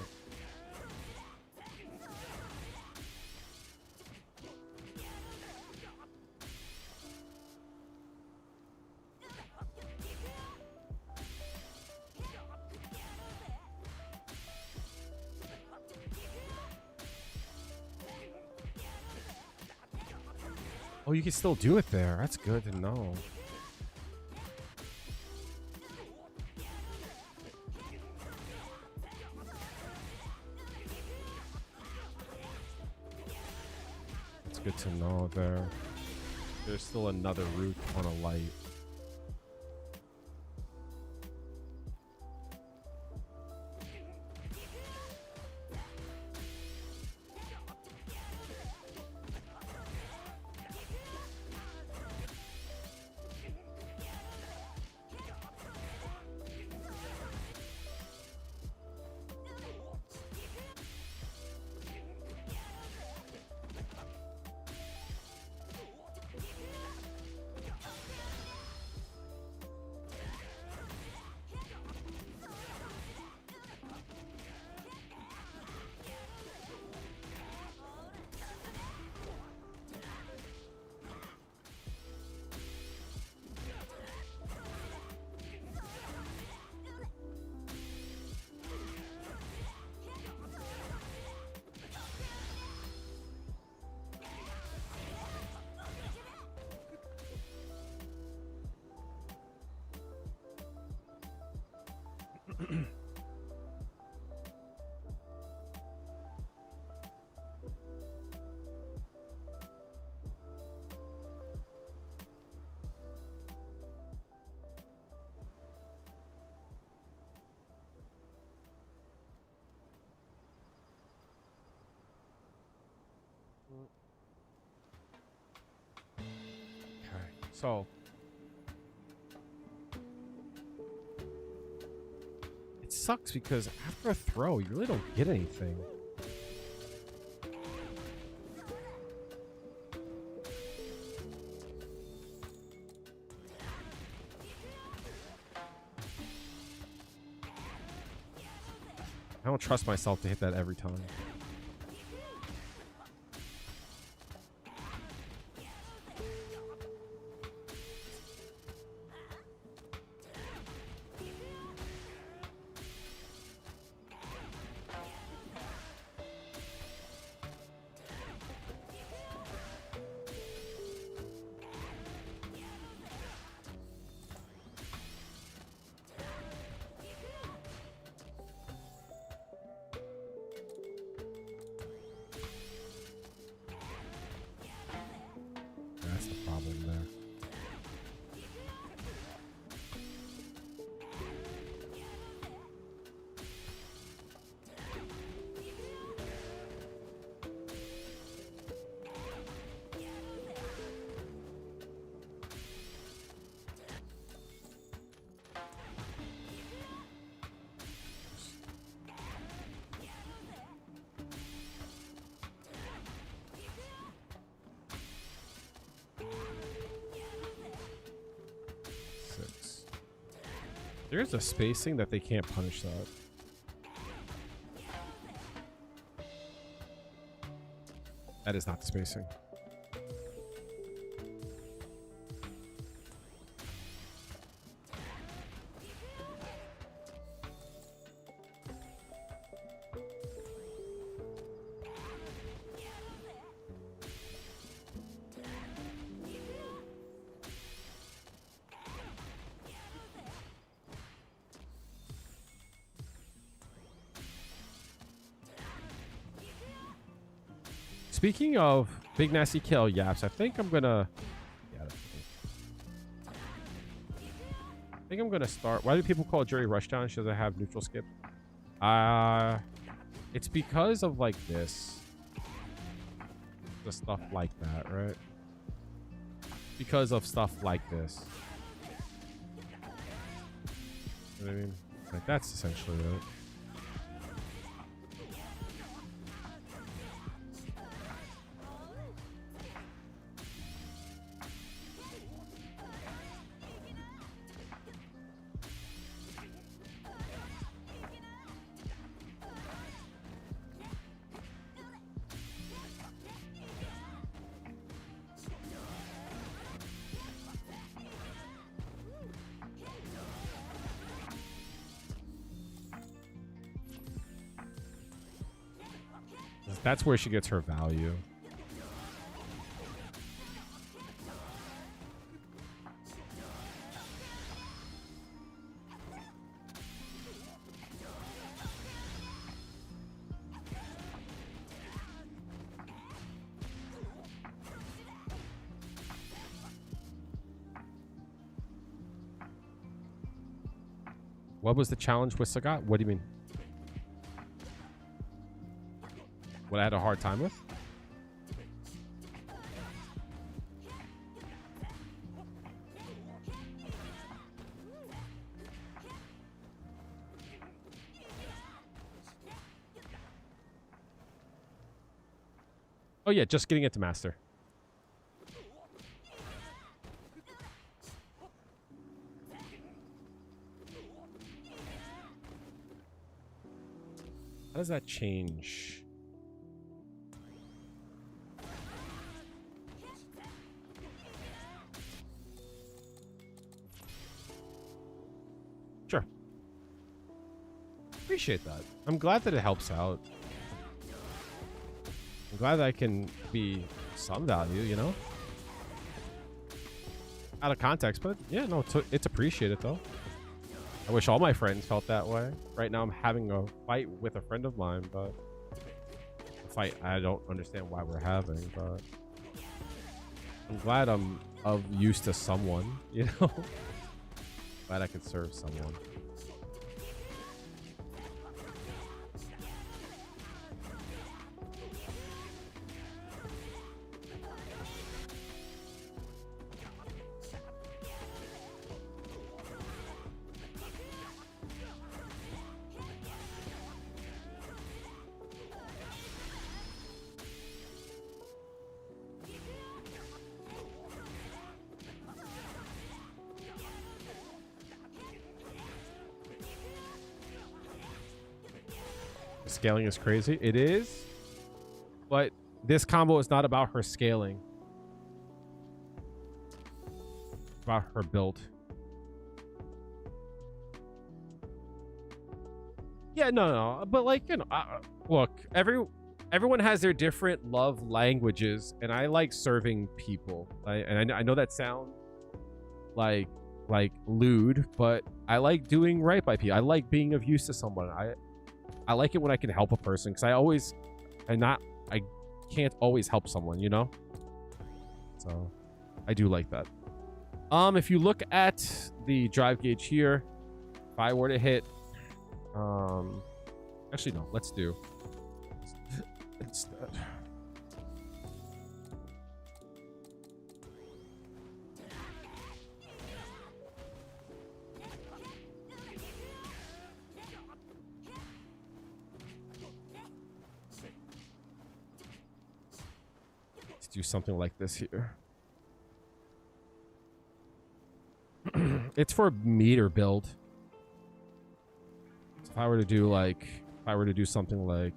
Oh, you can still do it there. That's good to know. It's good to know there. There's still another route on a light. So it sucks because after a throw, you really don't get anything. I don't trust myself to hit that every time. That's the problem there. There's a spacing that they can't punish that. That is not the spacing. Speaking of big nasty kill yaps, I think I'm gonna. Yeah, I think I'm gonna start. Why do people call Juri rushdown? She doesn't have neutral skip. It's because of like this, the stuff like that, right? Because of stuff like this. You know what I mean? Like that's essentially it. That's where she gets her value. What was the challenge with Sagat? What do you mean? What I had a hard time with? Oh yeah, just getting it to master. How does that change? Sure. Appreciate that. I'm glad that it helps out. I'm glad that I can be some value, you know? Out of context, but yeah, no, it's appreciated though. I wish all my friends felt that way. Right now I'm having a fight with a friend of mine, but a fight I don't understand why we're having, but I'm glad I'm of use to someone, you know? Glad I could serve someone. scaling is crazy. It is. But this combo is not about her scaling. It's about her build. Yeah, no. But like, you know, look, everyone has their different love languages, and I like serving people. I know that sounds like lewd, but I like doing right by people. I like being of use to someone. I like it when I can help a person, because I can't always help someone, you know? So I do like that. If you look at the drive gauge here, if I were to hit, actually no, let's do instead. Let's do something like this here. It's for meter build. So if I were to do something like,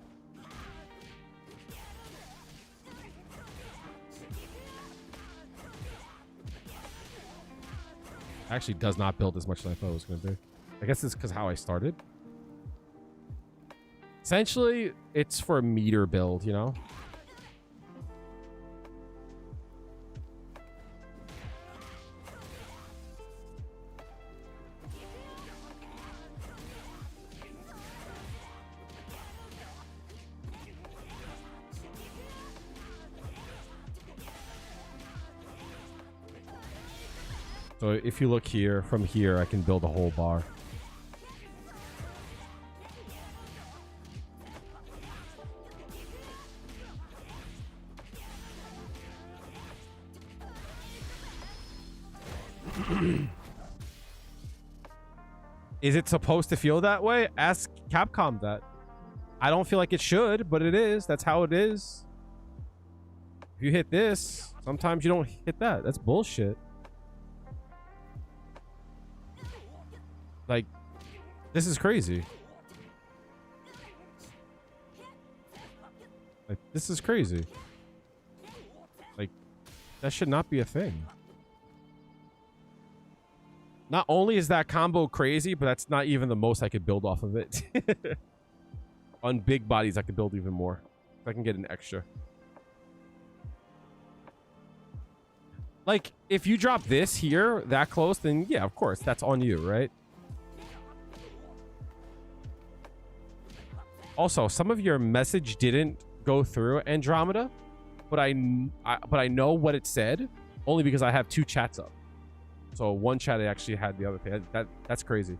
actually does not build as much as I thought it was going to do. I guess it's because how I started. Essentially, it's for a meter build, you know? So if you look here, from here, I can build a whole bar. Is it supposed to feel that way? Ask Capcom that. I don't feel like it should, but it is. That's how it is. If you hit this, sometimes you don't hit that. That's bullshit. Like, this is crazy. Like, this is crazy. Like, that should not be a thing. Not only is that combo crazy, but that's not even the most I could build off of it. On big bodies, I could build even more. If I can get an extra. Like, if you drop this here, that close, then yeah, of course, that's on you, right? Also, some of your message didn't go through, Andromeda, but I know what it said only because I have two chats up. So one chat I actually had the other thing. That's crazy.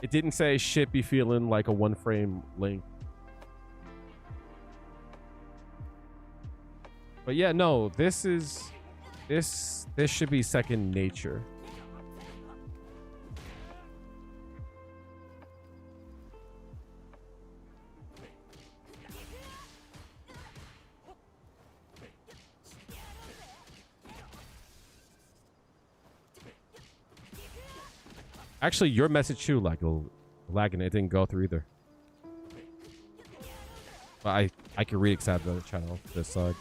It didn't say shit be feeling like a one frame link. But yeah, no, this should be second nature. Actually, your message too, like lagging. It didn't go through either. But I can read except the other channel this side.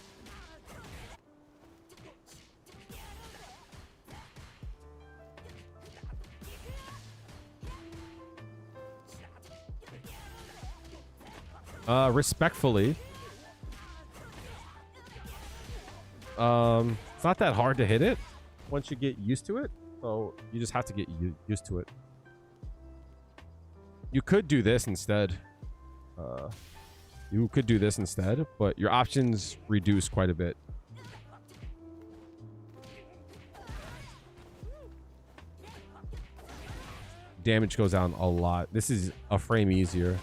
Respectfully, it's not that hard to hit it once you get used to it. So you just have to get used to it. You could do this instead. You could do this instead, but your options reduce quite a bit. Damage goes down a lot. This is a frame easier.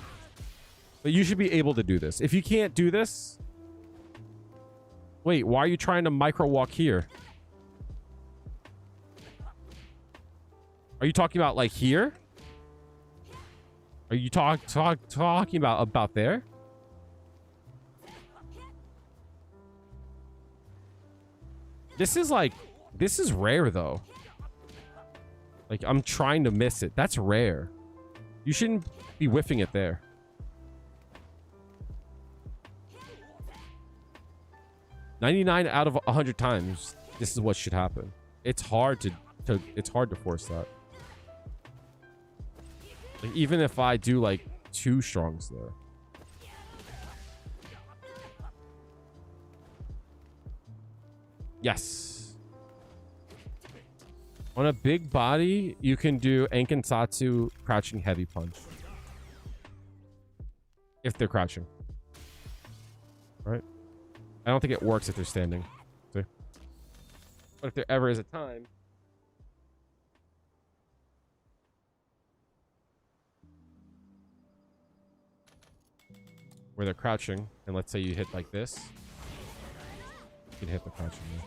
But you should be able to do this. If you can't do this... Wait, why are you trying to micro walk here? Are you talking about like here? Are you talking about there? This is rare though. Like, I'm trying to miss it. That's rare. You shouldn't be whiffing it there. 99 out of 100 times, this is what should happen. It's hard to it's hard to force that. Like, even if I do like 2 strongs there. Yes. On a big body, you can do Ankensatsu crouching heavy punch. If they're crouching. Right? I don't think it works if they're standing. See? But if there ever is a time where they're crouching, and let's say you hit like this, you can hit the crouching there.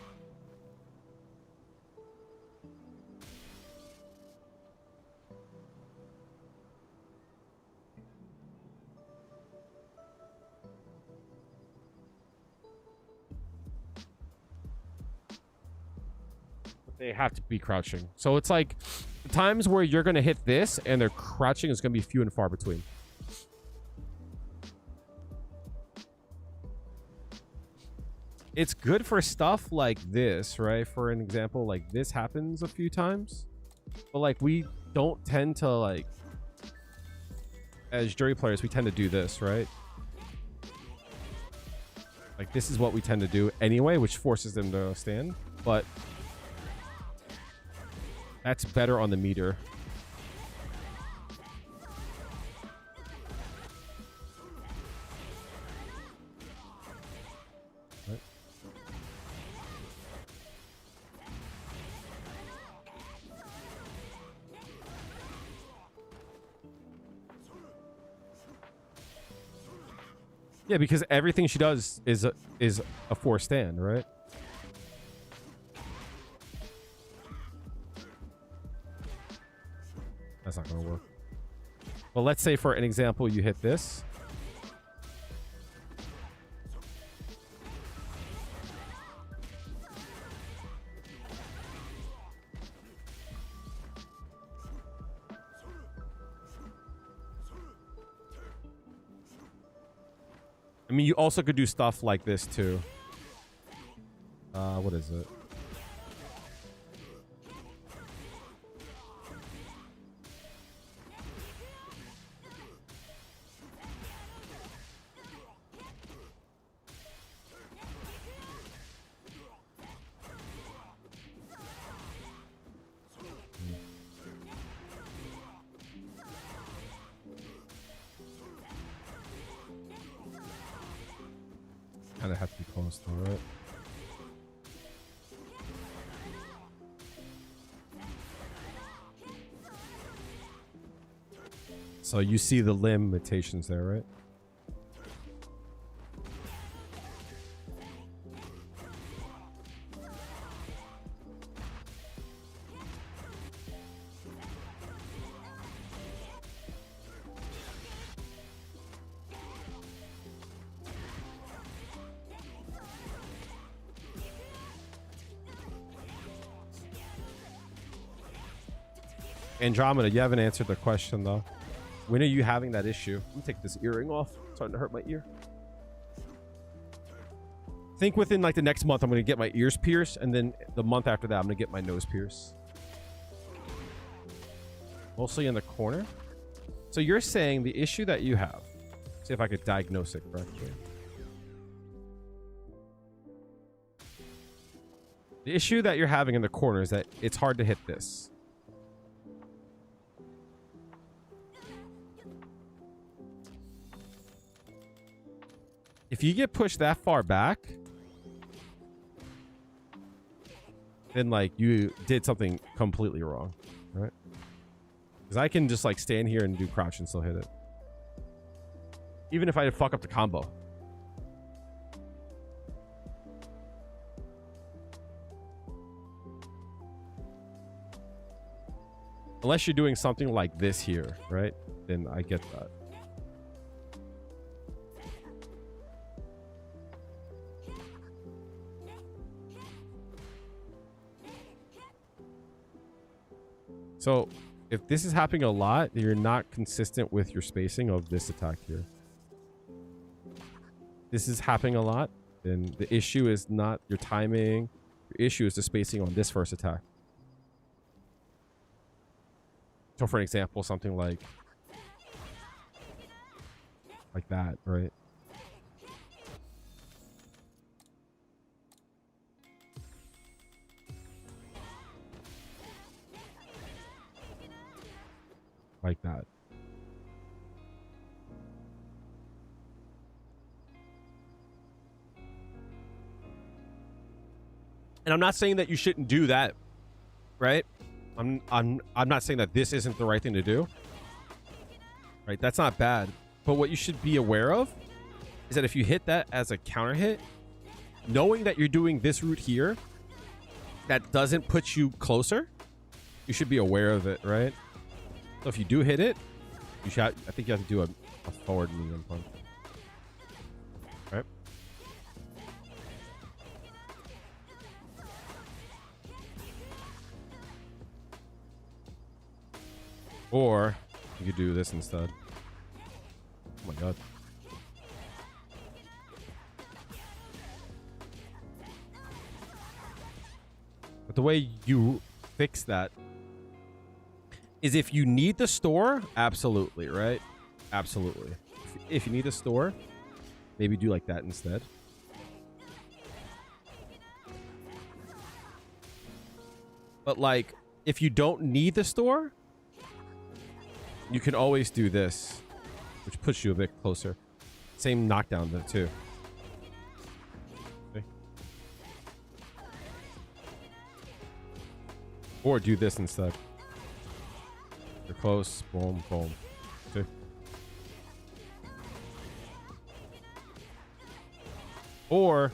They have to be crouching. So it's like the times where you're going to hit this and they're crouching is going to be few and far between. It's good for stuff like this, right? For an example, like this happens a few times. But like we don't tend to like, as Juri players, we tend to do this, right? Like this is what we tend to do anyway, which forces them to stand. But that's better on the meter. Right. Yeah, because everything she does is a forced stand, right? That's not going to work. Well, let's say for an example, you hit this. I mean, you also could do stuff like this too. What is it? Kind of have to be close to it. So you see the limitations there, right? Andromeda, you haven't answered the question though. When are you having that issue? Let me take this earring off. It's starting to hurt my ear. Think within like the next month, I'm going to get my ears pierced. And then the month after that, I'm going to get my nose pierced. Mostly in the corner. So you're saying the issue that you have, see if I could diagnose it correctly. The issue that you're having in the corner is that it's hard to hit this. If you get pushed that far back, then like you did something completely wrong, right? Because I can just like stand here and do crouch and still hit it. Even if I fuck up the combo. Unless you're doing something like this here, right? Then I get that. So if this is happening a lot, you're not consistent with your spacing of this attack here. This is happening a lot. then the issue is not your timing. Your issue is the spacing on this first attack. So for an example, something like that, right? Like that. And I'm not saying that you shouldn't do that, right? I'm not saying that this isn't the right thing to do. Right? That's not bad. But what you should be aware of is that if you hit that as a counter hit, knowing that you're doing this route here, that doesn't put you closer, you should be aware of it, right? So if you do hit it, you should. I think you have to do a forward medium punch. Right? Or you could do this instead. Oh my god. But the way you fix that is if you need the store, absolutely, right? Absolutely. If you need a store, maybe do like that instead. But like, if you don't need the store, you can always do this, which puts you a bit closer. Same knockdown though, too. Okay. Or do this instead. You're close. Boom, boom. Okay. Or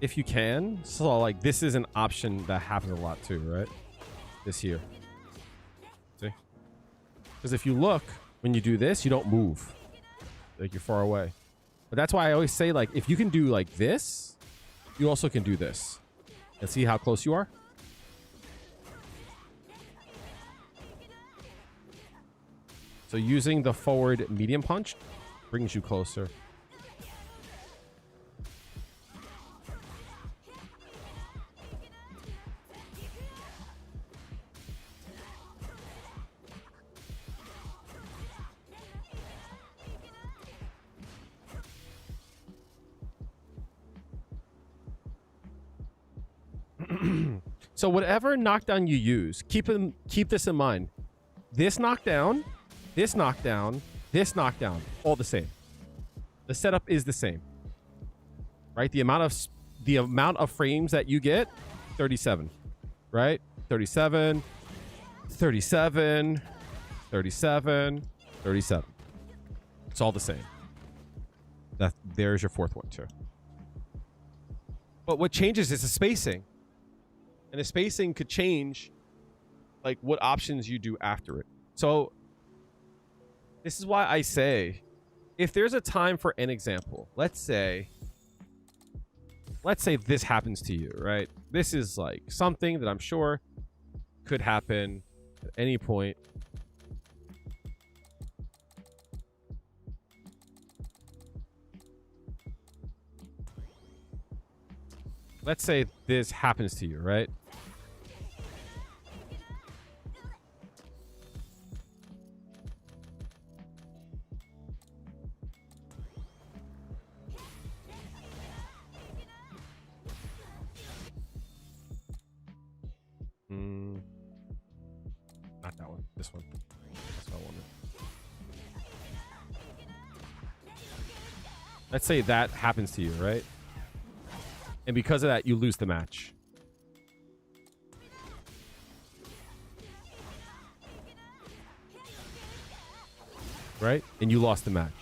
if you can, so like this is an option that happens a lot too, right? This here. See? Because if you look, when you do this, you don't move. Like you're far away. But that's why I always say, like, if you can do like this, you also can do this. And see how close you are? So using the forward medium punch brings you closer. So whatever knockdown you use, keep this in mind. This knockdown, this knockdown, this knockdown, all the same. The setup is the same, right? The amount of frames that you get, 37, right? 37, 37, 37, 37. It's all the same. There's your fourth one too. But what changes is the spacing. And the spacing could change, like, what options you do after it. So this is why I say, if there's a time for an example, let's say this happens to you, right? This is like something that I'm sure could happen at any point. Let's say this happens to you, right? Not that one. This one. That's what I wanted. Let's say that happens to you, right? And because of that, you lose the match. Right? And you lost the match.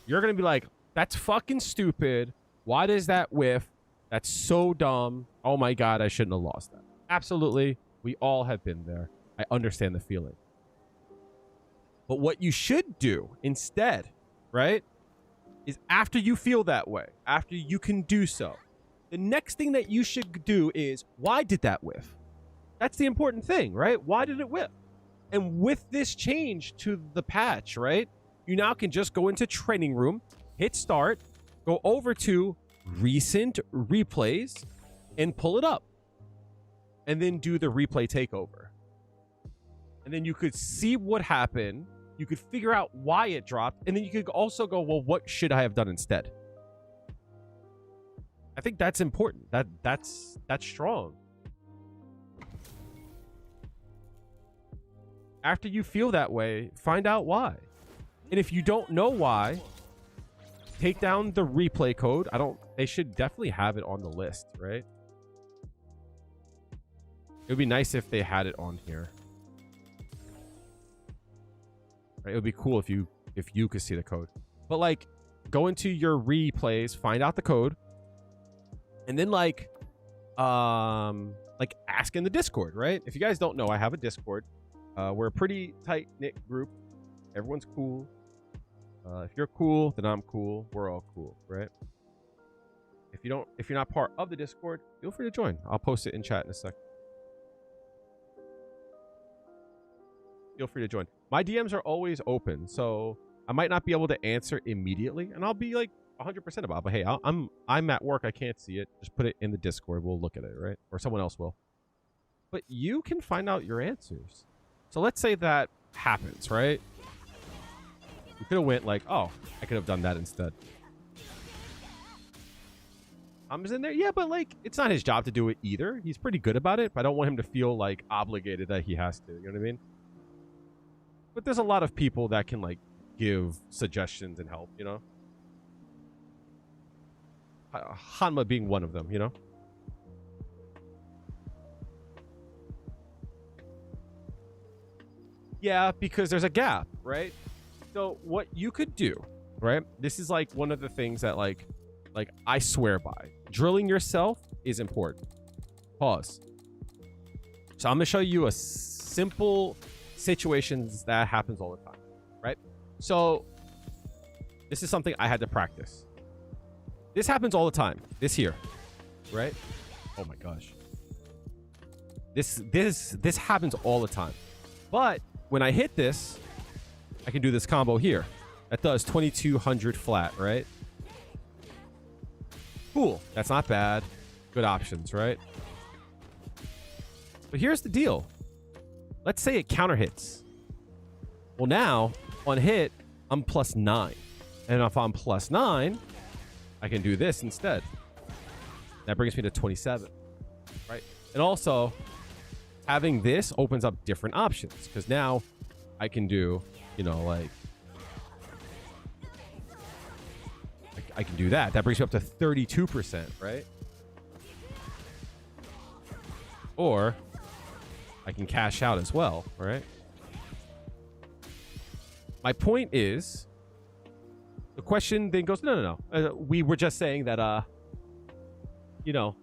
You're going to be like, that's fucking stupid. Why does that whiff? That's so dumb. Oh my God, I shouldn't have lost that. Absolutely. We all have been there. I understand the feeling. But what you should do instead, right, is after you feel that way, after you can do so, the next thing that you should do is, why did that whiff? That's the important thing, right? Why did it whiff? And with this change to the patch, right, you now can just go into training room, hit start, go over to recent replays and pull it up. And then do the replay takeover. And then you could see what happened. You could figure out why it dropped. And then you could also go, well, what should I have done instead? I think that's important. That's strong. After you feel that way, find out why. And if you don't know why, take down the replay code. They should definitely have it on the list, right? It would be nice if they had it on here. Right? It would be cool if you could see the code. But like, go into your replays, find out the code, and then like ask in the Discord, right? If you guys don't know, I have a Discord. We're a pretty tight-knit group. Everyone's cool. If you're cool, then I'm cool. We're all cool, right? If you're not part of the Discord, feel free to join. I'll post it in chat in a sec. Feel free to join. My DMs are always open, so I might not be able to answer immediately, and I'll be like 100% about it. But hey, I'm at work. I can't see it. Just put it in the Discord. We'll look at it, right? Or someone else will. But you can find out your answers. So let's say that happens, right? You could have went like, oh, I could have done that instead. Tom's in there? Yeah, but like, it's not his job to do it either. He's pretty good about it, but I don't want him to feel like obligated that he has to. You know what I mean? But there's a lot of people that can like give suggestions and help, you know? Hanma being one of them, you know? Yeah, because there's a gap, right? So what you could do, right? This is like one of the things that like I swear by. Drilling yourself is important. Pause. So I'm going to show you a simple situations that happens all the time, right? So this is something I had to practice. This happens all the time. This here, right? Oh my gosh. This happens all the time. But when I hit this, I can do this combo here. That does 2200 flat, right? Cool. That's not bad. Good options, right? But here's the deal. Let's say it counter hits. Well, now on hit, I'm +9. And if I'm +9, I can do this instead. That brings me to 27, right? And also, having this opens up different options because now I can do, you know, like I can do that. That brings me up to 32%, right? Or I can cash out as well, right? My point is, the question then goes, no. We were just saying that, you know,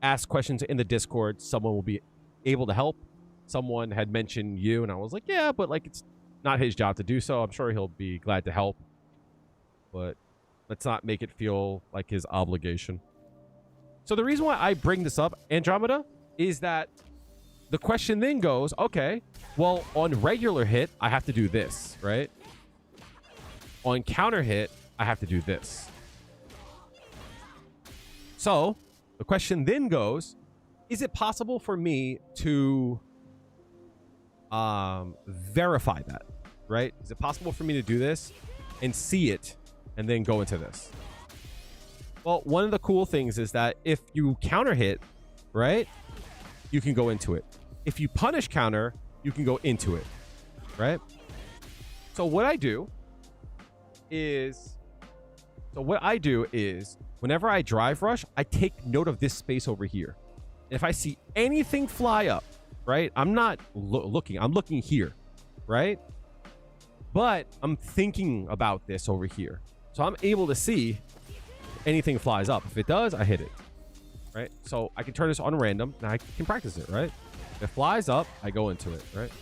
ask questions in the Discord. Someone will be able to help. Someone had mentioned you, and I was like, yeah, but like it's not his job to do so. I'm sure he'll be glad to help, but let's not make it feel like his obligation. So the reason why I bring this up, Andromeda, is that the question then goes, okay, well, on regular hit, I have to do this, right? On counter hit, I have to do this. So the question then goes, is it possible for me to verify that, right? Is it possible for me to do this and see it and then go into this? Well, one of the cool things is that if you counter hit, right, you can go into it. If you punish counter, you can go into it, right? So what I do is whenever I drive rush, I take note of this space over here. If I see anything fly up, right, I'm not looking, I'm looking here, right? But I'm thinking about this over here. So I'm able to see if anything flies up. If it does, I hit it, right? So I can turn this on random and I can practice it, right? If it flies up, I go into it, right?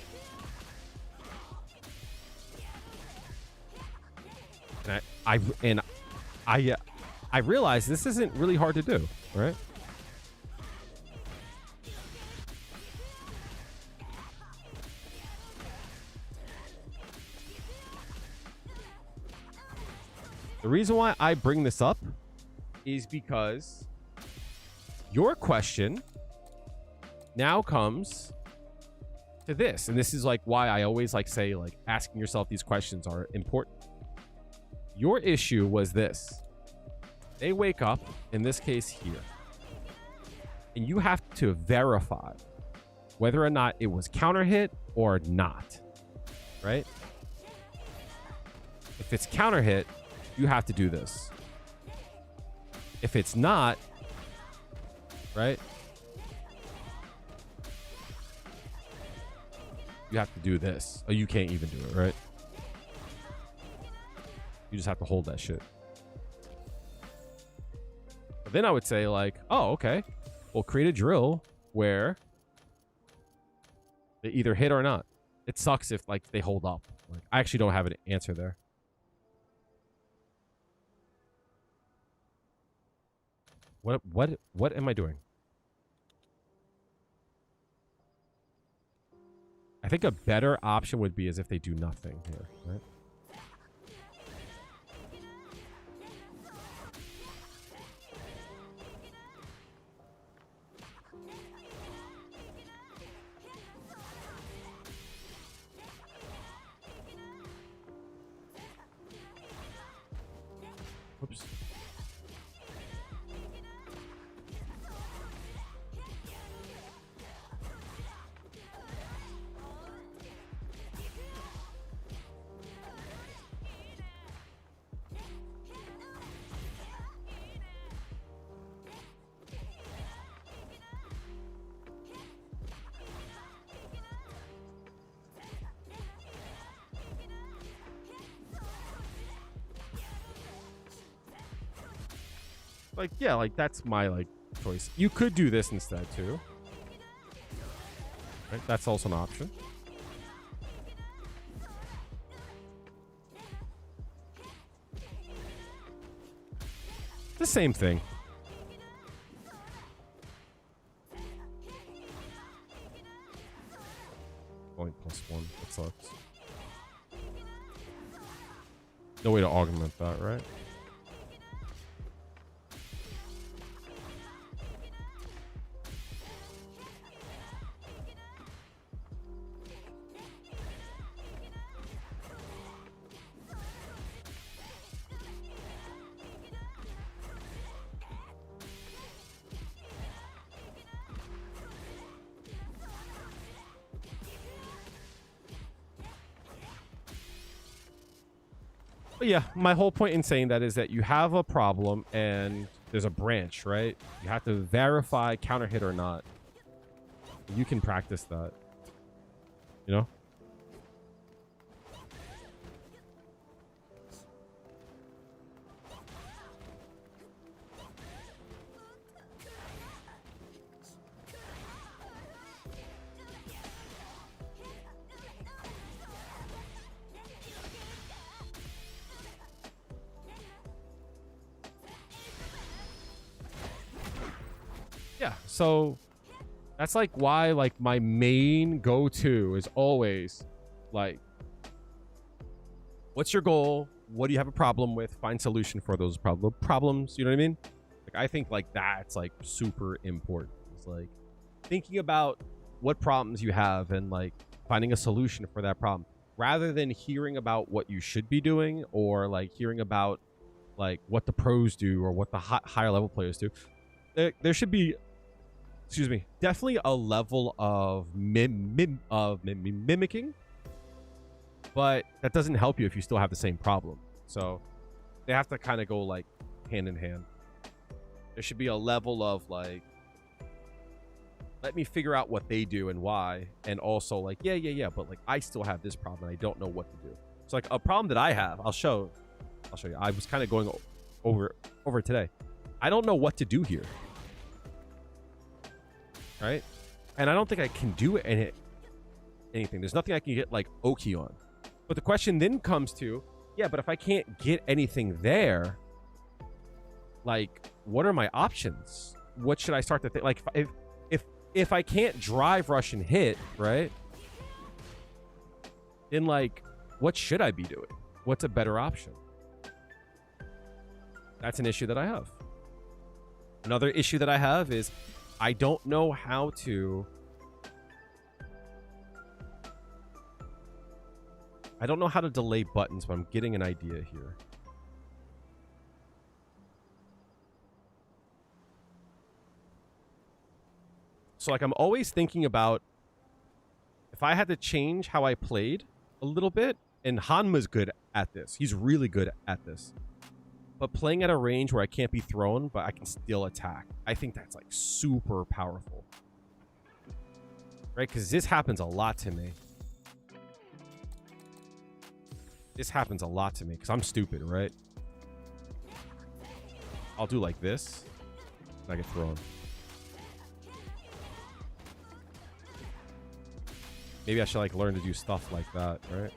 And I realize this isn't really hard to do, right? The reason why I bring this up is because your question now comes to this. And this is like why I always like say like asking yourself these questions are important. Your issue was this. They wake up, in this case here, and you have to verify whether or not it was counter hit or not, right? If it's counter hit, you have to do this. If it's not, right, you have to do this. Oh, you can't even do it, right? You just have to hold that shit. But then I would say like, oh, okay. Well, create a drill where they either hit or not. It sucks if like they hold up. Like I actually don't have an answer there. What am I doing? I think a better option would be as if they do nothing here, right? Whoops. Like, yeah, like that's my like choice. You could do this instead too. Right? That's also an option. The same thing. Point +1. That sucks. No way to augment that, right? But yeah, my whole point in saying that is that you have a problem and there's a branch, right? You have to verify counter hit or not. You can practice that, you know? Yeah, so that's like why like my main go-to is always like, what's your goal? What do you have a problem with? Find solution for those problems. You know what I mean? Like I think like that's like super important. It's like thinking about what problems you have and like finding a solution for that problem rather than hearing about what you should be doing or like hearing about like what the pros do or what the higher level players do. There should be, excuse me, definitely a level of mimicking, but that doesn't help you if you still have the same problem. So they have to kind of go like hand in hand. There should be a level of like, let me figure out what they do and why, and also like, yeah, but like I still have this problem and I don't know what to do. So like a problem that I have, I'll show you. I was kind of going over today. I don't know what to do here. Right? And I don't think I can do anything. There's nothing I can get like Oki on. But the question then comes to, yeah, but if I can't get anything there, like what are my options? What should I start to think? Like if I can't drive, rush, and hit, right? Then like what should I be doing? What's a better option? That's an issue that I have. Another issue that I have is I don't know how to... I don't know how to delay buttons, but I'm getting an idea here. So like I'm always thinking about if I had to change how I played a little bit, and Hanma's good at this. He's really good at this. But playing at a range where I can't be thrown, but I can still attack. I think that's like super powerful. Right? Because this happens a lot to me. This happens a lot to me because I'm stupid, right? I'll do like this, and I get thrown. Maybe I should like learn to do stuff like that, right?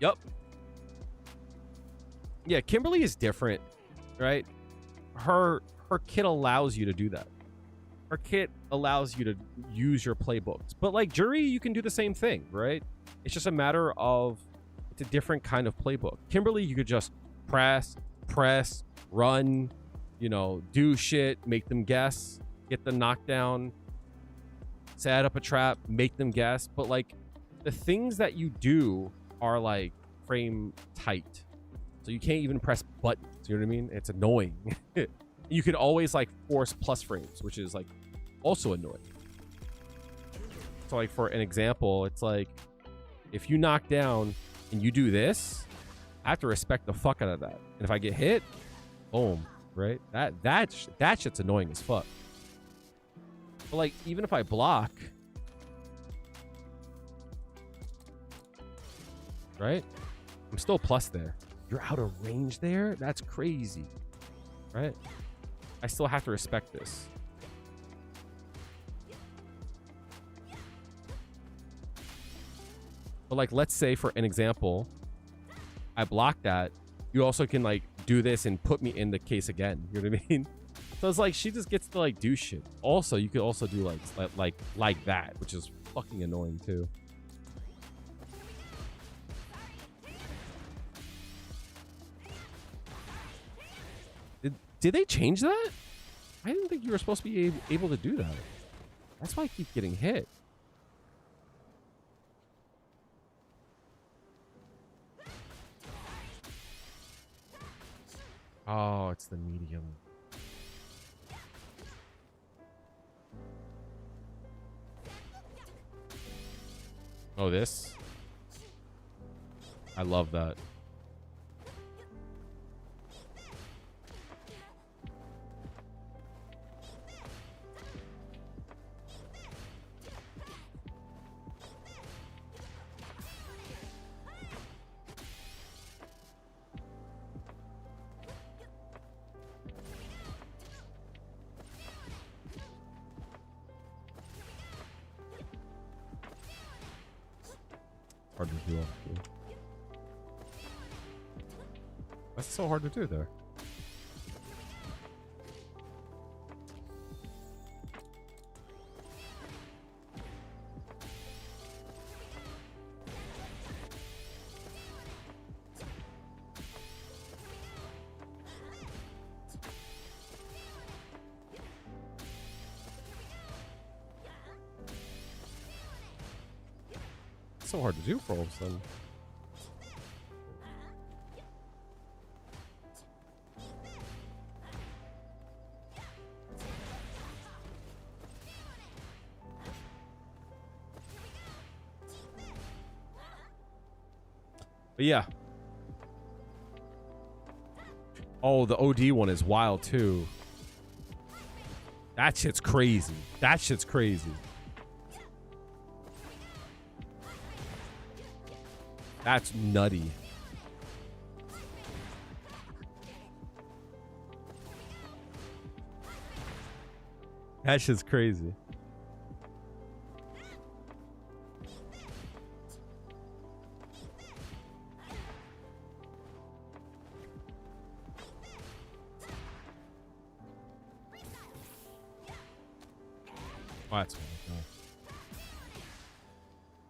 Yup. Yeah, Kimberly is different, right? Her kit allows you to do that. Her kit allows you to use your playbooks. But like Juri, you can do the same thing, right? It's just a matter of it's a different kind of playbook. Kimberly, you could just press, run, you know, do shit, make them guess, get the knockdown, set up a trap, make them guess. But like the things that you do are like frame tight. So you can't even press buttons. You know what I mean? It's annoying. You could always like force plus frames, which is like also annoying. So like for an example, it's like if you knock down and you do this, I have to respect the fuck out of that. And if I get hit, boom, right? That shit's annoying as fuck. But like even if I block, right? I'm still plus there. You're out of range there? That's crazy, right? I still have to respect this. But like, let's say for an example, I block that. You also can like do this and put me in the case again. You know what I mean? So it's like she just gets to like do shit. Also, you could also do like that, which is fucking annoying too. Did they change that? I didn't think you were supposed to be able to do that. That's why I keep getting hit. Oh, it's the medium. Oh, this? I love that. Hard to do. That's so hard to do there. So hard to do for all of a sudden. But yeah. Oh, the OD one is wild too. That shit's crazy. That shit's crazy. That's nutty. That shit's crazy. Oh, that's fine.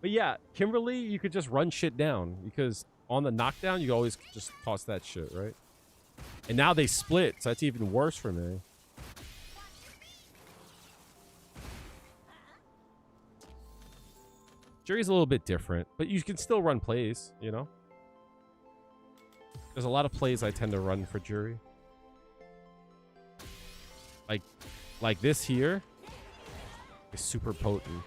But yeah, Kimberly, you could just run shit down because on the knockdown, you always just toss that shit, right? And now they split, so that's even worse for me. Juri's a little bit different, but you can still run plays, you know? There's a lot of plays I tend to run for Juri. Like this here is super potent.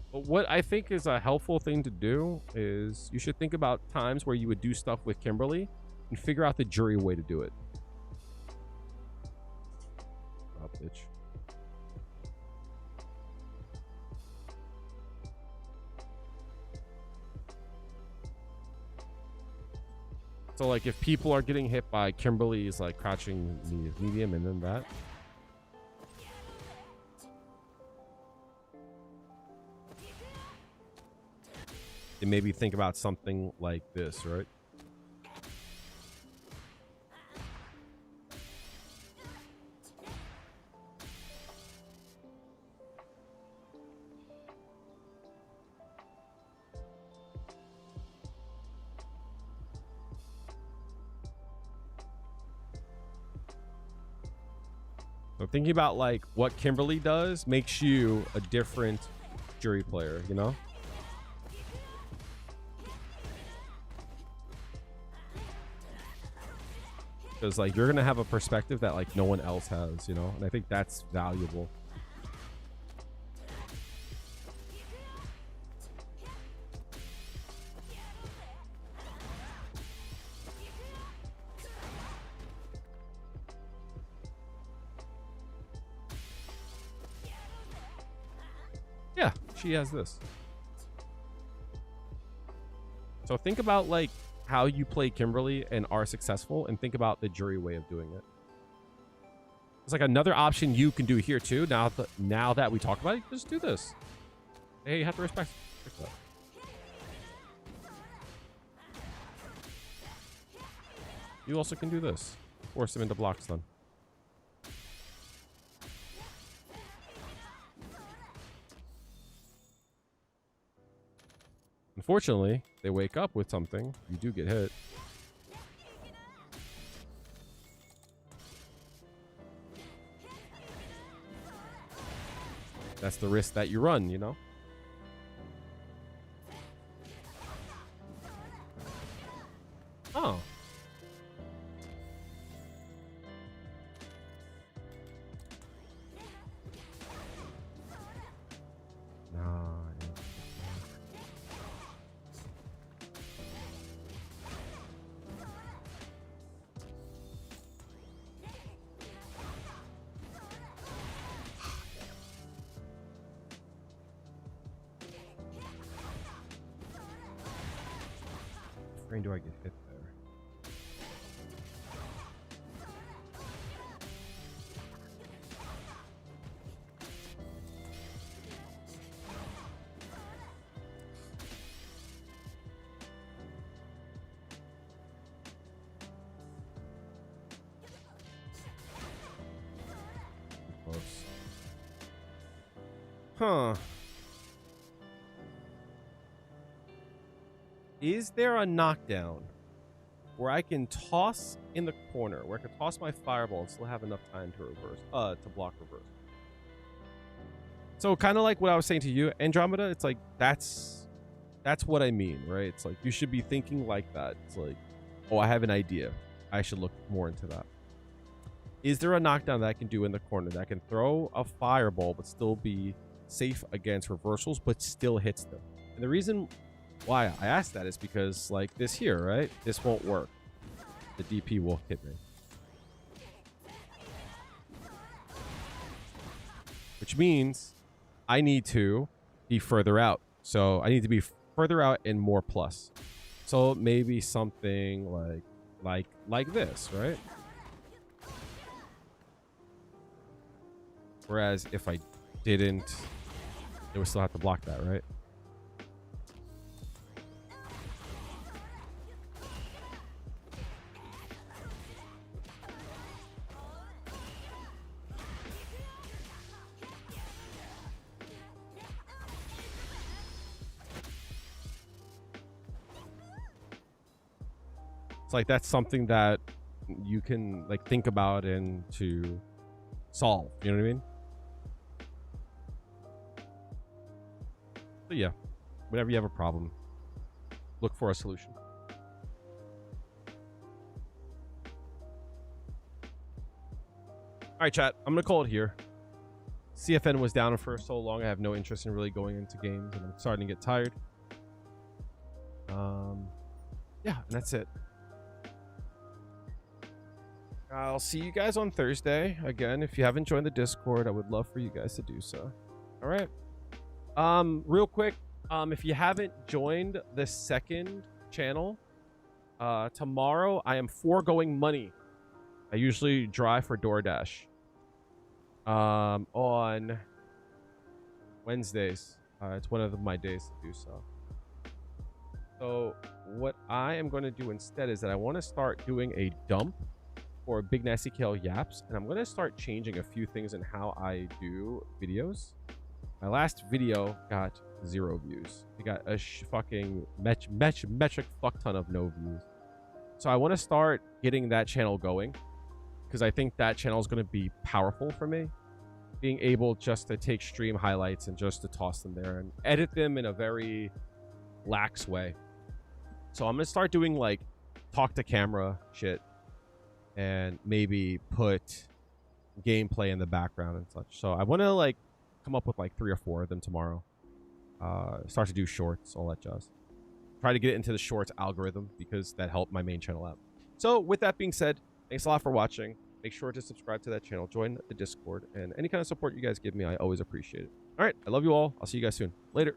But what I think is a helpful thing to do is you should think about times where you would do stuff with Kimberly and figure out the Juri way to do it. Oh, bitch. So like if people are getting hit by Kimberly's like crouching medium and then that. And maybe think about something like this, right? So thinking about like what Kimberly does makes you a different Juri player, you know? Because like you're gonna have a perspective that like no one else has, you know, and I think that's valuable. Yeah, she has this. So think about like how you play Kimberly and are successful, and think about the Juri way of doing it. It's like another option you can do here too. Now that we talk about it, just do this. Hey, you have to respect that. You also can do this. Force him into block stun. Unfortunately, they wake up with something. You do get hit. That's the risk that you run, you know? Oh. Frame do I get hit there? Close. Huh. Is there a knockdown where I can toss in the corner, where I can toss my fireball and still have enough time to reverse, to block reverse? So kind of like what I was saying to you, Andromeda, it's like, that's what I mean, right? It's like, you should be thinking like that. It's like, oh, I have an idea. I should look more into that. Is there a knockdown that I can do in the corner that I can throw a fireball but still be safe against reversals, but still hits them? And the reason why I asked that is because like this here, right? This won't work. The DP will hit me. Which means I need to be further out. So I need to be further out and more plus. So maybe something like this, right? Whereas if I didn't, it would still have to block that, right? It's like that's something that you can like think about and to solve. You know what I mean? So yeah, whenever you have a problem, look for a solution. All right, chat. I'm gonna call it here. CFN was down for so long. I have no interest in really going into games, and I'm starting to get tired. Yeah, and that's it. I'll see you guys on Thursday. Again, if you haven't joined the Discord, I would love for you guys to do so. All right. Real quick, if you haven't joined the second channel, tomorrow I am foregoing money. I usually drive for DoorDash. On Wednesdays. It's one of my days to do so. So what I am going to do instead is that I want to start doing a dump for Big Nasty Kale Yaps, and I'm going to start changing a few things in how I do videos. My last video got 0 views. It got a fucking metric fuck ton of no views. So I want to start getting that channel going, because I think that channel is going to be powerful for me. Being able just to take stream highlights and just to toss them there and edit them in a very lax way. So I'm going to start doing like talk to camera shit and maybe put gameplay in the background and such. So I want to like come up with like 3 or 4 of them tomorrow. Start to do shorts, all that jazz. Try to get into the shorts algorithm because that helped my main channel out. So with that being said, thanks a lot for watching. Make sure to subscribe to that channel, join the Discord, and any kind of support you guys give me, I always appreciate it. All right, I love you all. I'll see you guys soon. Later.